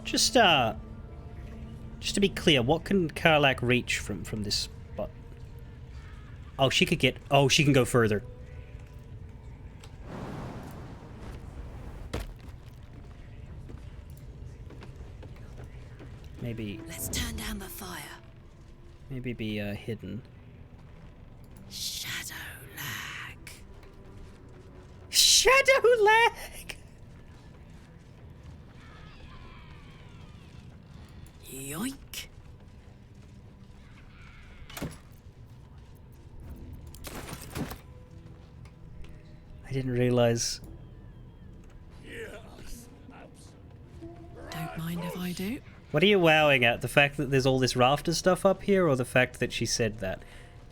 Just to be clear, what can Karlak reach from this spot? Oh, she could get... Oh, she can go further. Maybe... Let's turn down the fire. Maybe be hidden. Shadow lag. Shadow lag! Yoink. I didn't realize. Don't mind if I do. What are you wowing at? The fact that there's all this rafter stuff up here, or the fact that she said that?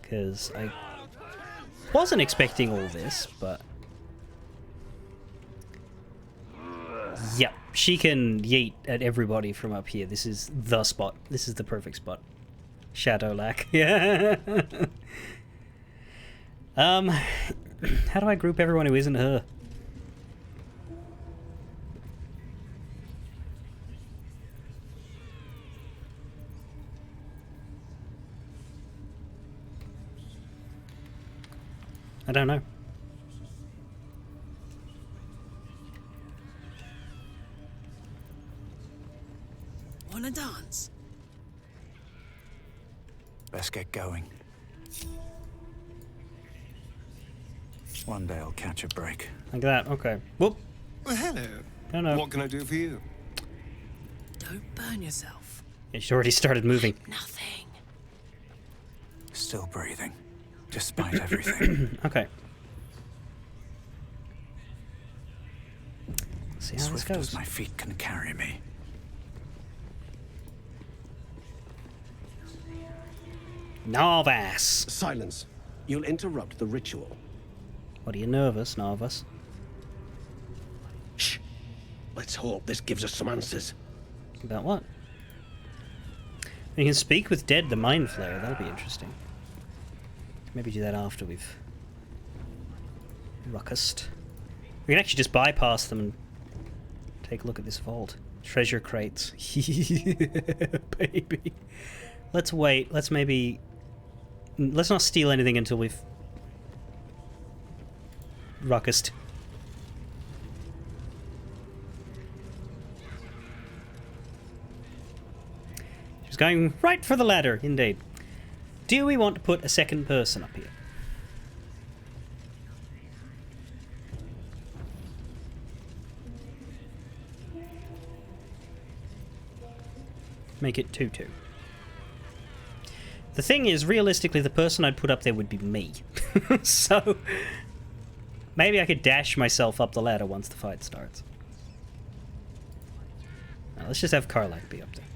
Because I wasn't expecting all this, but... Yep, she can yeet at everybody from up here. This is the spot. This is the perfect spot. Shadow lack. Yeah. How do I group everyone who isn't her? I don't know. Wanna dance? Let's get going. One day I'll catch a break. Like that, okay. Whoop. Well, hello. No, no. What can I do for you? Don't burn yourself. Yeah, she's already started moving. Nothing. Still breathing, despite everything. Okay. See how this Swift goes. as my feet can carry me. Narvas! Silence. You'll interrupt the ritual. What are you nervous, Narvas? Shh. Let's hope this gives us some answers. About what? You can speak with Dead, the Mind Flayer. That'll be interesting. Maybe do that after we've ruckused. We can actually just bypass them and take a look at this vault. Treasure crates. Baby. Let's wait. Let's maybe... Let's not steal anything until we've ruckused. She's going right for the ladder, indeed. Do we want to put a second person up here? Make it 2-2. The thing is, realistically, the person I'd put up there would be me. So, Maybe I could dash myself up the ladder once the fight starts. Now, let's just have Karlak be up there.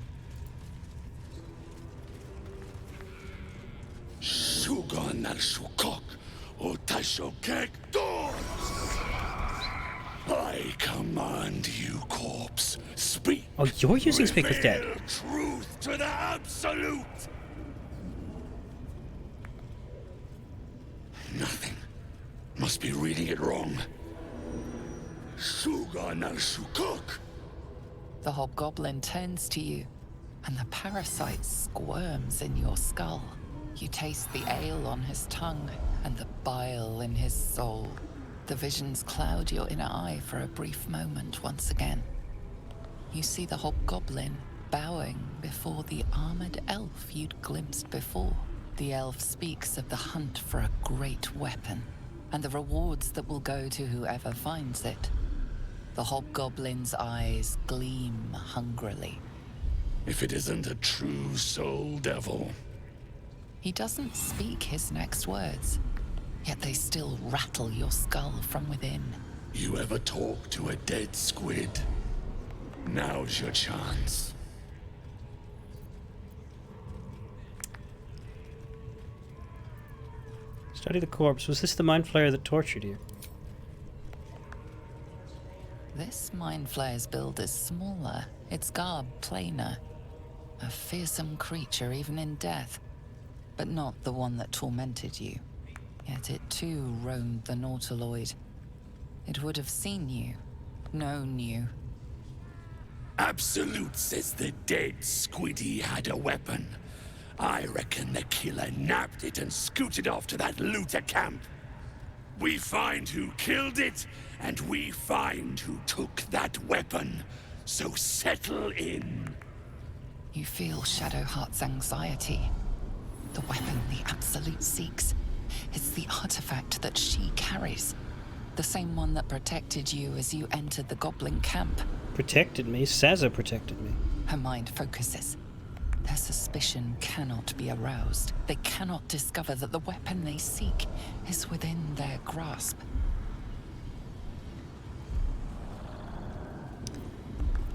Shugan al Shukok, Otashokek doors! I command you, corpse. Speak. Oh, you're using Speak with Dead. Reveal truth to the absolute. Nothing. Must be reading it wrong. Shugan al Shukok. The hobgoblin turns to you, and the parasite squirms in your skull. You taste the ale on his tongue and the bile in his soul. The visions cloud your inner eye for a brief moment once again. You see the hobgoblin bowing before the armored elf you'd glimpsed before. The elf speaks of the hunt for a great weapon, and the rewards that will go to whoever finds it. The hobgoblin's eyes gleam hungrily. If it isn't a true soul devil. He doesn't speak his next words, yet they still rattle your skull from within. You ever talk to a dead squid? Now's your chance. Study the corpse. Was this the mind flayer that tortured you? This mind flayer's build is smaller, its garb plainer. A fearsome creature even in death, but not the one that tormented you. Yet it too roamed the Nautiloid. It would have seen you, known you. Absolute says the dead squiddy had a weapon. I reckon the killer nabbed it and scooted off to that looter camp. We find who killed it, and we find who took that weapon. So settle in. You feel Shadowheart's anxiety. The weapon the Absolute seeks. It's the artifact that she carries. The same one that protected you as you entered the goblin camp. Protected me? Saza protected me. Her mind focuses. Their suspicion cannot be aroused. They cannot discover that the weapon they seek is within their grasp.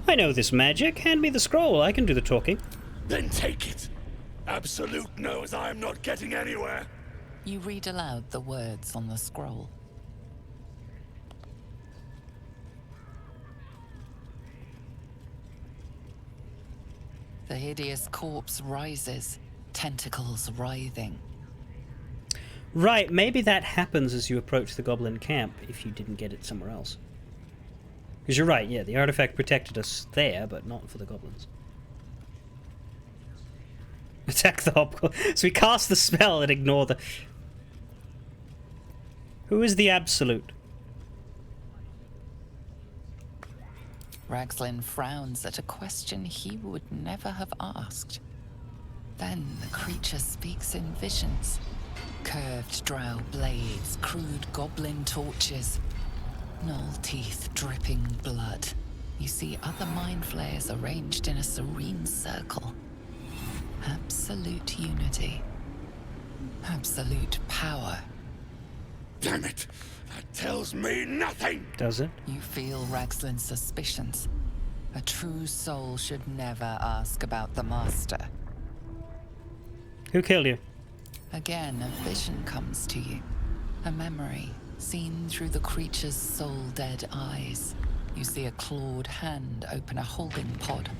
I know this magic. Hand me the scroll. I can do the talking. Then take it. Absolute knows I am not getting anywhere. You read aloud the words on the scroll. The hideous corpse rises, tentacles writhing. Right, maybe that happens as you approach the goblin camp if you didn't get it somewhere else. Because you're right, yeah, the artifact protected us there, but not for the goblins. Attack the hobgoblin. So we cast the spell and ignore the... Who is the Absolute? Ragslin frowns at a question he would never have asked. Then the creature speaks in visions. Curved drow blades, crude goblin torches, gnoll teeth dripping blood. You see other mind flayers arranged in a serene circle. Absolute unity. Absolute power. Damn it! That tells me nothing! Does it? You feel Ragslin's suspicions. A true soul should never ask about the master. Who killed you? Again, a vision comes to you. A memory, seen through the creature's soul-dead eyes. You see a clawed hand open a holding pod.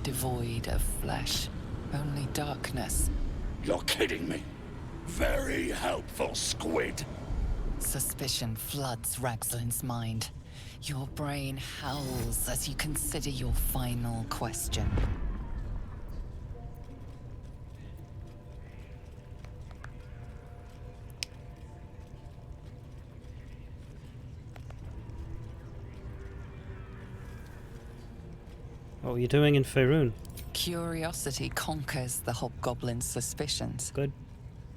Devoid of flesh. Only darkness. You're kidding me! Very helpful, squid! Suspicion floods Ragslin's mind. Your brain howls as you consider your final question. What were you doing in Faerun? Curiosity conquers the hobgoblin's suspicions. Good.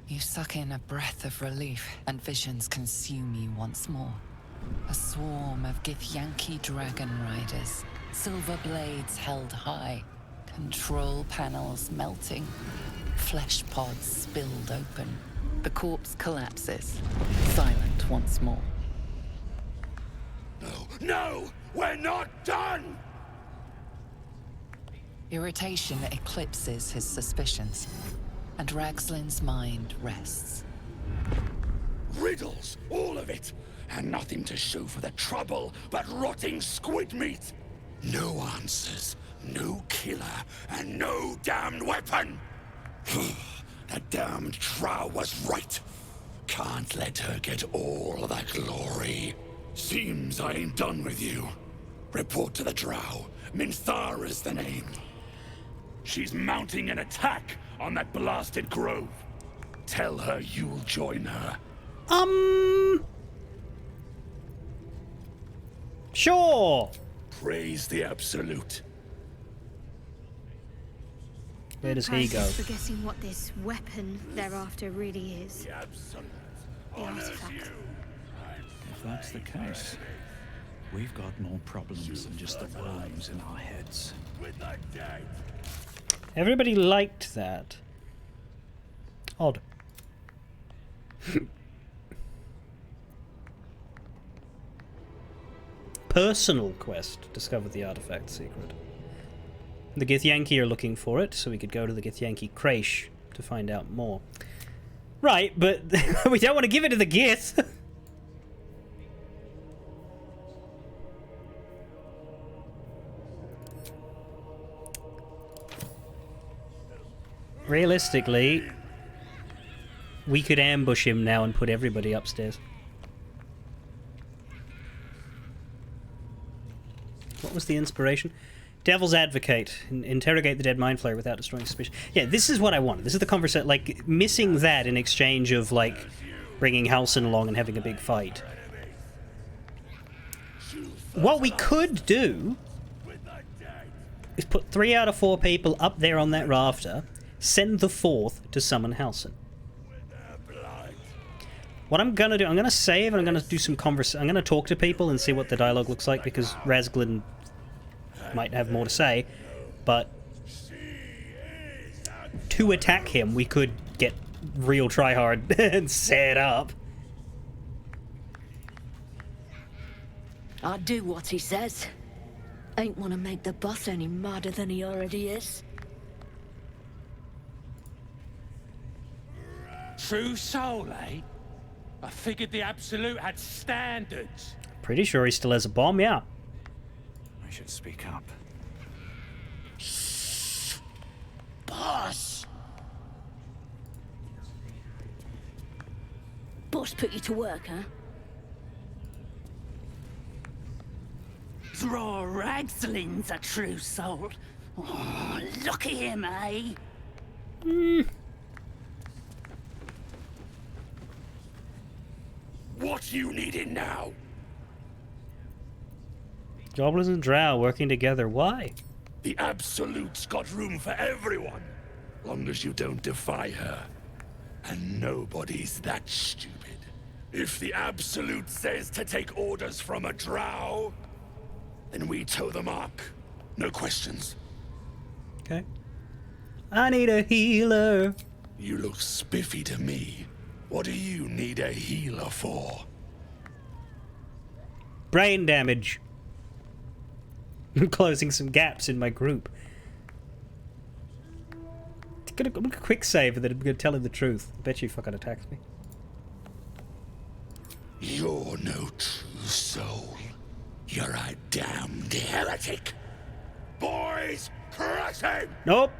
You suck in a breath of relief, and visions consume you once more. A swarm of Githyanki dragon riders, silver blades held high, control panels melting, flesh pods spilled open. The corpse collapses, silent once more. No, we're not done! Irritation eclipses his suspicions, and Ragslin's mind rests. Riddles, all of it, and nothing to show for the trouble but rotting squid meat. No answers, no killer, and no damned weapon. That damned Trow was right. Can't let her get all the glory. Seems I ain't done with you. Report to the Drow. Minthara's the name. She's mounting an attack on that blasted grove. Tell her you'll join her. Sure. Praise the Absolute. Where does he go? Forgetting what this weapon thereafter really is. The Absolute. The artifact. If that's the case, we've got more problems than just the worms in our heads. Everybody liked that. Odd. Personal quest. Discover the artifact secret. The Githyanki are looking for it, so we could go to the Githyanki Crèche to find out more. Right, but we don't want to give it to the Gith. Realistically, we could ambush him now and put everybody upstairs. What was the inspiration? Devil's Advocate. Interrogate the dead Mind Flayer without destroying suspicion. Yeah, this is what I wanted. This is the conversation. Like, missing that in exchange of, like, bringing Halsin along and having a big fight. What we could do is put 3 out of 4 people up there on that rafter, send the 4th to summon Halsin. What I'm gonna do, I'm gonna save and I'm gonna do some I'm gonna talk to people and see what the dialogue looks like, because Razglin might have more to say, but to attack him we could get real tryhard and set up. I'd do what he says. Ain't want to make the boss any madder than he already is. True soul, eh? I figured the Absolute had standards. Pretty sure he still has a bomb, yeah. I should speak up. Boss! Boss put you to work, huh? Draw Ragslin's a true soul. Oh, look at him, eh? What you needing now? Goblins and Drow working together. Why? The Absolute's got room for everyone, long as you don't defy her. And nobody's that stupid. If the Absolute says to take orders from a Drow, then we toe the mark. No questions. Okay. I need a healer. You look spiffy to me. What do you need a healer for? Brain damage. I'm closing some gaps in my group. I'm gonna quick save and then I'm gonna tell him the truth. I bet you fucking attacks me. You're no true soul. You're a damned heretic. Boys, crush him! Nope.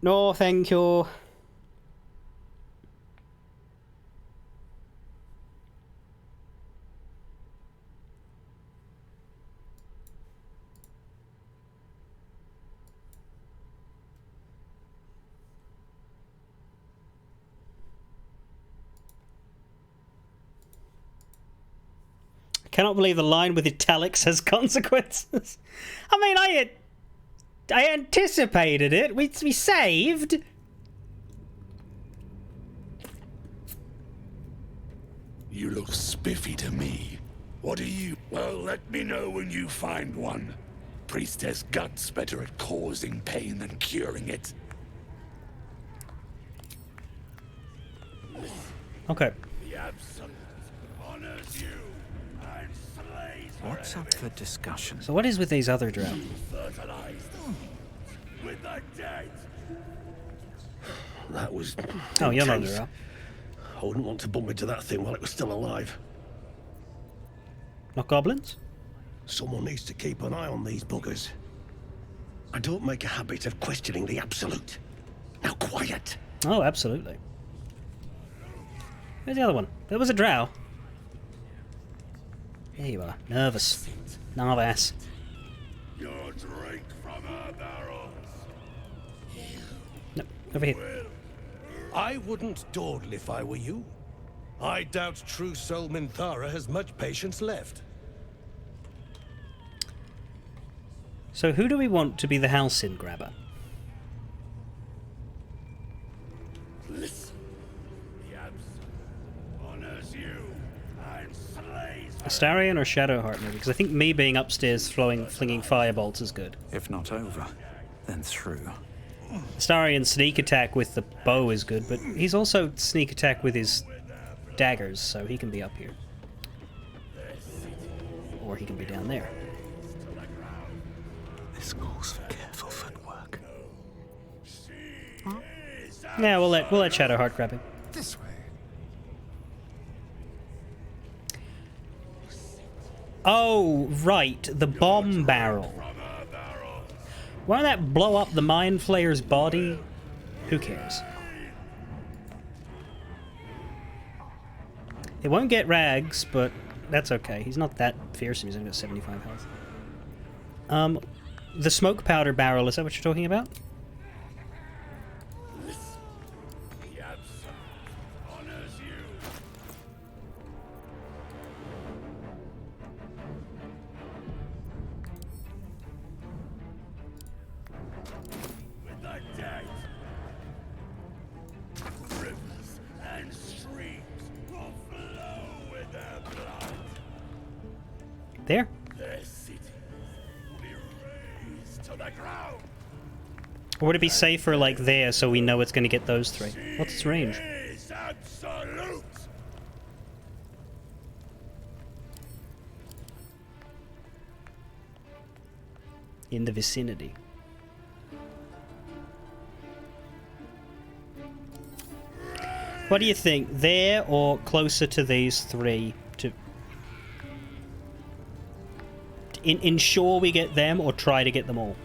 No, thank you. I cannot believe the line with italics has consequences. I mean, I anticipated it. We saved. You look spiffy to me. What do you... Well, let me know when you find one. Priestess Gut's better at causing pain than curing it. Okay. The absolute honors you and slays What's up for discussion? So what is with these other drow? fertilized with the dead. That was. Oh, you're not a intense. drow. I wouldn't want to bump into that thing while it was still alive. Not goblins? Someone needs to keep an eye on these buggers. I don't make a habit of questioning the absolute. Now quiet. Oh, absolutely. Where's the other one? There was a drow. There you are. Nervous. Nervous. Your drink from her barrels. No, over here. I wouldn't dawdle if I were you. I doubt true soul Minthara has much patience left. So who do we want to be the Halcyon grabber? Listen. The absolute honors you and slays her. Astarion or Shadowheart maybe? Because I think me being upstairs flinging firebolts is good. If not over, then through. Astarion sneak attack with the bow is good, but he's also sneak attack with his daggers, so he can be up here. Or he can be down there. This calls for careful footwork. Yeah, we'll let Shadowheart grab him. This way. Oh, right, the bomb barrel. Won't that blow up the Mind Flayer's body? Who cares? It won't get Rags, but that's okay. He's not that fearsome. He's only got 75 health. The smoke powder barrel, is that what you're talking about? The absolute honors you. With the dead. Rivers and streams will flow with their blood. There. Their city will be razed to the ground. Or would it be safer like there so we know it's going to get those three? What's its range? Is absolute. In the vicinity. What do you think? There or closer to these three to ensure we get them or try to get them all?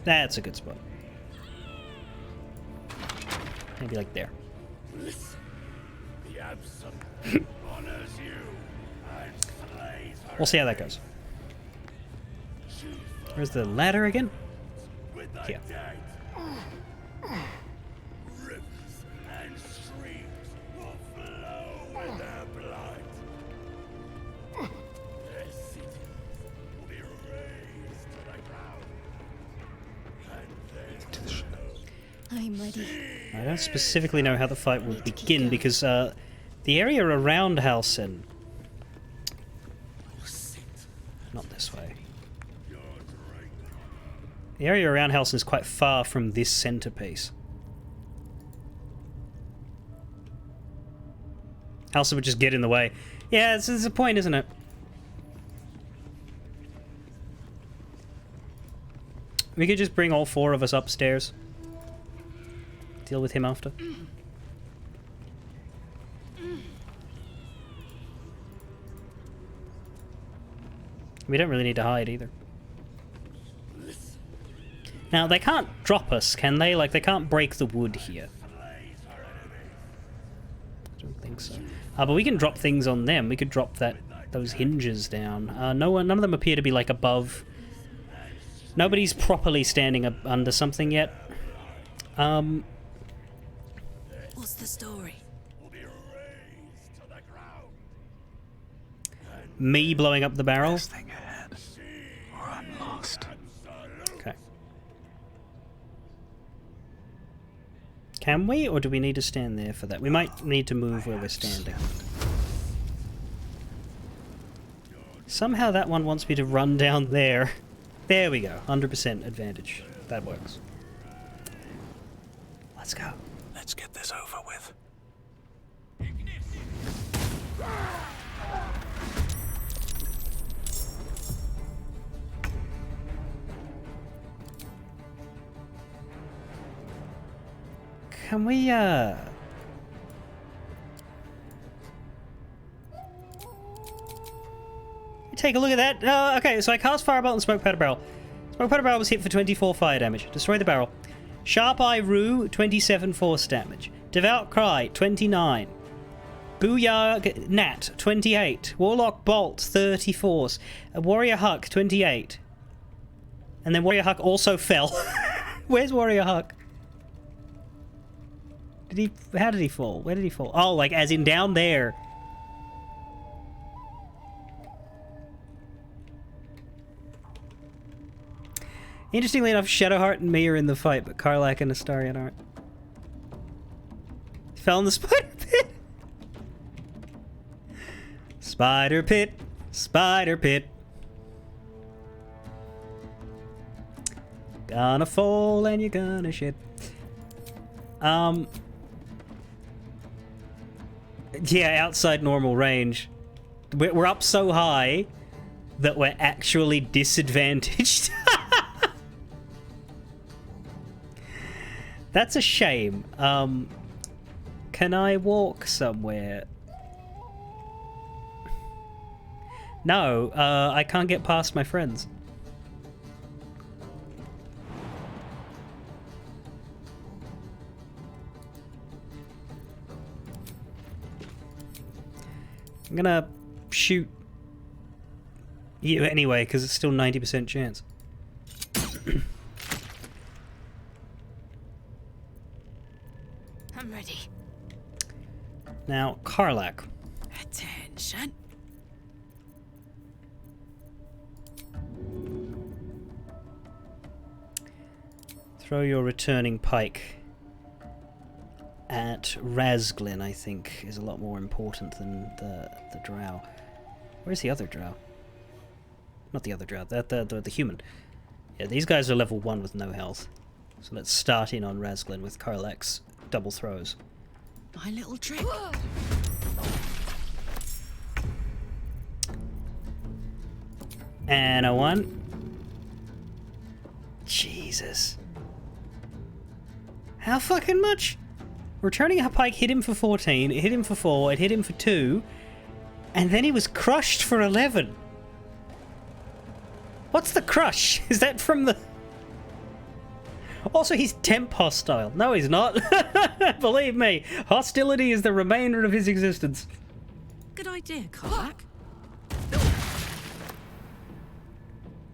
That's a good spot. Maybe like there. Listen. The absolute honors you and slays her. We'll see how that goes. Where's the ladder again? With the Here. dead. Rivers and streams will flow with their blood. Their cities will be razed to the ground. And To the shadows. I'm ready. I don't specifically know how the fight will begin because the area around Halcyon. Not this way. The area around Halcyon is quite far from this centerpiece. Halcyon would just get in the way. Yeah, it's a point, isn't it? We could just bring all four of us upstairs. Deal with him after. We don't really need to hide either. Now, they can't drop us, can they? Like, they can't break the wood here. I don't think so. But we can drop things on them. We could drop those hinges down. None of them appear to be, like, above. Nobody's properly standing up under something yet. What's the story? Me blowing up the barrel? Best thing ahead, or I'm lost. Okay. Can we, or do we need to stand there for that? We might need to move where we're standing. Somehow that one wants me to run down there. There we go. 100% advantage. That works. Let's go. Let's get this over with. Can we, take a look at that. Okay, so I cast Firebolt and Smoke Powder Barrel. Smoke Powder Barrel was hit for 24 fire damage. Destroy the barrel. Sharp Eye Rue, 27 force damage. Devout Cry, 29. Booyah Nat, 28. Warlock Bolt, 30 force. Warrior Huck, 28. And then Warrior Huck also fell. Where's Warrior Huck? Did he... How did he fall? Where did he fall? Oh, like as in down there. Interestingly enough, Shadowheart and me are in the fight, but Karlach and Astarion aren't. Fell in the spider pit. Spider pit. Spider pit. Gonna fall and you're gonna shit. Yeah, outside normal range. We're up so high that we're actually disadvantaged. That's a shame. Can I walk somewhere? No, I can't get past my friends. I'm gonna shoot you anyway, because it's still 90% chance. I'm ready. Now, Karlach. Attention. Throw your returning pike at Razglin, I think, is a lot more important than the drow. Where's the other drow? Not the other drow, the human. Yeah, these guys are level 1 with no health. So let's start in on Razglin with Karlach's double throws. My little trick. And a 1. Jesus. How fucking much? Returning a pike hit him for 14, it hit him for 4, it hit him for 2, and then he was crushed for 11. What's the crush? Is that from the... Also, he's temp hostile. No, he's not. Believe me, hostility is the remainder of his existence. Good idea, Karlach.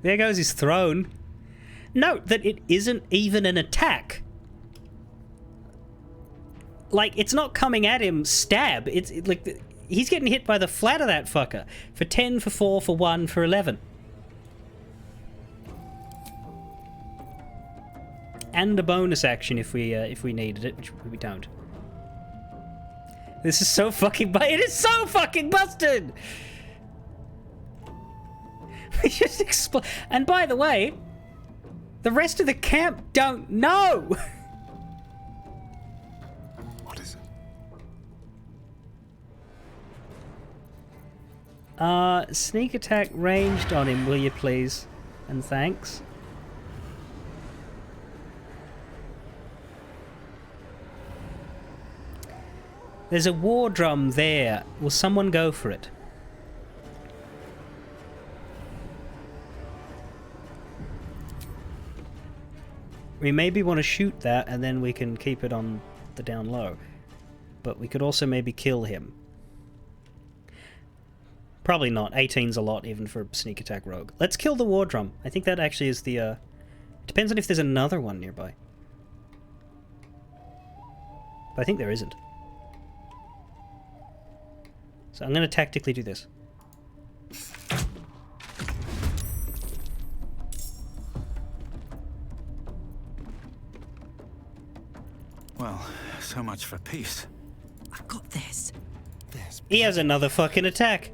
There goes his throne. Note that it isn't even an attack. Like, it's not coming at him stab. It's like he's getting hit by the flat of that fucker. For 10, for 4, for 1, for 11. And a bonus action if we needed it, which we don't. This is so fucking it is so fucking busted! We just explode. And by the way, the rest of the camp don't know! What is it? Sneak attack ranged on him, will you please? And thanks. There's a war drum there. Will someone go for it? We maybe want to shoot that and then we can keep it on the down low. But we could also maybe kill him. Probably not. 18's a lot even for a sneak attack rogue. Let's kill the war drum. I think that actually is the... Depends on if there's another one nearby. But I think there isn't. So I'm going to tactically do this. Well, so much for peace. I've got this. He has another fucking attack.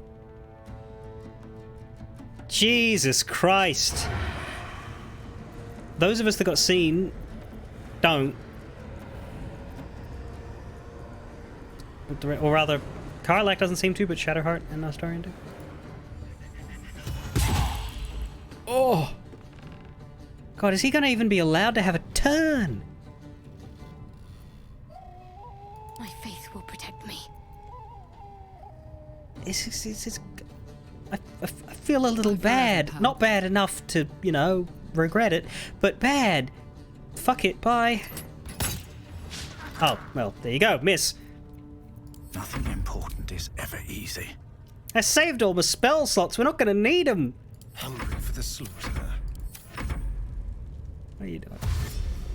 Jesus Christ. Those of us that got seen don't. Or rather, Karlak doesn't seem to, but Shadowheart and Astarion do. Oh! God, is he gonna even be allowed to have a turn? My faith will protect me. I feel a little bad. Not bad enough to, you know, regret it, but bad. Fuck it, bye. Oh, well, there you go, miss. Nothing important is ever easy. I saved all my spell slots, we're not gonna need them. Hungry for the slaughter. What are you doing?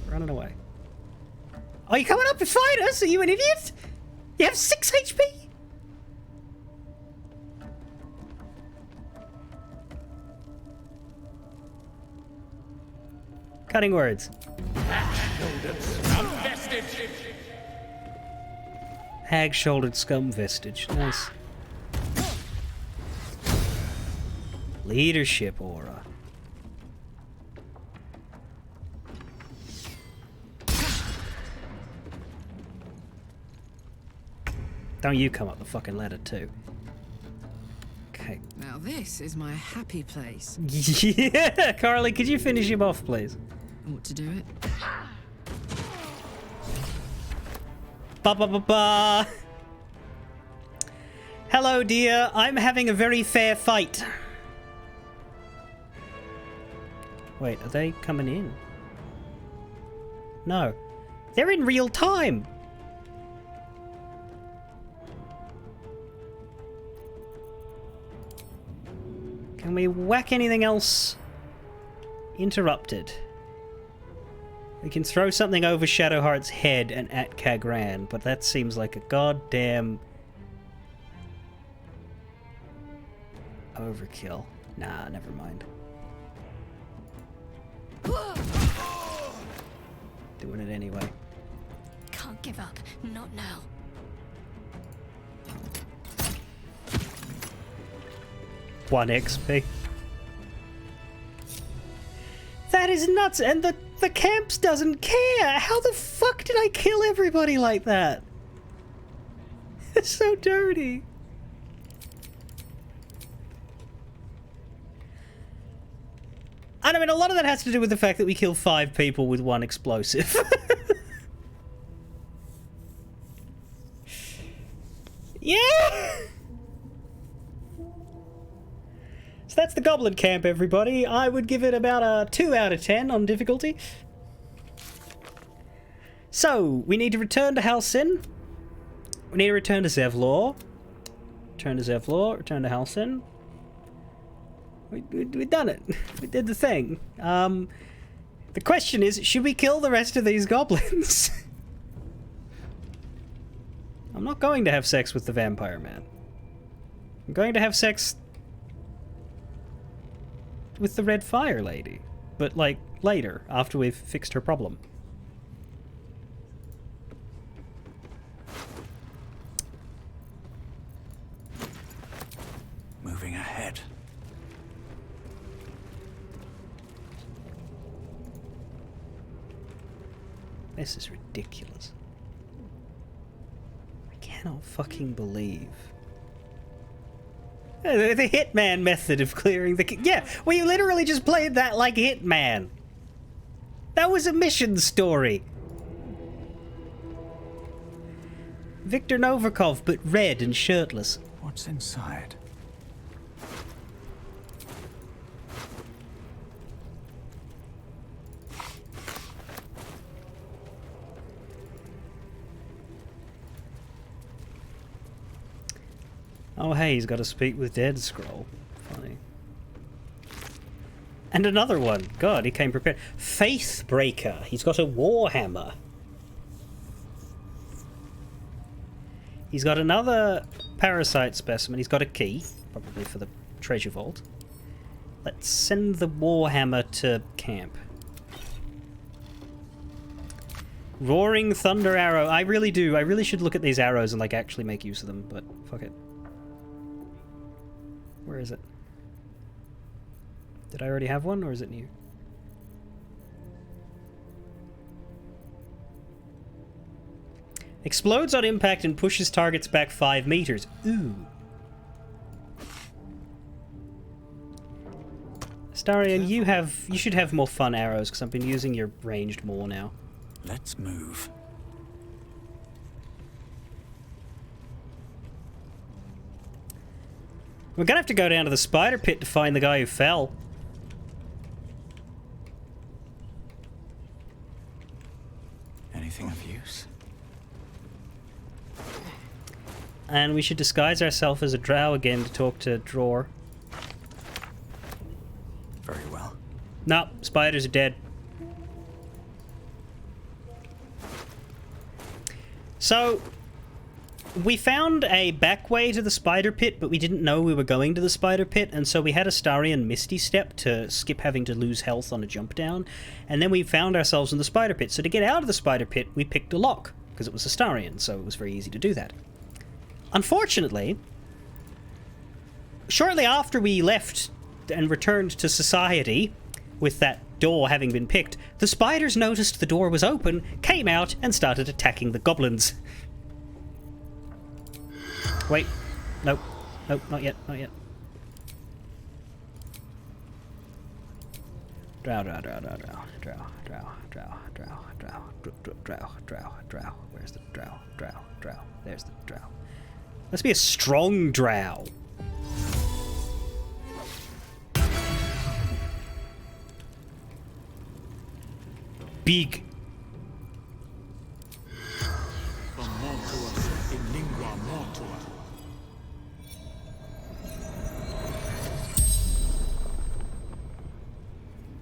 Running away. Are you coming up to fight us? Are you an idiot? You have 6 HP? Cutting words. Hag-shouldered scum vestige. Nice. Leadership aura. Don't you come up the fucking ladder too. Okay. Now this is my happy place. Yeah, Carly, could you finish him off, please? Ought to do it. Ba ba ba ba. Hello, dear. I'm having a very fair fight. Wait, are they coming in? No. They're in real time. Can we whack anything else? Interrupted. We can throw something over Shadowheart's head and at Kagran, but that seems like a goddamn overkill. Nah, never mind. Doing it anyway. Can't give up. Not now. One XP. That is nuts, and the camps doesn't care. How the fuck did I kill everybody like that? It's so dirty. And I mean, a lot of that has to do with the fact that we killed 5 people with 1 explosive. Yeah! So that's the Goblin Camp, everybody. I would give it about a 2 out of 10 on difficulty. So, we need to return to Halcyon. We need to return to Zevlor. Return to Zevlor, return to Halcyon. We've done it. We did the thing. The question is, should we kill the rest of these goblins? I'm not going to have sex with the vampire man. I'm going to have sex with the red fire lady. But, like, later, after we've fixed her problem. Moving ahead. This is ridiculous. I cannot fucking believe. The Hitman method of clearing the... Yeah, we literally just played that like Hitman. That was a mission story. Viktor Novikov, but red and shirtless. What's inside? Oh hey, he's got to speak with Dead scroll. Funny. And another one. God, he came prepared. Faithbreaker. He's got a warhammer. He's got another parasite specimen. He's got a key, probably for the treasure vault. Let's send the warhammer to camp. Roaring Thunder Arrow. I really do. I really should look at these arrows and like actually make use of them, but fuck it. Where is it? Did I already have one, or is it new? Explodes on impact and pushes targets back 5 meters. Ooh. Starion, you should have more fun arrows, because I've been using your ranged more now. Let's move. We're gonna have to go down to the spider pit to find the guy who fell. Anything of use? And we should disguise ourselves as a drow again to talk to Dror. Very well. No, spiders are dead. So, we found a back way to the spider pit, but we didn't know we were going to the spider pit, and so we had a Starion Misty Step to skip having to lose health on a jump down, and then we found ourselves in the spider pit. So to get out of the spider pit, we picked a lock, because it was a Starion, so it was very easy to do that. Unfortunately, shortly after we left and returned to society, with that door having been picked, the spiders noticed the door was open, came out, and started attacking the goblins. Wait. Nope. Nope, not yet, not yet. Drow, drow, drow, drow, drow, drow, drow, drow, drow, drow, drow, drow, drow. Where's the drow, drow, drow? There's the drow. Let's be a strong drow. Big.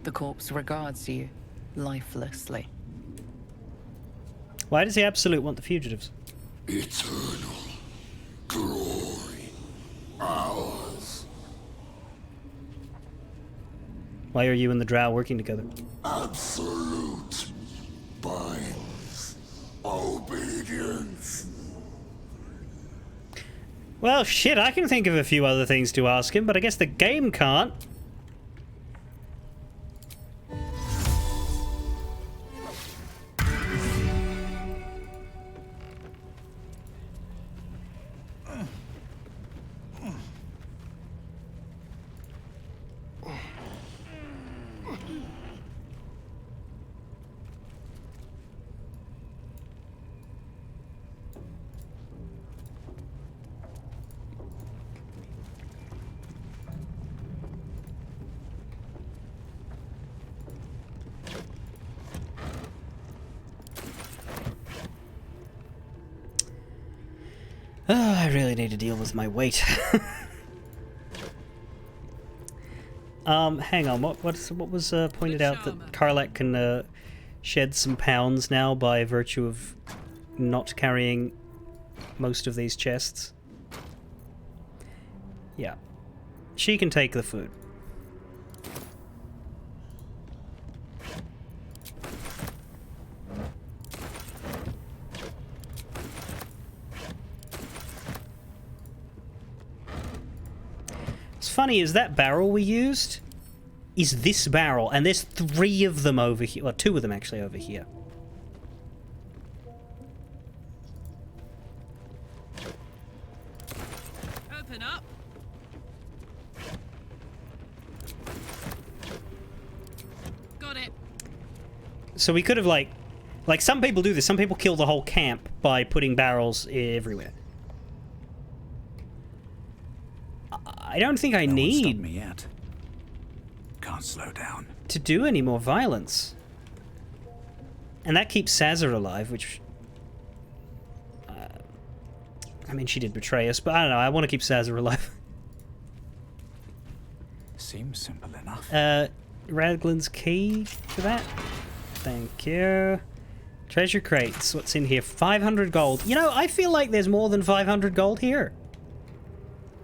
The corpse regards you lifelessly. Why does the Absolute want the fugitives? Eternal glory. Ours. Why are you and the drow working together? Absolute binds obedience. Well, shit, I can think of a few other things to ask him, but I guess the game can't. I really need to deal with my weight. Hang on. What was pointed out that Karlak can shed some pounds now by virtue of not carrying most of these chests? Yeah, she can take the food. Funny is that barrel we used is this barrel, and there's 3 of them over here, well 2 of them actually over here. Open up. Got it. So we could have like some people do this, some people kill the whole camp by putting barrels everywhere. I don't think I need me yet. Can't slow down. To do any more violence. And that keeps Sazza alive, which... I mean, she did betray us, but I don't know, I want to keep Sazza alive. Seems simple enough. Radglin's key for that? Thank you. Treasure crates, what's in here? 500 gold. You know, I feel like there's more than 500 gold here.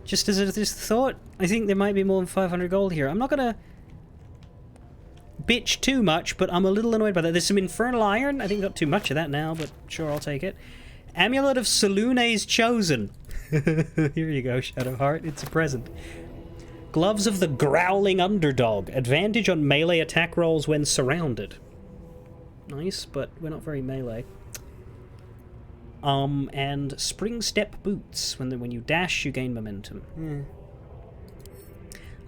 Just as a thought, I think there might be more than 500 gold here. I'm not gonna bitch too much, but I'm a little annoyed by that. There's some infernal iron. I think I've got too much of that now, but sure, I'll take it. Amulet of Salune's Chosen. Here you go, Shadowheart. It's a present. Gloves of the Growling Underdog. Advantage on melee attack rolls when surrounded. Nice, but we're not very melee. And Spring Step Boots. When you dash, you gain momentum.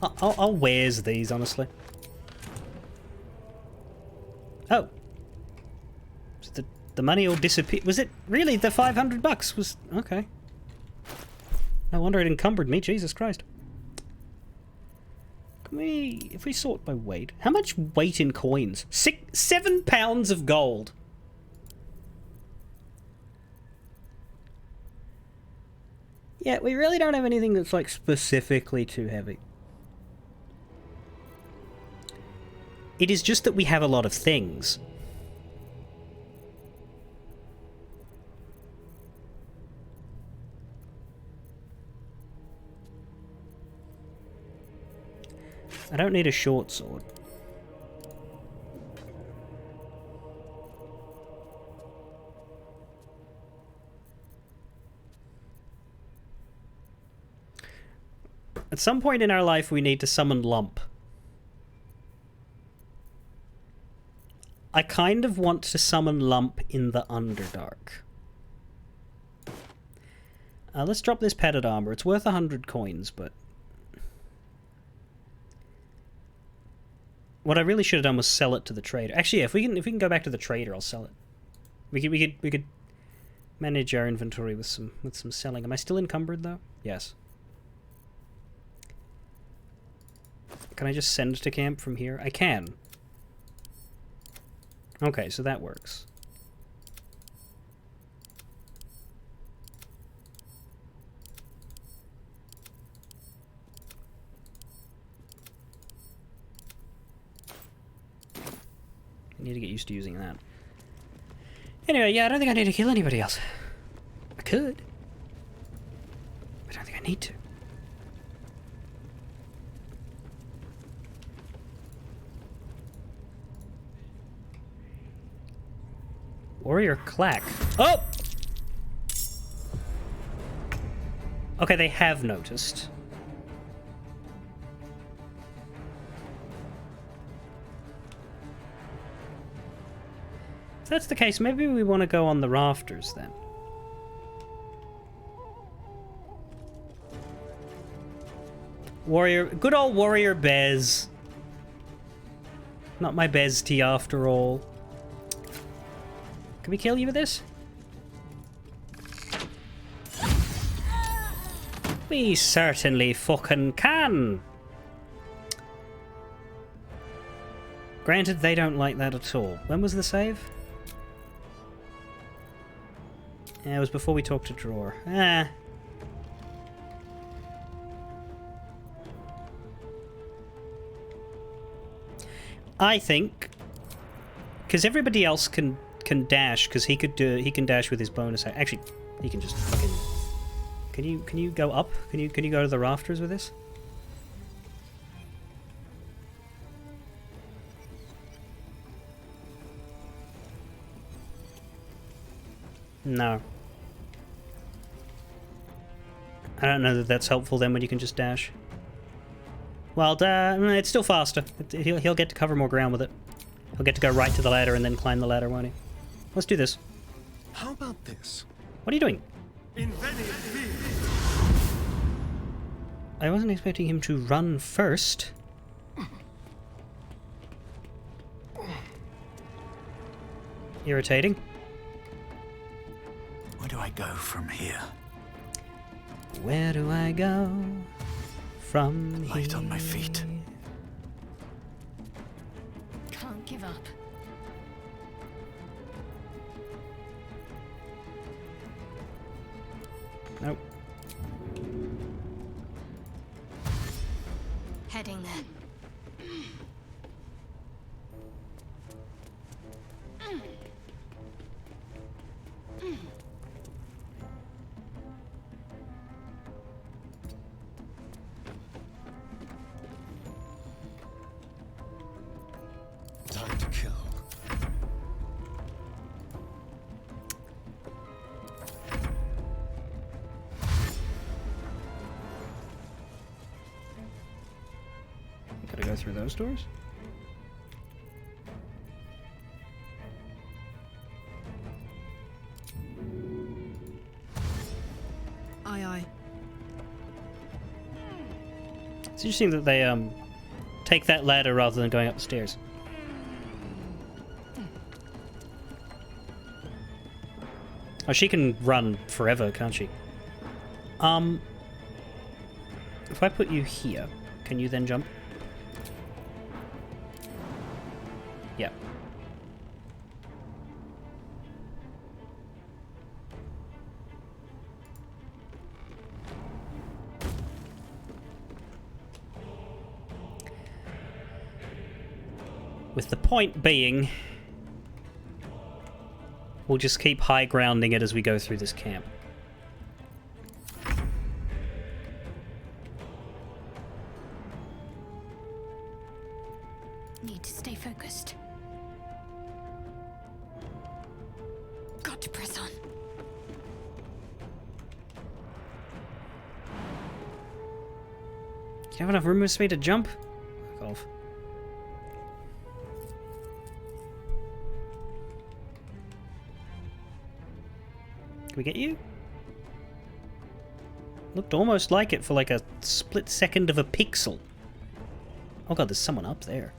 I'll wears these, honestly. Oh. So the money all disappeared. Was it really the $500 was... Okay. No wonder it encumbered me, Jesus Christ. Can we... If we sort by weight... How much weight in coins? 7 pounds of gold. Yeah, we really don't have anything that's, like, specifically too heavy. It is just that we have a lot of things. I don't need a short sword. At some point in our life, we need to summon Lump. I kind of want to summon Lump in the Underdark. Let's drop this padded armor. It's worth 100 coins, but... What I really should have done was sell it to the trader. Actually, yeah, if we can go back to the trader, I'll sell it. We could manage our inventory with some selling. Am I still encumbered though? Yes. Can I just send to camp from here? I can. Okay, so that works. I need to get used to using that. Anyway, yeah, I don't think I need to kill anybody else. I could. I don't think I need to. Warrior Clack. Oh! Okay, they have noticed. If that's the case, maybe we want to go on the rafters then. Warrior, good old Warrior Bez. Not my bestie after all. Can we kill you with this? We certainly fucking can. Granted, they don't like that at all. When was the save? Yeah, it was before we talked to Drawer. Ah. I think, because everybody else can dash, because he can dash with his bonus. Actually, he can just fucking. Can you go up? Can you go to the rafters with this? No. I don't know that that's helpful then when you can just dash. Well, it's still faster. He'll get to cover more ground with it. He'll get to go right to the ladder and then climb the ladder, won't he? Let's do this. How about this? What are you doing? I wasn't expecting him to run first. Irritating. Where do I go from here? Where do I go from here? Light on my feet. Can't give up. Nope. Heading there. Time to kill. through those doors? Aye, aye. It's interesting that they take that ladder rather than going up the stairs. Oh, she can run forever, can't she? If I put you here, can you then jump? Yeah. With the point being, we'll just keep high grounding it as we go through this camp. Need to stay focused. Got to press on. Do you have enough room for me to jump? Fuck off. Can we get you? Looked almost like it for like a split second of a pixel. Oh god, there's someone up there.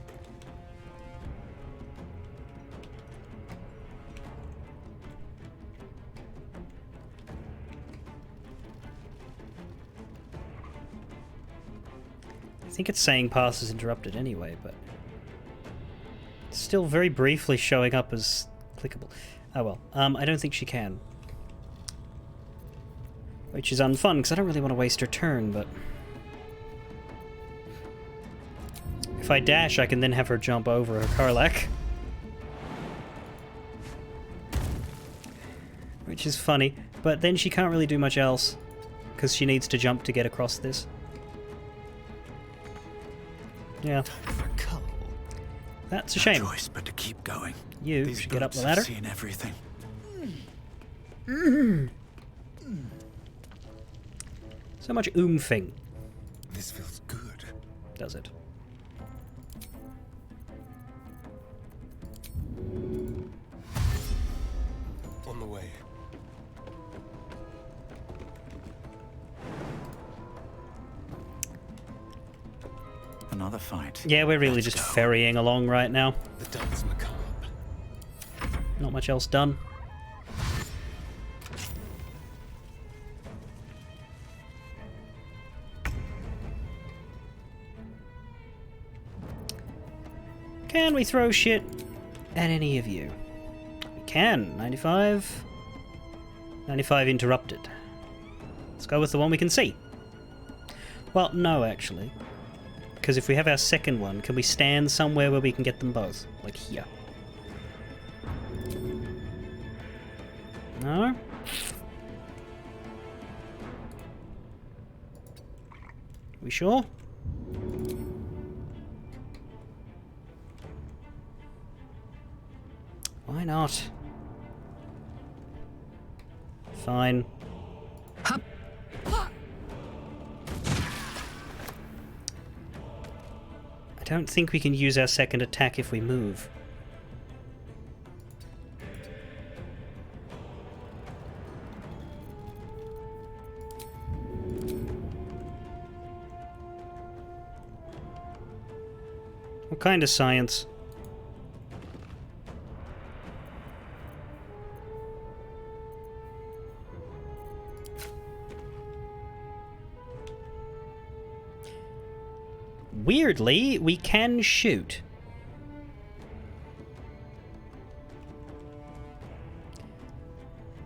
I think it's saying pass is interrupted anyway, but it's still very briefly showing up as clickable. Oh well, I don't think she can. Which is unfun, because I don't really want to waste her turn, but... if I dash, I can then have her jump over her Karlak. Which is funny, but then she can't really do much else, because she needs to jump to get across this. Yeah. That's a shame. No choice but to keep going. You These should get up the birds ladder. have seen everything. So much oomphing. This feels good. Does it? On the way. Another fight. Yeah, we're really just ferrying along right now. The dance macabre. Not much else done. Can we throw shit at any of you? We can. 95. 95 interrupted. Let's go with the one we can see. Well, no, actually. Because if we have our second one, can we stand somewhere where we can get them both? Like here. No? We sure? Why not? Fine. I don't think we can use our second attack if we move. What kind of science? Weirdly, we can shoot.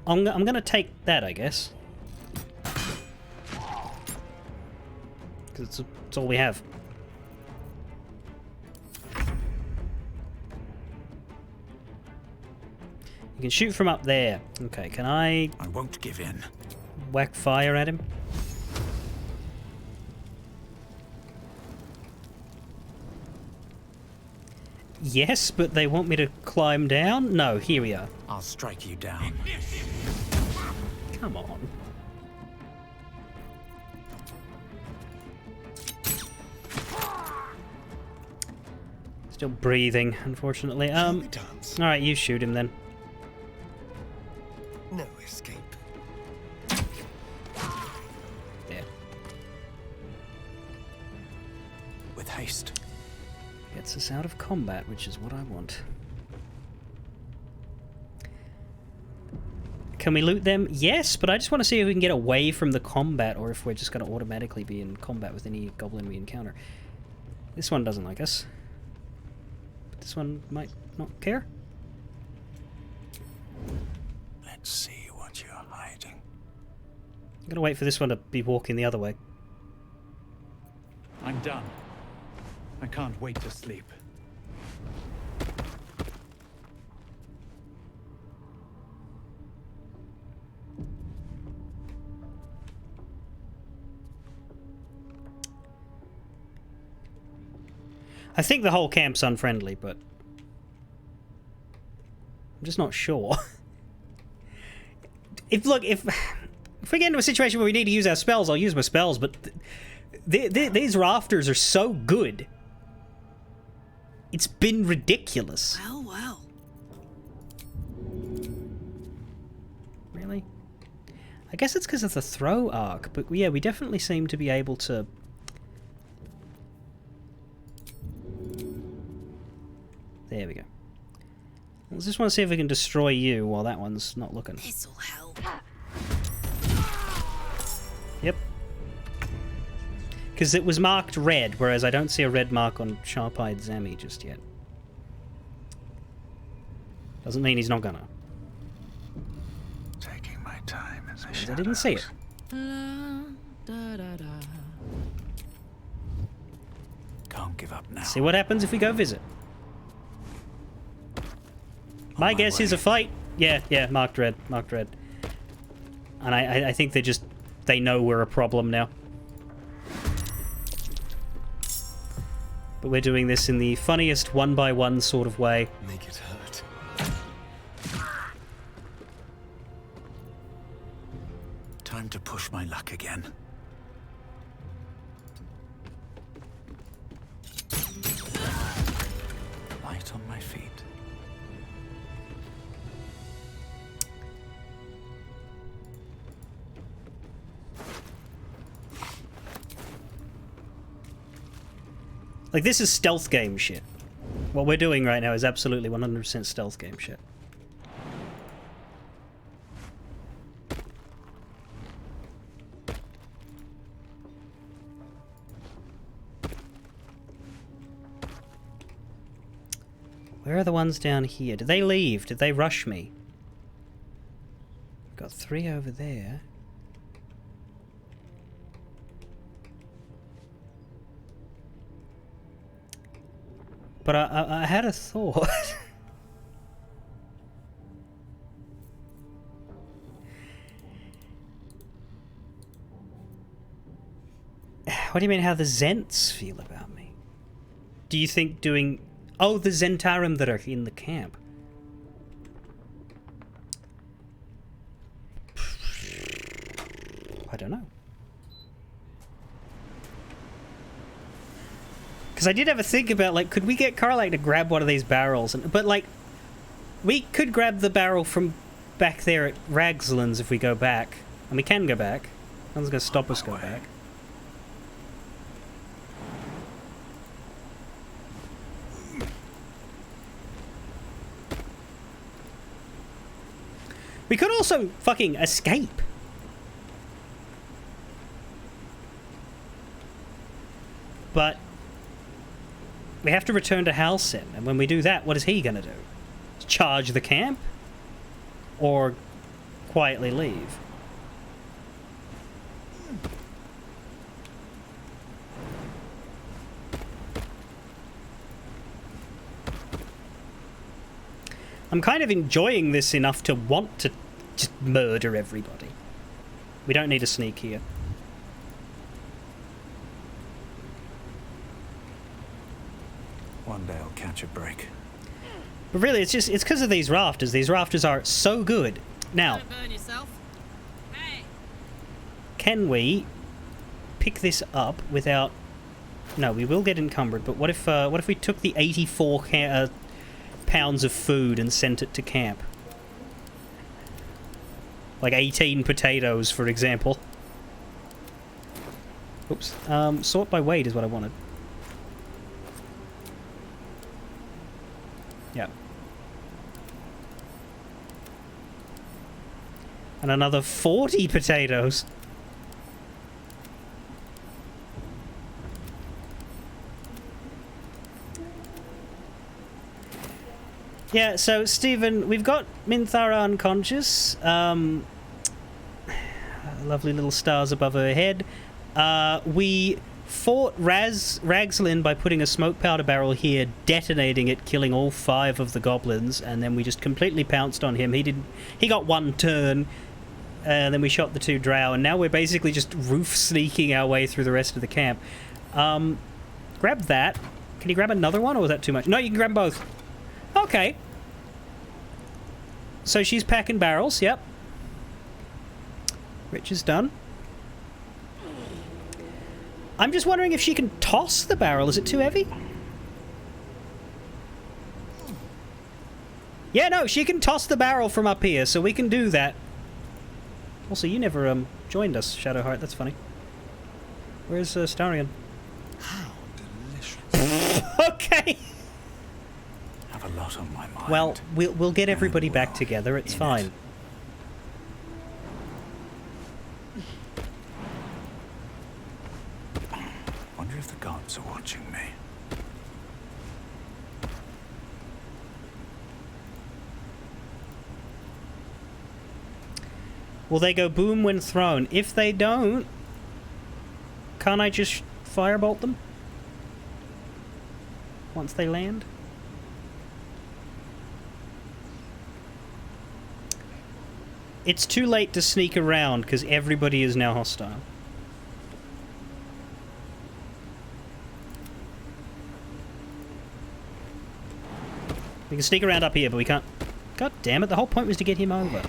I'm gonna take that, I guess. Because it's all we have. You can shoot from up there. Okay, can I won't give in. Whack fire at him? Yes, but they want me to climb down? No, here we are. I'll strike you down. Come on. Still breathing, unfortunately. Alright, you shoot him then. No escape. Yeah. With haste. Gets us out of combat, which is what I want. Can we loot them? Yes, but I just want to see if we can get away from the combat or if we're just going to automatically be in combat with any goblin we encounter. This one doesn't like us. But this one might not care. Let's see what you're hiding. I'm going to wait for this one to be walking the other way. I'm done. I can't wait to sleep. I think the whole camp's unfriendly, but I'm just not sure. If we get into a situation where we need to use our spells, I'll use my spells, but these rafters are so good. It's been ridiculous. Well, well. Really? I guess it's because of the throw arc, but yeah, we definitely seem to be able to... There we go. I just want to see if we can destroy you while that one's not looking. This'll help. Yep. Because it was marked red, whereas I don't see a red mark on Sharp-Eyed Zami just yet. Doesn't mean he's not gonna. Taking my time in the Because I didn't see it. Can't give up now. See what happens if we go visit. My guess is a fight. Yeah, marked red, marked red. And I think they know we're a problem now. But we're doing this in the funniest one-by-one sort of way. Make it hurt. Time to push my luck again. Light on my feet. Like, this is stealth game shit. What we're doing right now is absolutely 100% stealth game shit. Where are the ones down here? Did they leave? Did they rush me? Got 3 over there. But I had a thought. What do you mean how the Zents feel about me? Do you think doing... Oh, the Zentarim that are in the camp. I don't know. Because I did have a think about, like, could we get Karlak to grab one of these barrels? But, like, we could grab the barrel from back there at Ragslands if we go back. And we can go back. Nothing's going to stop us go back. We could also fucking escape. But we have to return to Halsin, and when we do that, what is he gonna do? Charge the camp? Or quietly leave? I'm kind of enjoying this enough to want to just murder everybody. We don't need a sneak here. One day I'll catch a break. But really, it's because of these rafters. These rafters are so good. Now, Don't burn yourself. Hey. can we pick this up without No, we will get encumbered, but what if we took the 84 pounds of food and sent it to camp? Like 18 potatoes, for example. Oops. Sort by weight is what I wanted. Yeah. And another 40 potatoes. Yeah, so, Stephen, we've got Minthara unconscious. Lovely little stars above her head. We fought Ragslin by putting a smoke powder barrel here, detonating it, killing all 5 of the goblins, and then we just completely pounced on him. He got 1 turn, and then we shot the 2 drow, and now we're basically just roof sneaking our way through the rest of the camp. Grab that. Can you grab another one, or was that too much? No, you can grab both. Okay. So she's packing barrels, yep. Rich is done. I'm just wondering if she can toss the barrel. Is it too heavy? Yeah, no, she can toss the barrel from up here, so we can do that. Also, you never joined us, Shadowheart. That's funny. Where's Starion? How delicious. Okay. Have a lot on my mind. Well, we'll get everybody back together. It's fine. Wonder if the gods are watching me. Will they go boom when thrown? If they don't, can't I just firebolt them? Once they land? It's too late to sneak around because everybody is now hostile. We can sneak around up here, but we can't... God damn it, the whole point was to get him over.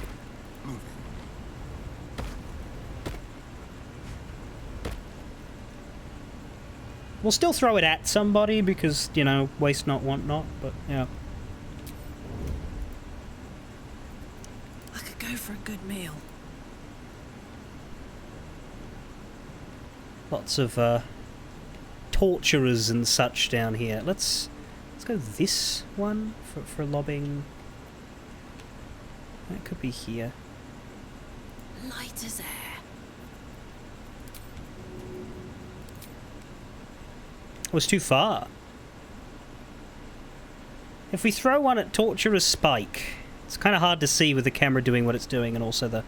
We'll still throw it at somebody because, you know, waste not, want not, but, yeah. I could go for a good meal. Lots of, torturers and such down here. Let's go this one for lobbing. That could be here. Light as air. It was too far. If we throw one at Torturer's Spike, it's kind of hard to see with the camera doing what it's doing and also the...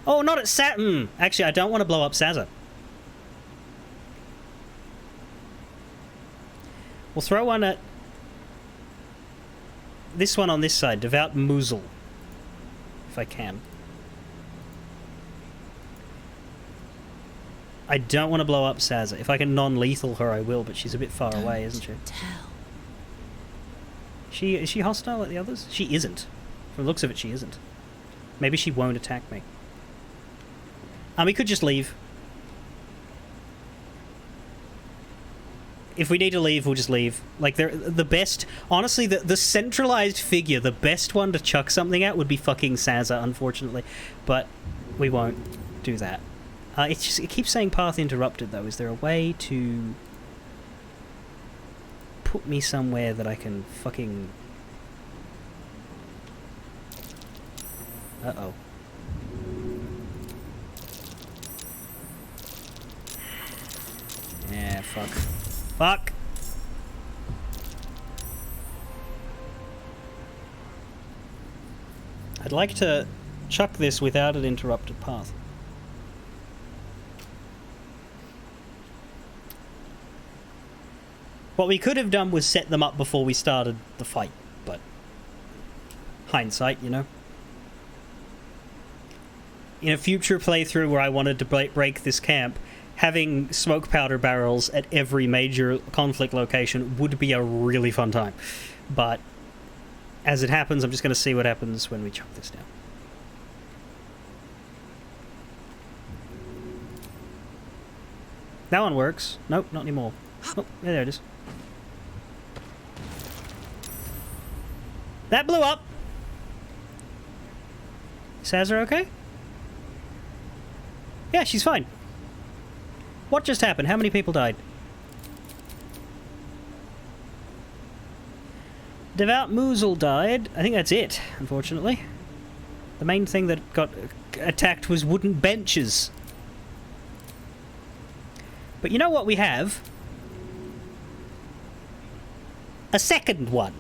Oh, not at Saturn! Actually, I don't want to blow up Sazza. We'll throw one at... this one on this side, Devout Moozle. If I can. I don't want to blow up Sazza. If I can non-lethal her, I will, but she's a bit far away, isn't she? Is she hostile like the others? She isn't. From the looks of it, she isn't. Maybe she won't attack me. We could just leave. If we need to leave, we'll just leave. Like, they're the best... Honestly, the centralized figure, the best one to chuck something at would be fucking Sazza, unfortunately. But we won't do that. It's just, it keeps saying path interrupted, though. Is there a way to put me somewhere that I can fucking... Uh-oh. Yeah, fuck. Fuck! I'd like to chuck this without an interrupted path. What we could have done was set them up before we started the fight, but hindsight, you know. In a future playthrough where I wanted to break this camp, having smoke powder barrels at every major conflict location would be a really fun time. But as it happens, I'm just going to see what happens when we chuck this down. That one works. Nope, not anymore. Oh, yeah, there it is. That blew up! Is Sazza okay? Yeah, she's fine. What just happened? How many people died? Devout Moozle died. I think that's it, unfortunately. The main thing that got attacked was wooden benches. But you know what we have? A second one.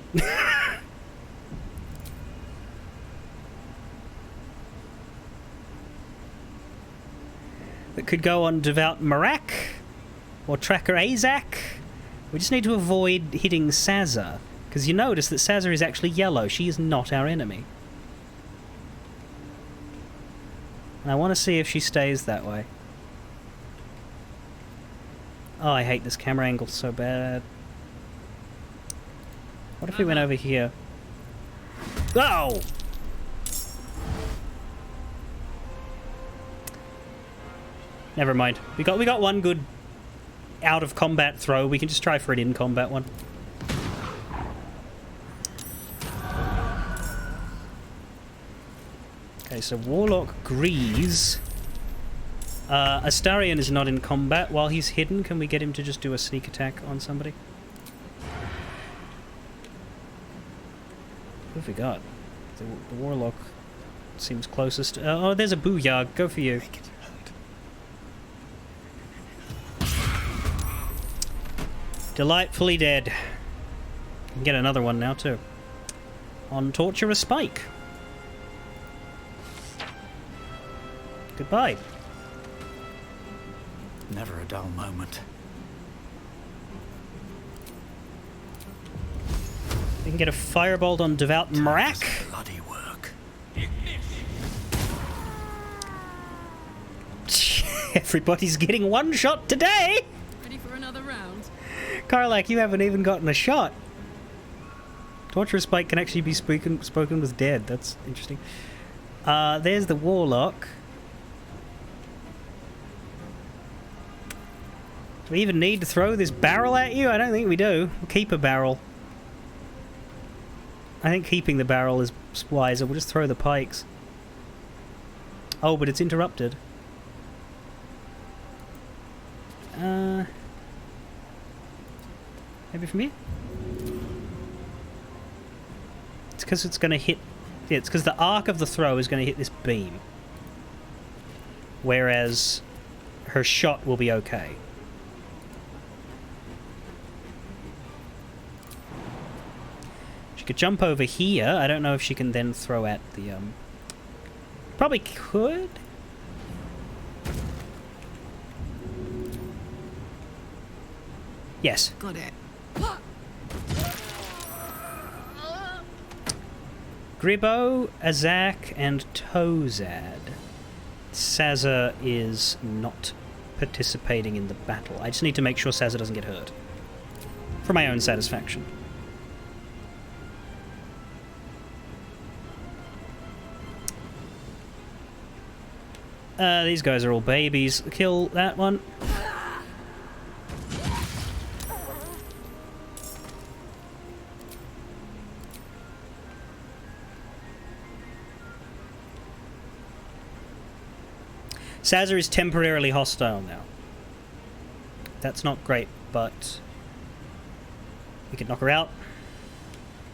That could go on Devout Marak or Tracker Azak. We just need to avoid hitting Sazza, because you notice that Sazza is actually yellow. She is not our enemy. And I want to see if she stays that way. Oh, I hate this camera angle so bad. What if we went over here? Oh! Never mind. We got one good out of combat throw. We can just try for an in combat one. Okay, so Warlock Grease. Astarion is not in combat. While he's hidden, can we get him to just do a sneak attack on somebody? Who have we got? The Warlock seems closest. Oh, there's a Booyah. Go for you. Delightfully dead. Can get another one now too. On Torturer Spike. Goodbye. Never a dull moment. We can get a Firebolt on Devout Marak. Bloody work. Everybody's getting one shot today! Ready for another round? Karlak, you haven't even gotten a shot. Torturer Spike can actually be spoken with dead. That's interesting. There's the Warlock. Do we even need to throw this barrel at you? I don't think we do. We'll keep a barrel. I think keeping the barrel is wiser. We'll just throw the pikes. Oh, but it's interrupted. Maybe from here? It's because it's going to hit... Yeah, it's because the arc of the throw is going to hit this beam. Whereas her shot will be okay. She could jump over here. I don't know if she can then throw at the... Probably could. Yes. Got it. Gribbo, Azak, and Tozad. Sazza is not participating in the battle. I just need to make sure Sazza doesn't get hurt. For my own satisfaction. These guys are all babies. Kill that one. Sazza is temporarily hostile now. That's not great, but we could knock her out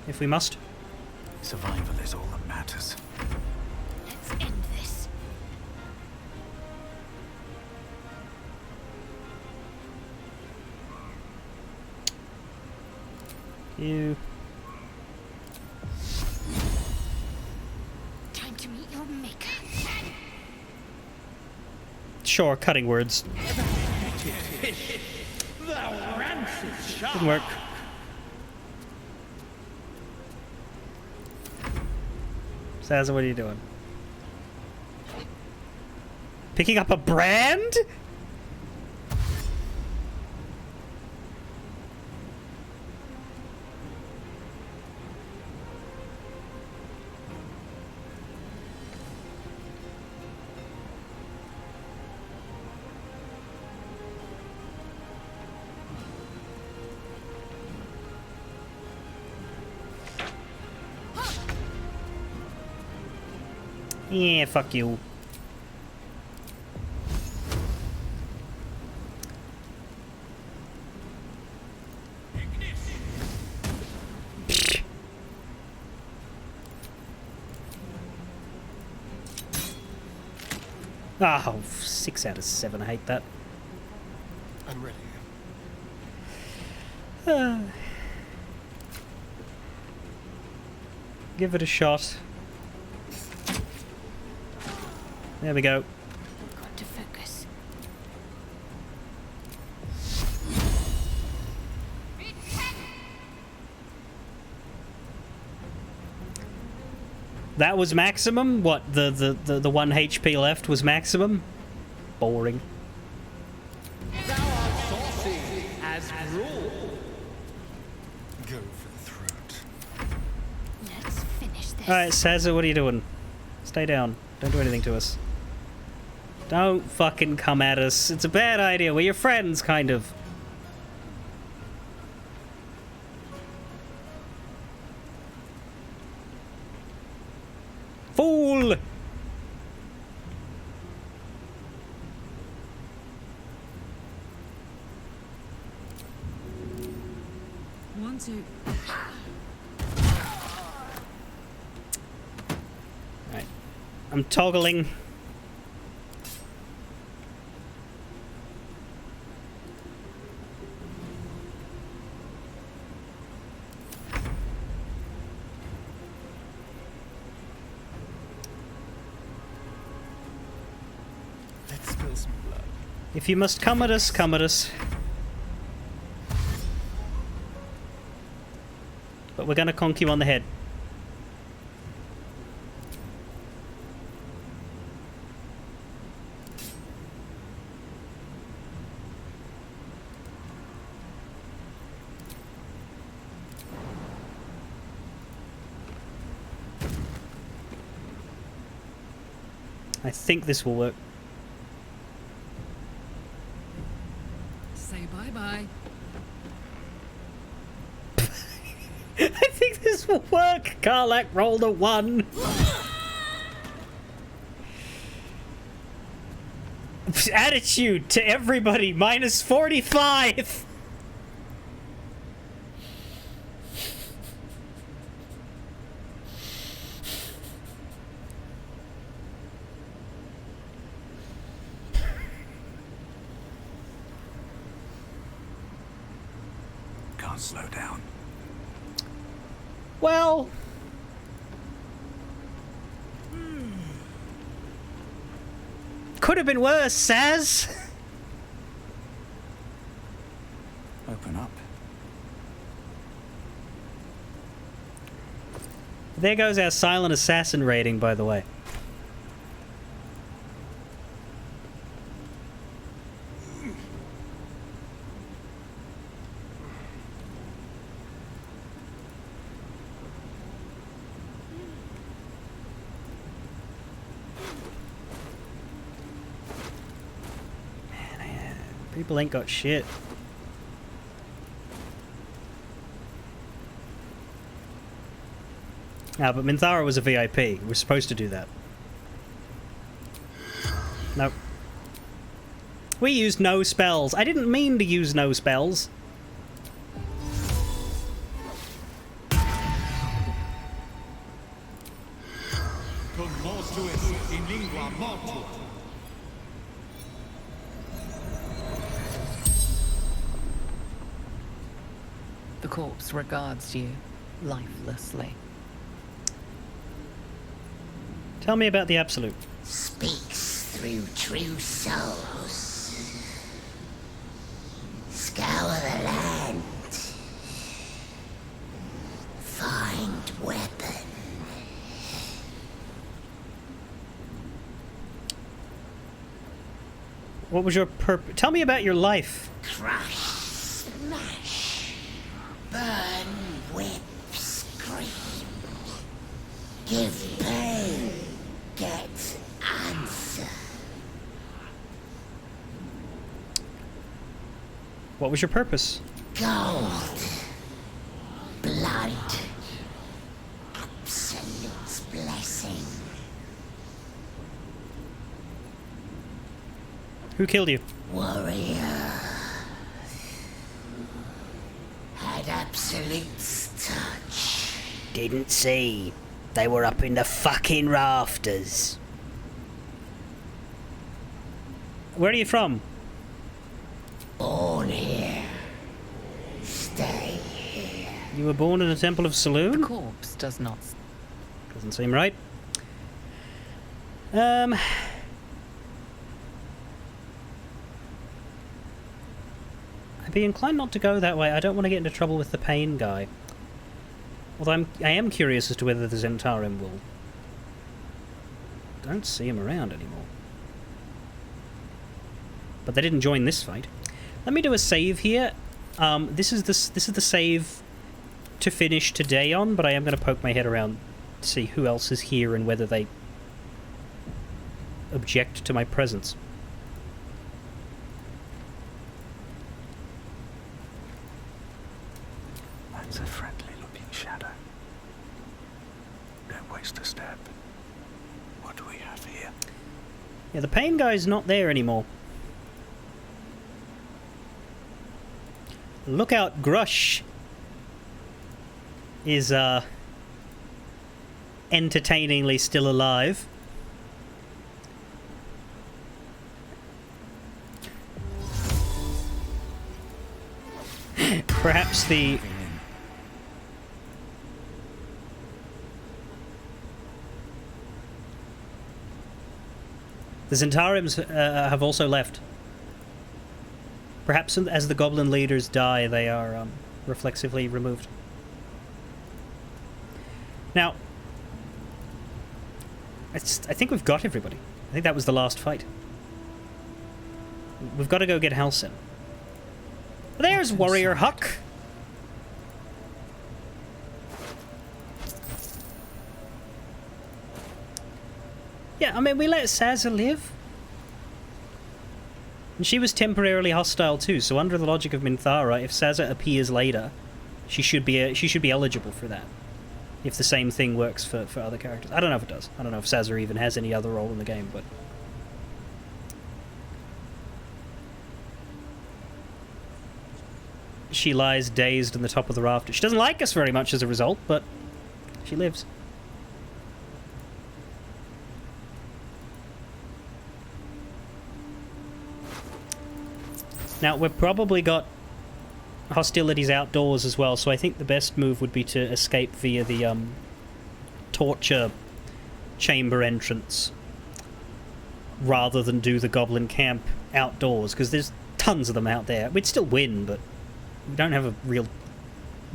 if we must. Survival is all that matters. Let's end this. You. Time to meet your maker. Sure, cutting words. Didn't work. Sazza, what are you doing? Picking up a brand? Yeah, fuck you. Oh, 6 out of 7. I hate that. I'm ready. Give it a shot. There we go. Got to focus. That was maximum? What, the 1 HP left was maximum? Boring. Thou art saucy as rule. Go for the throat. Let's finish this. Alright, Sazza, what are you doing? Stay down. Don't do anything to us. Don't fucking come at us. It's a bad idea. We're your friends, kind of. Fool! One, two. Right. I'm toggling. Let's spill some blood. If you must come at us, come at us. But we're gonna conk you on the head. I think this will work. Say bye-bye. I think this will work. Karlak rolled a 1. Attitude to everybody, minus 45. Can't slow down. Well, could have been worse, Saz. Open up. There goes our silent assassin rating, by the way. People ain't got shit. Ah, but Minthara was a VIP. We're supposed to do that. Nope. We used no spells. I didn't mean to use no spells. The corpse regards you lifelessly. Tell me about the Absolute. Speaks through true souls. Scour the land. Find weapon. What was your purpose? Tell me about your life. Crush, smash. Burn, whip, scream. Give pain. Get answer. What was your purpose? Gold. Blood. Absolute's blessing. Who killed you? Warrior. Had Absolute's touch. Didn't see. They were up in the fucking rafters. Where are you from? Born here. Stay here. You were born in a temple of Saloon? The corpse does not. Doesn't seem right. I'd be inclined not to go that way. I don't want to get into trouble with the pain guy. Although I am curious as to whether the Zentarim will... Don't see him around anymore. But they didn't join this fight. Let me do a save here. This is the save to finish today on, but I am going to poke my head around to see who else is here and whether they object to my presence. That's a friendly-looking shadow. Don't waste a step. What do we have here? Yeah, the pain guy's not there anymore. Lookout Grush is, entertainingly still alive. Perhaps the... The Zentarims have also left. Perhaps as the goblin leaders die, they are reflexively removed. Now, I think we've got everybody. I think that was the last fight. We've got to go get Halsin. There's Warrior Huck! Yeah, I mean, we let Sazza live. And she was temporarily hostile too, so under the logic of Minthara, if Sazza appears later, she should be eligible for that. If the same thing works for other characters. I don't know if it does. I don't know if Sazza even has any other role in the game, but... She lies dazed in the top of the rafter. She doesn't like us very much as a result, but she lives. Now, we've probably got hostilities outdoors as well, so I think the best move would be to escape via the torture chamber entrance rather than do the goblin camp outdoors, because there's tons of them out there. We'd still win, but we don't have a real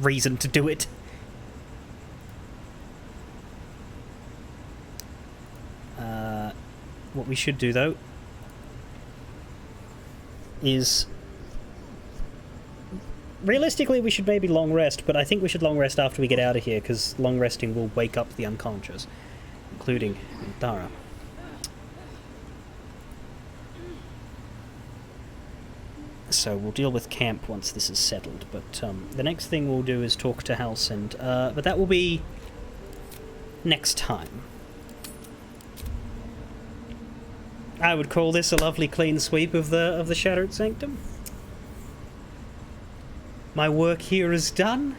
reason to do it. What we should do, though, is... Realistically, we should maybe long rest, but I think we should long rest after we get out of here, because long resting will wake up the unconscious, including Dara. So we'll deal with camp once this is settled, but the next thing we'll do is talk to Halsin, but that will be next time. I would call this a lovely clean sweep of the Shattered Sanctum. My work here is done.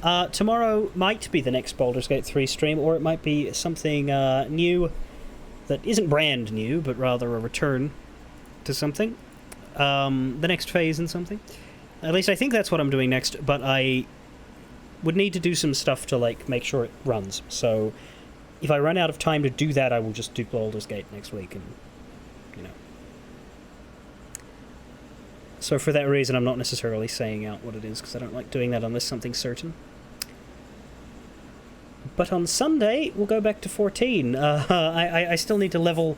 Tomorrow might be the next Baldur's Gate 3 stream, or it might be something new that isn't brand new, but rather a return to something. The next phase in something. At least I think that's what I'm doing next, but I would need to do some stuff to, like, make sure it runs. So if I run out of time to do that, I will just do Baldur's Gate next week, and, you know. So for that reason, I'm not necessarily saying out what it is, because I don't like doing that unless something's certain. But on Sunday, we'll go back to 14. I still need to level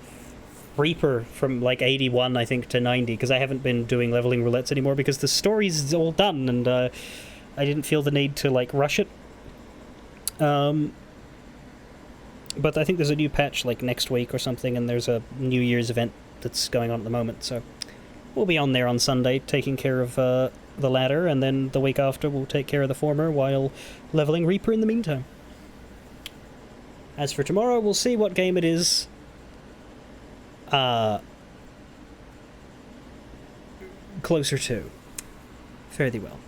Reaper from, like, 81, I think, to 90, because I haven't been doing leveling roulettes anymore, because the story's all done, and I didn't feel the need to, like, rush it. But I think there's a new patch, like, next week or something, and there's a New Year's event that's going on at the moment, so we'll be on there on Sunday, taking care of the latter, and then the week after we'll take care of the former, while leveling Reaper in the meantime. As for tomorrow, we'll see what game it is. Closer to. Fare thee well.